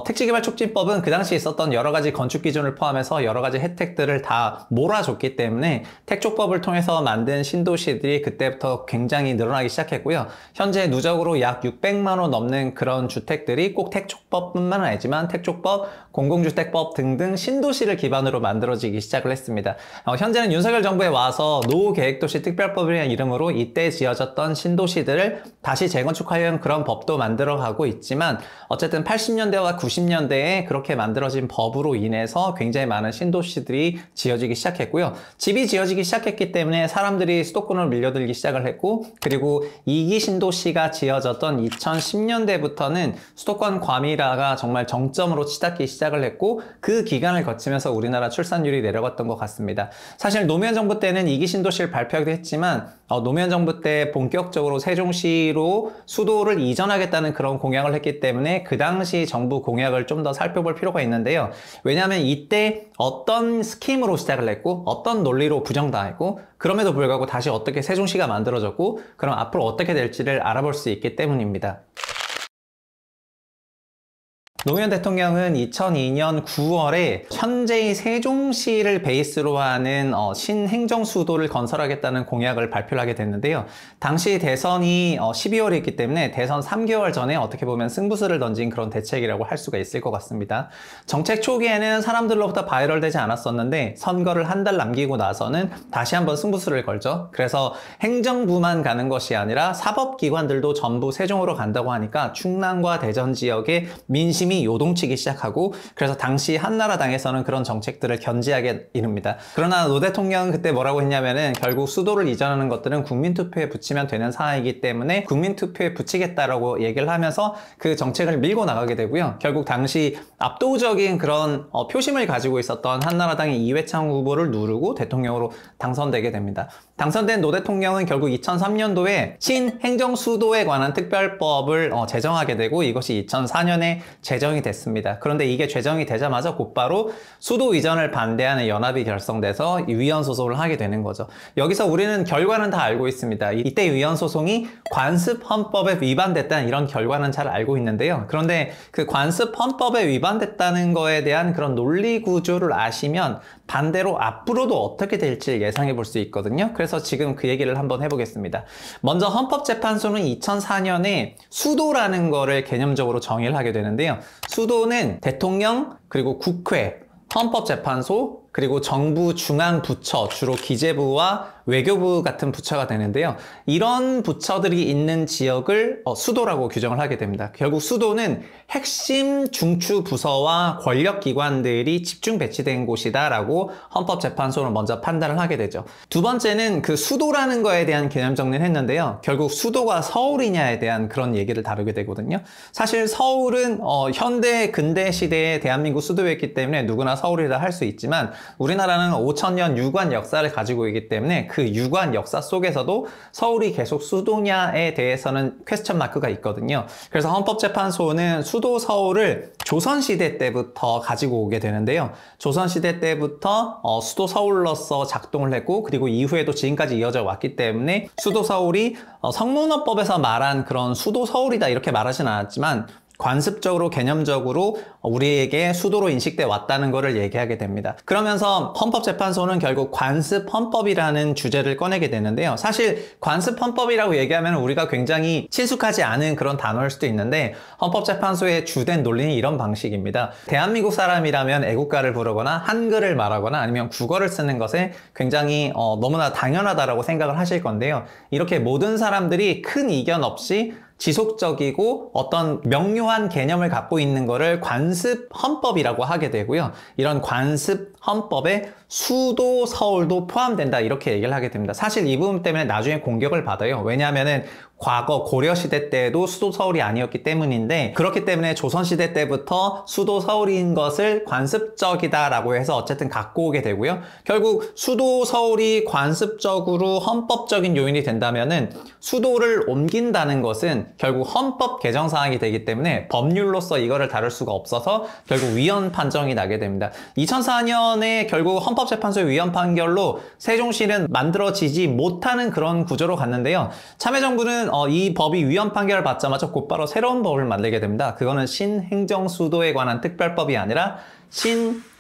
택지개발 촉진법은 그 당시 있었던 여러 가지 건축 기준을 포함해서 여러 가지 혜택들을 다 몰아줬기 때문에 택촉법을 통해서 만든 신도시들이 그때부터 굉장히 늘어나기 시작했고요. 현재 누적으로 약 600만 호 넘는 그런 주택들이 꼭 택촉법뿐만 아니지만 택촉법, 공공주택법 등등 신도시를 기반으로 만들어지기 시작을 했습니다. 현재는 윤석열 정부에 와서 노후계획도시 특별법이라는 이름으로 이때 지어졌던 신도시들을 다시 재건축하려는 그런 법도 만들어가고 있지만, 어쨌든 80년대와 90년대에 그렇게 만들어진 법으로 인해서 굉장히 많은 신도시들이 지어지기 시작했고요. 집이 지어지기 시작했기 때문에 사람들이 수도권으로 밀려들기 시작을 했고, 그리고 2기 신도시가 지어졌던 2010년대부터는 수도권 과밀화가 정말 정점으로 치닫기 시작을 했고, 그 기간을 거치면서 우리나라 출산율이 내려갔던 것 같습니다. 사실 노무현 정부 때는 2기 신도시를 발표하기도 했지만, 노무현 정부 때 본격적으로 세종시로 수도를 이전하겠다는 그런 공약을 했기 때문에 그 당시 정부 공약을 좀 더 살펴볼 필요가 있는데요. 왜냐하면 이때 어떤 스킴으로 시작을 했고 어떤 논리로 부정당했고, 그럼에도 불구하고 다시 어떻게 세종시가 만들어졌고, 그럼 앞으로 어떻게 될지를 알아볼 수 있기 때문입니다. 노무현 대통령은 2002년 9월에 현재의 세종시를 베이스로 하는 신행정수도를 건설하겠다는 공약을 발표를 하게 됐는데요. 당시 대선이 12월이었기 때문에 대선 3개월 전에 어떻게 보면 승부수를 던진 그런 대책이라고 할 수가 있을 것 같습니다. 정책 초기에는 사람들로부터 바이럴되지 않았었는데, 선거를 한 달 남기고 나서는 다시 한번 승부수를 걸죠. 그래서 행정부만 가는 것이 아니라 사법기관들도 전부 세종으로 간다고 하니까 충남과 대전 지역의 민심이 이미 요동치기 시작하고 그래서 당시 한나라당에서는 그런 정책들을 견지하게 이릅니다. 그러나 노 대통령은 그때 뭐라고 했냐면은 결국 수도를 이전하는 것들은 국민투표에 붙이면 되는 사항이기 때문에 국민투표에 붙이겠다라고 얘기를 하면서 그 정책을 밀고 나가게 되고요. 결국 당시 압도적인 그런 표심을 가지고 있었던 한나라당의 이회창 후보를 누르고 대통령으로 당선되게 됩니다. 당선된 노 대통령은 결국 2003년도에 신행정수도에 관한 특별법을 제정하게 되고 이것이 2004년에 제정이 됐습니다. 그런데 이게 제정이 되자마자 곧바로 수도 이전을 반대하는 연합이 결성돼서 위헌 소송을 하게 되는 거죠. 여기서 우리는 결과는 다 알고 있습니다. 이때 위헌 소송이 관습 헌법에 위반됐다는 이런 결과는 잘 알고 있는데요. 그런데 그 관습 헌법에 위반됐다는 거에 대한 그런 논리 구조를 아시면 반대로 앞으로도 어떻게 될지 예상해 볼 수 있거든요. 그래서 지금 그 얘기를 한번 해보겠습니다. 먼저 헌법재판소는 2004년에 수도라는 거를 개념적으로 정의를 하게 되는데요. 수도는 대통령, 그리고 국회, 헌법재판소, 그리고 정부 중앙 부처, 주로 기재부와 외교부 같은 부처가 되는데요. 이런 부처들이 있는 지역을 수도라고 규정을 하게 됩니다. 결국 수도는 핵심 중추 부서와 권력기관들이 집중 배치된 곳이다라고 헌법재판소는 먼저 판단을 하게 되죠. 두 번째는 그 수도라는 거에 대한 개념 정리를 했는데요. 결국 수도가 서울이냐에 대한 그런 얘기를 다루게 되거든요. 사실 서울은 현대 근대 시대의 대한민국 수도였기 때문에 누구나 서울이라 할 수 있지만 우리나라는 5,000년 유관 역사를 가지고 있기 때문에 그 유관 역사 속에서도 서울이 계속 수도냐에 대해서는 퀘스천 마크가 있거든요. 그래서 헌법재판소는 수도 서울을 조선시대 때부터 가지고 오게 되는데요. 조선시대 때부터 수도 서울로서 작동을 했고 그리고 이후에도 지금까지 이어져 왔기 때문에 수도 서울이 성문헌법에서 말한 그런 수도 서울이다 이렇게 말하진 않았지만 관습적으로 개념적으로 우리에게 수도로 인식돼 왔다는 것을 얘기하게 됩니다. 그러면서 헌법재판소는 결국 관습헌법이라는 주제를 꺼내게 되는데요. 사실 관습헌법이라고 얘기하면 우리가 굉장히 친숙하지 않은 그런 단어일 수도 있는데 헌법재판소의 주된 논리는 이런 방식입니다. 대한민국 사람이라면 애국가를 부르거나 한글을 말하거나 아니면 국어를 쓰는 것에 굉장히 너무나 당연하다라고 생각을 하실 건데요. 이렇게 모든 사람들이 큰 이견 없이 지속적이고 어떤 명료한 개념을 갖고 있는 것을 관습 헌법이라고 하게 되고요. 이런 관습 헌법에 수도 서울도 포함된다 이렇게 얘기를 하게 됩니다. 사실 이 부분 때문에 나중에 공격을 받아요. 왜냐하면은 과거 고려시대 때도 수도 서울이 아니었기 때문인데 그렇기 때문에 조선시대 때부터 수도 서울인 것을 관습적이다라고 해서 어쨌든 갖고 오게 되고요. 결국 수도 서울이 관습적으로 헌법적인 요인이 된다면은 수도를 옮긴다는 것은 결국 헌법 개정 사항이 되기 때문에 법률로서 이거를 다룰 수가 없어서 결국 위헌 판정이 나게 됩니다. 2004년에 결국 헌법재판소의 위헌 판결로 세종시는 만들어지지 못하는 그런 구조로 갔는데요. 참여정부는 이 법이 위헌 판결을 받자마자 곧바로 새로운 법을 만들게 됩니다. 그거는 신행정수도에 관한 특별법이 아니라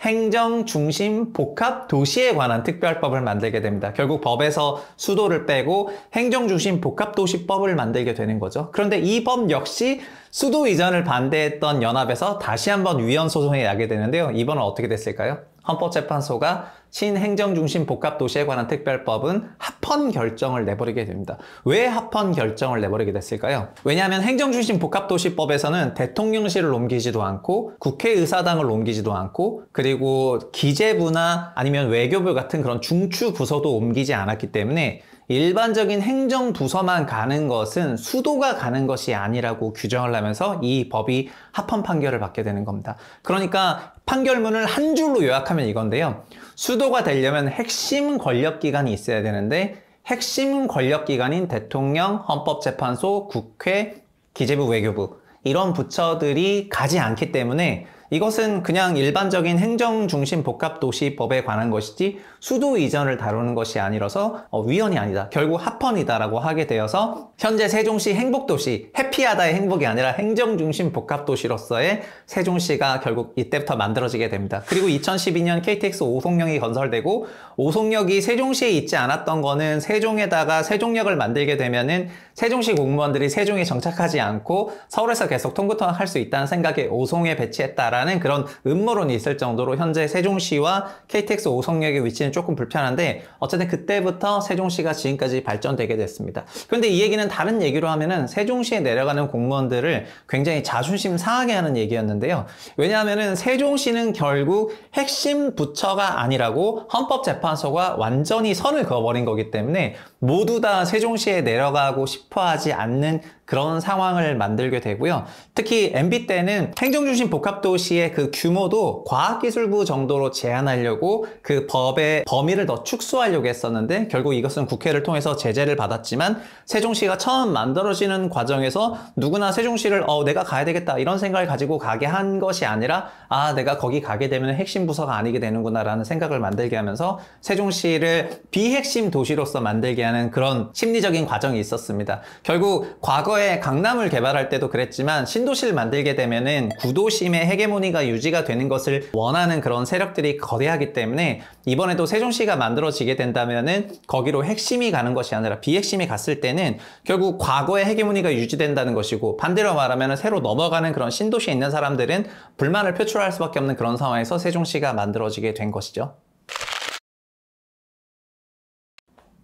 신행정중심 복합도시에 관한 특별법을 만들게 됩니다. 결국 법에서 수도를 빼고 행정중심 복합도시법을 만들게 되는 거죠. 그런데 이 법 역시 수도 이전을 반대했던 연합에서 다시 한번 위헌 소송이 나게 되는데요. 이번은 어떻게 됐을까요? 헌법재판소가 신행정중심 복합도시에 관한 특별법은 합헌 결정을 내버리게 됩니다. 왜 합헌 결정을 내버리게 됐을까요? 왜냐하면 행정중심 복합도시법에서는 대통령실을 옮기지도 않고 국회의사당을 옮기지도 않고 그리고 기재부나 아니면 외교부 같은 그런 중추 부서도 옮기지 않았기 때문에 일반적인 행정부서만 가는 것은 수도가 가는 것이 아니라고 규정을 하면서 이 법이 합헌 판결을 받게 되는 겁니다. 그러니까 판결문을 한 줄로 요약하면 이건데요. 수도가 되려면 핵심 권력기관이 있어야 되는데 핵심 권력기관인 대통령, 헌법재판소, 국회, 기재부, 외교부 이런 부처들이 가지 않기 때문에 이것은 그냥 일반적인 행정중심 복합도시법에 관한 것이지 수도 이전을 다루는 것이 아니라서 위헌이 아니다. 결국 합헌이다라고 하게 되어서 현재 세종시 행복도시, 해피하다의 행복이 아니라 행정중심 복합도시로서의 세종시가 결국 이때부터 만들어지게 됩니다. 그리고 2012년 KTX 오송역이 건설되고 오송역이 세종시에 있지 않았던 거는 세종에다가 세종역을 만들게 되면은 세종시 공무원들이 세종에 정착하지 않고 서울에서 계속 통근통학할 수 있다는 생각에 오송에 배치했다라는 그런 음모론이 있을 정도로 현재 세종시와 KTX 오송역의 위치는 조금 불편한데 어쨌든 그때부터 세종시가 지금까지 발전되게 됐습니다. 그런데 이 얘기는 다른 얘기로 하면은 세종시에 내려가는 공무원들을 굉장히 자존심 상하게 하는 얘기였는데요. 왜냐하면은 세종시는 결국 핵심 부처가 아니라고 헌법재판소가 완전히 선을 그어버린 거기 때문에 모두 다 세종시에 내려가고 싶어 하지 않는 그런 상황을 만들게 되고요. 특히 MB 때는 행정중심 복합도시의 그 규모도 과학기술부 정도로 제한하려고 그 법의 범위를 더 축소하려고 했었는데 결국 이것은 국회를 통해서 제재를 받았지만 세종시가 처음 만들어지는 과정에서 누구나 세종시를 내가 가야 되겠다 이런 생각을 가지고 가게 한 것이 아니라 내가 거기 가게 되면 핵심 부서가 아니게 되는구나 라는 생각을 만들게 하면서 세종시를 비핵심 도시로서 만들게 하는 그런 심리적인 과정이 있었습니다. 결국 과거에 강남을 개발할 때도 그랬지만 신도시를 만들게 되면은 구도심의 헤게모니가 유지가 되는 것을 원하는 그런 세력들이 거대하기 때문에 이번에도 세종시가 만들어지게 된다면은 거기로 핵심이 가는 것이 아니라 비핵심이 갔을 때는 결국 과거의 헤게모니가 유지된다는 것이고 반대로 말하면 새로 넘어가는 그런 신도시에 있는 사람들은 불만을 표출할 수밖에 없는 그런 상황에서 세종시가 만들어지게 된 것이죠.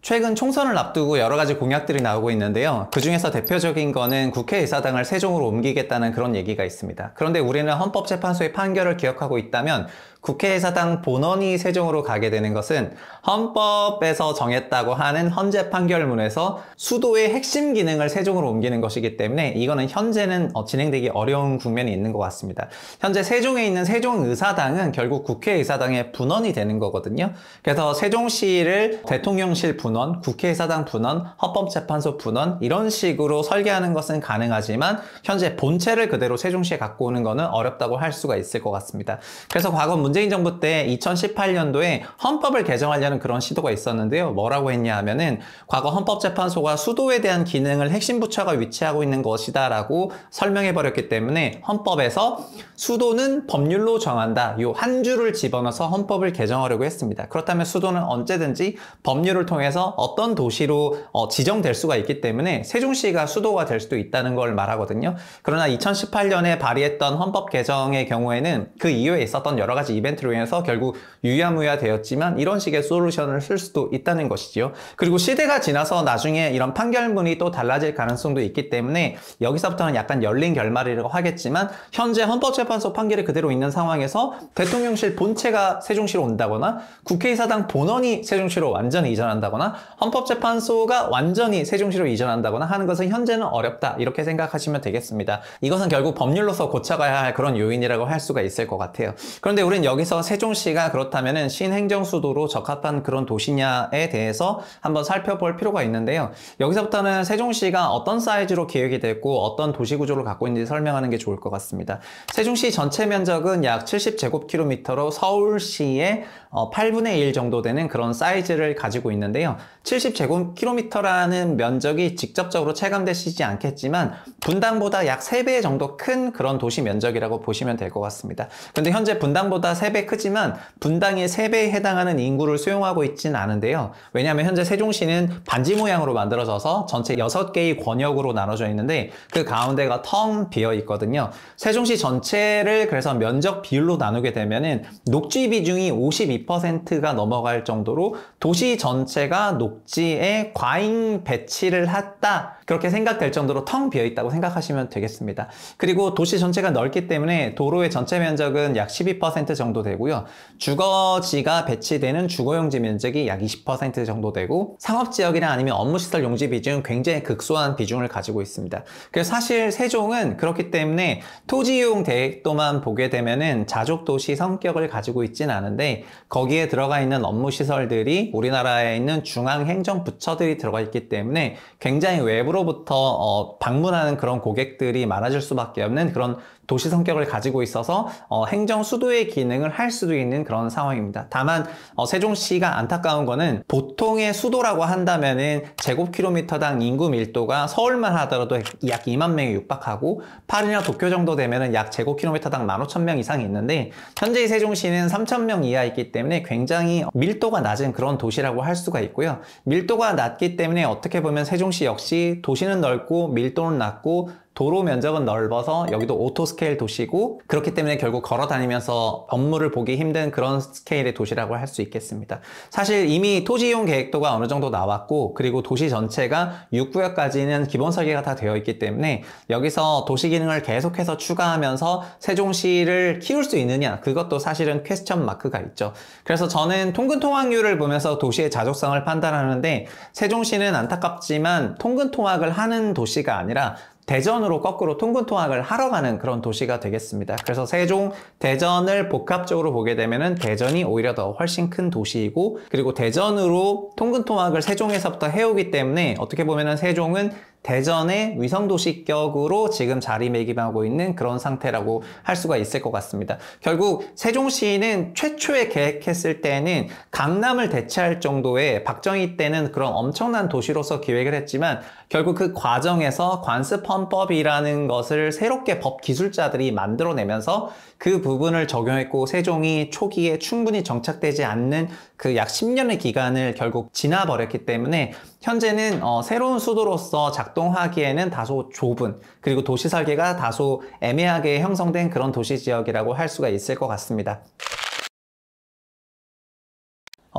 최근 총선을 앞두고 여러 가지 공약들이 나오고 있는데요. 그 중에서 대표적인 거는 국회의사당을 세종으로 옮기겠다는 그런 얘기가 있습니다. 그런데 우리는 헌법재판소의 판결을 기억하고 있다면 국회의사당 본원이 세종으로 가게 되는 것은 헌법에서 정했다고 하는 헌재 판결문에서 수도의 핵심 기능을 세종으로 옮기는 것이기 때문에 이거는 현재는 진행되기 어려운 국면이 있는 것 같습니다. 현재 세종에 있는 세종의사당은 결국 국회의사당의 분원이 되는 거거든요. 그래서 세종시를 대통령실 분원, 국회의사당 분원, 헌법재판소 분원 이런 식으로 설계하는 것은 가능하지만 현재 본체를 그대로 세종시에 갖고 오는 것은 어렵다고 할 수가 있을 것 같습니다. 그래서 과거 문재인 정부 때 2018년도에 헌법을 개정하려는 그런 시도가 있었는데요. 뭐라고 했냐 하면은 과거 헌법재판소가 수도에 대한 기능을 핵심 부처가 위치하고 있는 것이다 라고 설명해 버렸기 때문에 헌법에서 수도는 법률로 정한다. 요 한 줄을 집어넣어서 헌법을 개정하려고 했습니다. 그렇다면 수도는 언제든지 법률을 통해서 어떤 도시로 지정될 수가 있기 때문에 세종시가 수도가 될 수도 있다는 걸 말하거든요. 그러나 2018년에 발의했던 헌법 개정의 경우에는 그 이후에 있었던 여러 가지 이벤트로 인해서 결국 유야무야 되었지만 이런 식의 솔루션을 쓸 수도 있다는 것이죠. 그리고 시대가 지나서 나중에 이런 판결문이 또 달라질 가능성도 있기 때문에 여기서부터는 약간 열린 결말이라고 하겠지만 현재 헌법재판소 판결이 그대로 있는 상황에서 대통령실 본체가 세종시로 온다거나 국회의사당 본원이 세종시로 완전히 이전한다거나 헌법재판소가 완전히 세종시로 이전한다거나 하는 것은 현재는 어렵다 이렇게 생각하시면 되겠습니다. 이것은 결국 법률로서 고쳐가야 할 그런 요인이라고 할 수가 있을 것 같아요. 그런데 우리는 여기서 세종시가 그렇다면은 신행정수도로 적합한 그런 도시냐에 대해서 한번 살펴볼 필요가 있는데요. 여기서부터는 세종시가 어떤 사이즈로 계획이 됐고 어떤 도시구조를 갖고 있는지 설명하는 게 좋을 것 같습니다. 세종시 전체 면적은 약 70제곱킬로미터로 서울시의 8분의 1 정도 되는 그런 사이즈를 가지고 있는데요. 70제곱킬로미터라는 면적이 직접적으로 체감되시지 않겠지만 분당보다 약 3배 정도 큰 그런 도시 면적이라고 보시면 될 것 같습니다. 근데 현재 분당보다 3배 크지만 분당의 3배에 해당하는 인구를 수용하고 있진 않은데요. 왜냐하면 현재 세종시는 반지 모양으로 만들어져서 전체 6개의 권역으로 나눠져 있는데 그 가운데가 텅 비어 있거든요. 세종시 전체를 그래서 면적 비율로 나누게 되면은 녹지 비중이 52%가 넘어갈 정도로 도시 전체가 녹지에 과잉 배치를 했다. 그렇게 생각될 정도로 텅 비어 있다고 생각하시면 되겠습니다. 그리고 도시 전체가 넓기 때문에 도로의 전체 면적은 약 12% 정도 되고요. 주거지가 배치되는 주거용지 면적이 약 20% 정도 되고 상업지역이나 아니면 업무시설 용지 비중은 굉장히 극소한 비중을 가지고 있습니다. 그래서 사실 세종은 그렇기 때문에 토지이용 계획도만 보게 되면은 자족도시 성격을 가지고 있진 않은데 거기에 들어가 있는 업무시설들이 우리나라에 있는 중앙행정부처들이 들어가 있기 때문에 굉장히 외부로부터 방문하는 그런 고객들이 많아질 수밖에 없는 그런 도시 성격을 가지고 있어서 행정 수도의 기능을 할 수도 있는 그런 상황입니다. 다만 세종시가 안타까운 거는 보통의 수도라고 한다면은 제곱킬로미터당 인구 밀도가 서울만 하더라도 약 2만 명이 육박하고 파리나 도쿄 정도 되면은 약 제곱킬로미터당 15,000명 이상이 있는데 현재의 세종시는 3,000명 이하 있기 때문에 굉장히 밀도가 낮은 그런 도시라고 할 수가 있고요. 밀도가 낮기 때문에 어떻게 보면 세종시 역시 도시는 넓고 밀도는 낮고 도로 면적은 넓어서 여기도 오토 스케일 도시고 그렇기 때문에 결국 걸어 다니면서 업무를 보기 힘든 그런 스케일의 도시라고 할 수 있겠습니다. 사실 이미 토지 이용 계획도가 어느 정도 나왔고 그리고 도시 전체가 6구역까지는 기본 설계가 다 되어 있기 때문에 여기서 도시 기능을 계속해서 추가하면서 세종시를 키울 수 있느냐, 그것도 사실은 퀘스천 마크가 있죠. 그래서 저는 통근 통학률을 보면서 도시의 자족성을 판단하는데 세종시는 안타깝지만 통근 통학을 하는 도시가 아니라 대전으로 거꾸로 통근 통학을 하러 가는 그런 도시가 되겠습니다. 그래서 세종, 대전을 복합적으로 보게 되면은 대전이 오히려 더 훨씬 큰 도시이고, 그리고 대전으로 통근 통학을 세종에서부터 해오기 때문에 어떻게 보면은 세종은 대전의 위성도시격으로 지금 자리매김하고 있는 그런 상태라고 할 수가 있을 것 같습니다. 결국 세종시는 최초에 계획했을 때는 강남을 대체할 정도의 박정희 때는 그런 엄청난 도시로서 기획을 했지만 결국 그 과정에서 관습헌법이라는 것을 새롭게 법 기술자들이 만들어내면서 그 부분을 적용했고 세종이 초기에 충분히 정착되지 않는 그 약 10년의 기간을 결국 지나버렸기 때문에 현재는 새로운 수도로서 작동하기에는 다소 좁은, 그리고 도시 설계가 다소 애매하게 형성된 그런 도시 지역이라고 할 수가 있을 것 같습니다.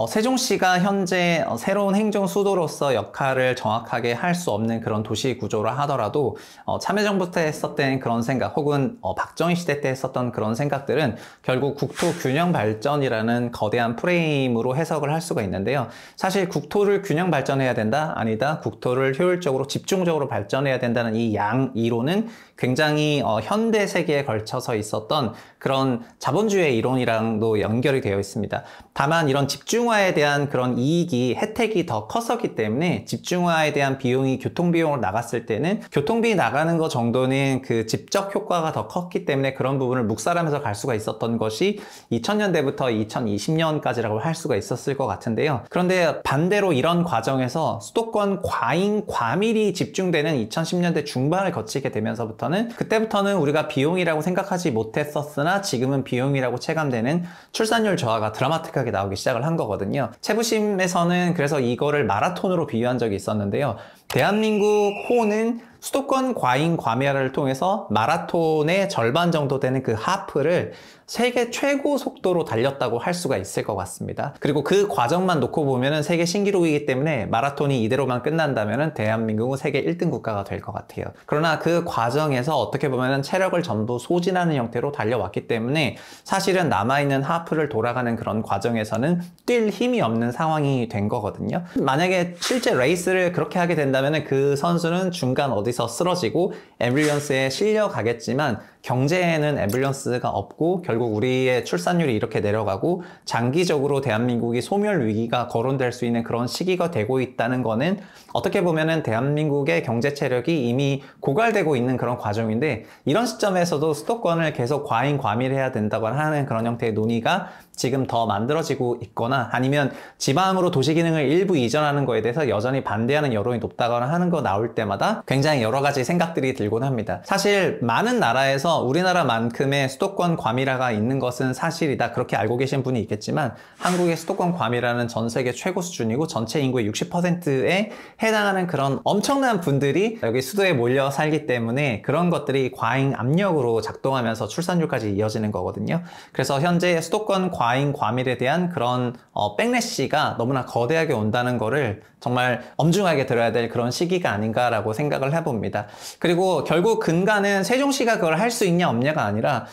세종시가 현재 새로운 행정 수도로서 역할을 정확하게 할 수 없는 그런 도시 구조라 하더라도 참여정부 때 했었던 그런 생각 혹은 박정희 시대 때 했었던 그런 생각들은 결국 국토 균형 발전이라는 거대한 프레임으로 해석을 할 수가 있는데요. 사실 국토를 균형 발전해야 된다? 아니다. 국토를 효율적으로 집중적으로 발전해야 된다는 이 양 이론은 굉장히 현대 세계에 걸쳐서 있었던 그런 자본주의 이론이랑도 연결이 되어 있습니다. 다만 이런 집중화에 대한 그런 이익이, 혜택이 더 컸었기 때문에 집중화에 대한 비용이 교통비용으로 나갔을 때는 교통비 나가는 것 정도는 그 직접 효과가 더 컸기 때문에 그런 부분을 묵살하면서 갈 수가 있었던 것이 2000년대부터 2020년까지라고 할 수가 있었을 것 같은데요. 그런데 반대로 이런 과정에서 수도권 과잉, 과밀이 집중되는 2010년대 중반을 거치게 되면서부터는 그때부터는 우리가 비용이라고 생각하지 못했었으나 지금은 비용이라고 체감되는 출산율 저하가 드라마틱하게 나오기 시작을 한 거거든요. 채부심에서는 그래서 이거를 마라톤으로 비유한 적이 있었는데요. 대한민국 호는 수도권 과잉 과밀화를 통해서 마라톤의 절반 정도 되는 그 하프를 세계 최고 속도로 달렸다고 할 수가 있을 것 같습니다. 그리고 그 과정만 놓고 보면은 세계 신기록이기 때문에 마라톤이 이대로만 끝난다면은 대한민국은 세계 1등 국가가 될 것 같아요. 그러나 그 과정에서 어떻게 보면은 체력을 전부 소진하는 형태로 달려왔기 때문에 사실은 남아있는 하프를 돌아가는 그런 과정에서는 뛸 힘이 없는 상황이 된 거거든요. 만약에 실제 레이스를 그렇게 하게 된다면은 그 선수는 중간 어디서 쓰러지고 앰뷸런스에 실려가겠지만 경제에는 앰뷸런스가 없고 결국 우리의 출산율이 이렇게 내려가고 장기적으로 대한민국이 소멸 위기가 거론될 수 있는 그런 시기가 되고 있다는 거는 어떻게 보면은 대한민국의 경제 체력이 이미 고갈되고 있는 그런 과정인데, 이런 시점에서도 수도권을 계속 과잉 과밀해야 된다고 하는 그런 형태의 논의가 지금 더 만들어지고 있거나 아니면 지방으로 도시 기능을 일부 이전하는 거에 대해서 여전히 반대하는 여론이 높다거나 하는 거 나올 때마다 굉장히 여러 가지 생각들이 들곤 합니다. 사실 많은 나라에서 우리나라만큼의 수도권 과밀화가 있는 것은 사실이다, 그렇게 알고 계신 분이 있겠지만 한국의 수도권 과밀화는 전 세계 최고 수준이고 전체 인구의 60%에 해당하는 그런 엄청난 분들이 여기 수도에 몰려 살기 때문에 그런 것들이 과잉 압력으로 작동하면서 출산율까지 이어지는 거거든요. 그래서 현재 수도권 과잉 과밀에 대한 그런 백래시가 너무나 거대하게 온다는 거를 정말 엄중하게 들어야 될 그런 시기가 아닌가라고 생각을 해봅니다. 그리고 결국 근간은 세종시가 그걸 할 수 있냐 없냐가 아니라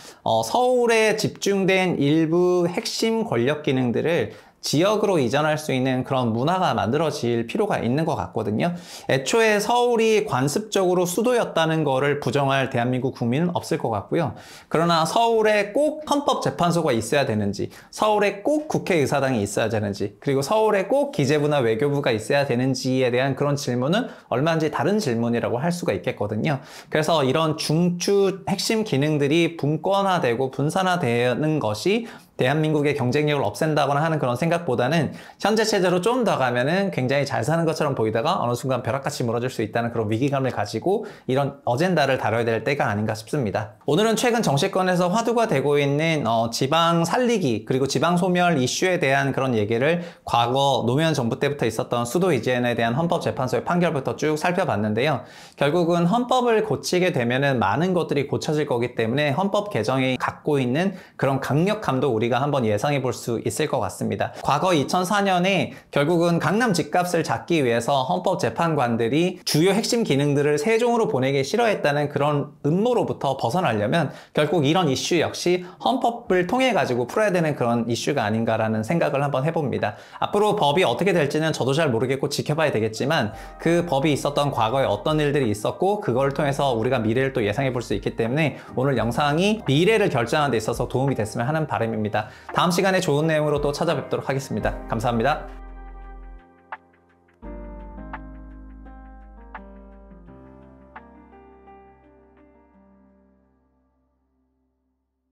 서울에 집중된 일부 핵심 권력 기능들을 지역으로 이전할 수 있는 그런 문화가 만들어질 필요가 있는 것 같거든요. 애초에 서울이 관습적으로 수도였다는 거를 부정할 대한민국 국민은 없을 것 같고요. 그러나 서울에 꼭 헌법재판소가 있어야 되는지, 서울에 꼭 국회의사당이 있어야 되는지, 그리고 서울에 꼭 기재부나 외교부가 있어야 되는지에 대한 그런 질문은 얼마든지 다른 질문이라고 할 수가 있겠거든요. 그래서 이런 중추 핵심 기능들이 분권화되고 분산화되는 것이 대한민국의 경쟁력을 없앤다거나 하는 그런 생각보다는 현재 체제로 좀 더 가면은 굉장히 잘 사는 것처럼 보이다가 어느 순간 벼락같이 무너질 수 있다는 그런 위기감을 가지고 이런 어젠다를 다뤄야 될 때가 아닌가 싶습니다. 오늘은 최근 정치권에서 화두가 되고 있는 지방 살리기 그리고 지방 소멸 이슈에 대한 그런 얘기를 과거 노무현 정부 때부터 있었던 수도 이전에 대한 헌법재판소의 판결부터 쭉 살펴봤는데요. 결국은 헌법을 고치게 되면은 많은 것들이 고쳐질 거기 때문에 헌법 개정이 갖고 있는 그런 강력함도 우리가 한번 예상해 볼 수 있을 것 같습니다. 과거 2004년에 결국은 강남 집값을 잡기 위해서 헌법재판관들이 주요 핵심 기능들을 세종으로 보내기 싫어했다는 그런 음모로부터 벗어나려면 결국 이런 이슈 역시 헌법을 통해 가지고 풀어야 되는 그런 이슈가 아닌가라는 생각을 한번 해봅니다. 앞으로 법이 어떻게 될지는 저도 잘 모르겠고 지켜봐야 되겠지만 그 법이 있었던 과거에 어떤 일들이 있었고 그걸 통해서 우리가 미래를 또 예상해 볼 수 있기 때문에 오늘 영상이 미래를 결정하는 데 있어서 도움이 됐으면 하는 바람입니다. 다음 시간에 좋은 내용으로 또 찾아뵙도록 하겠습니다. 감사합니다.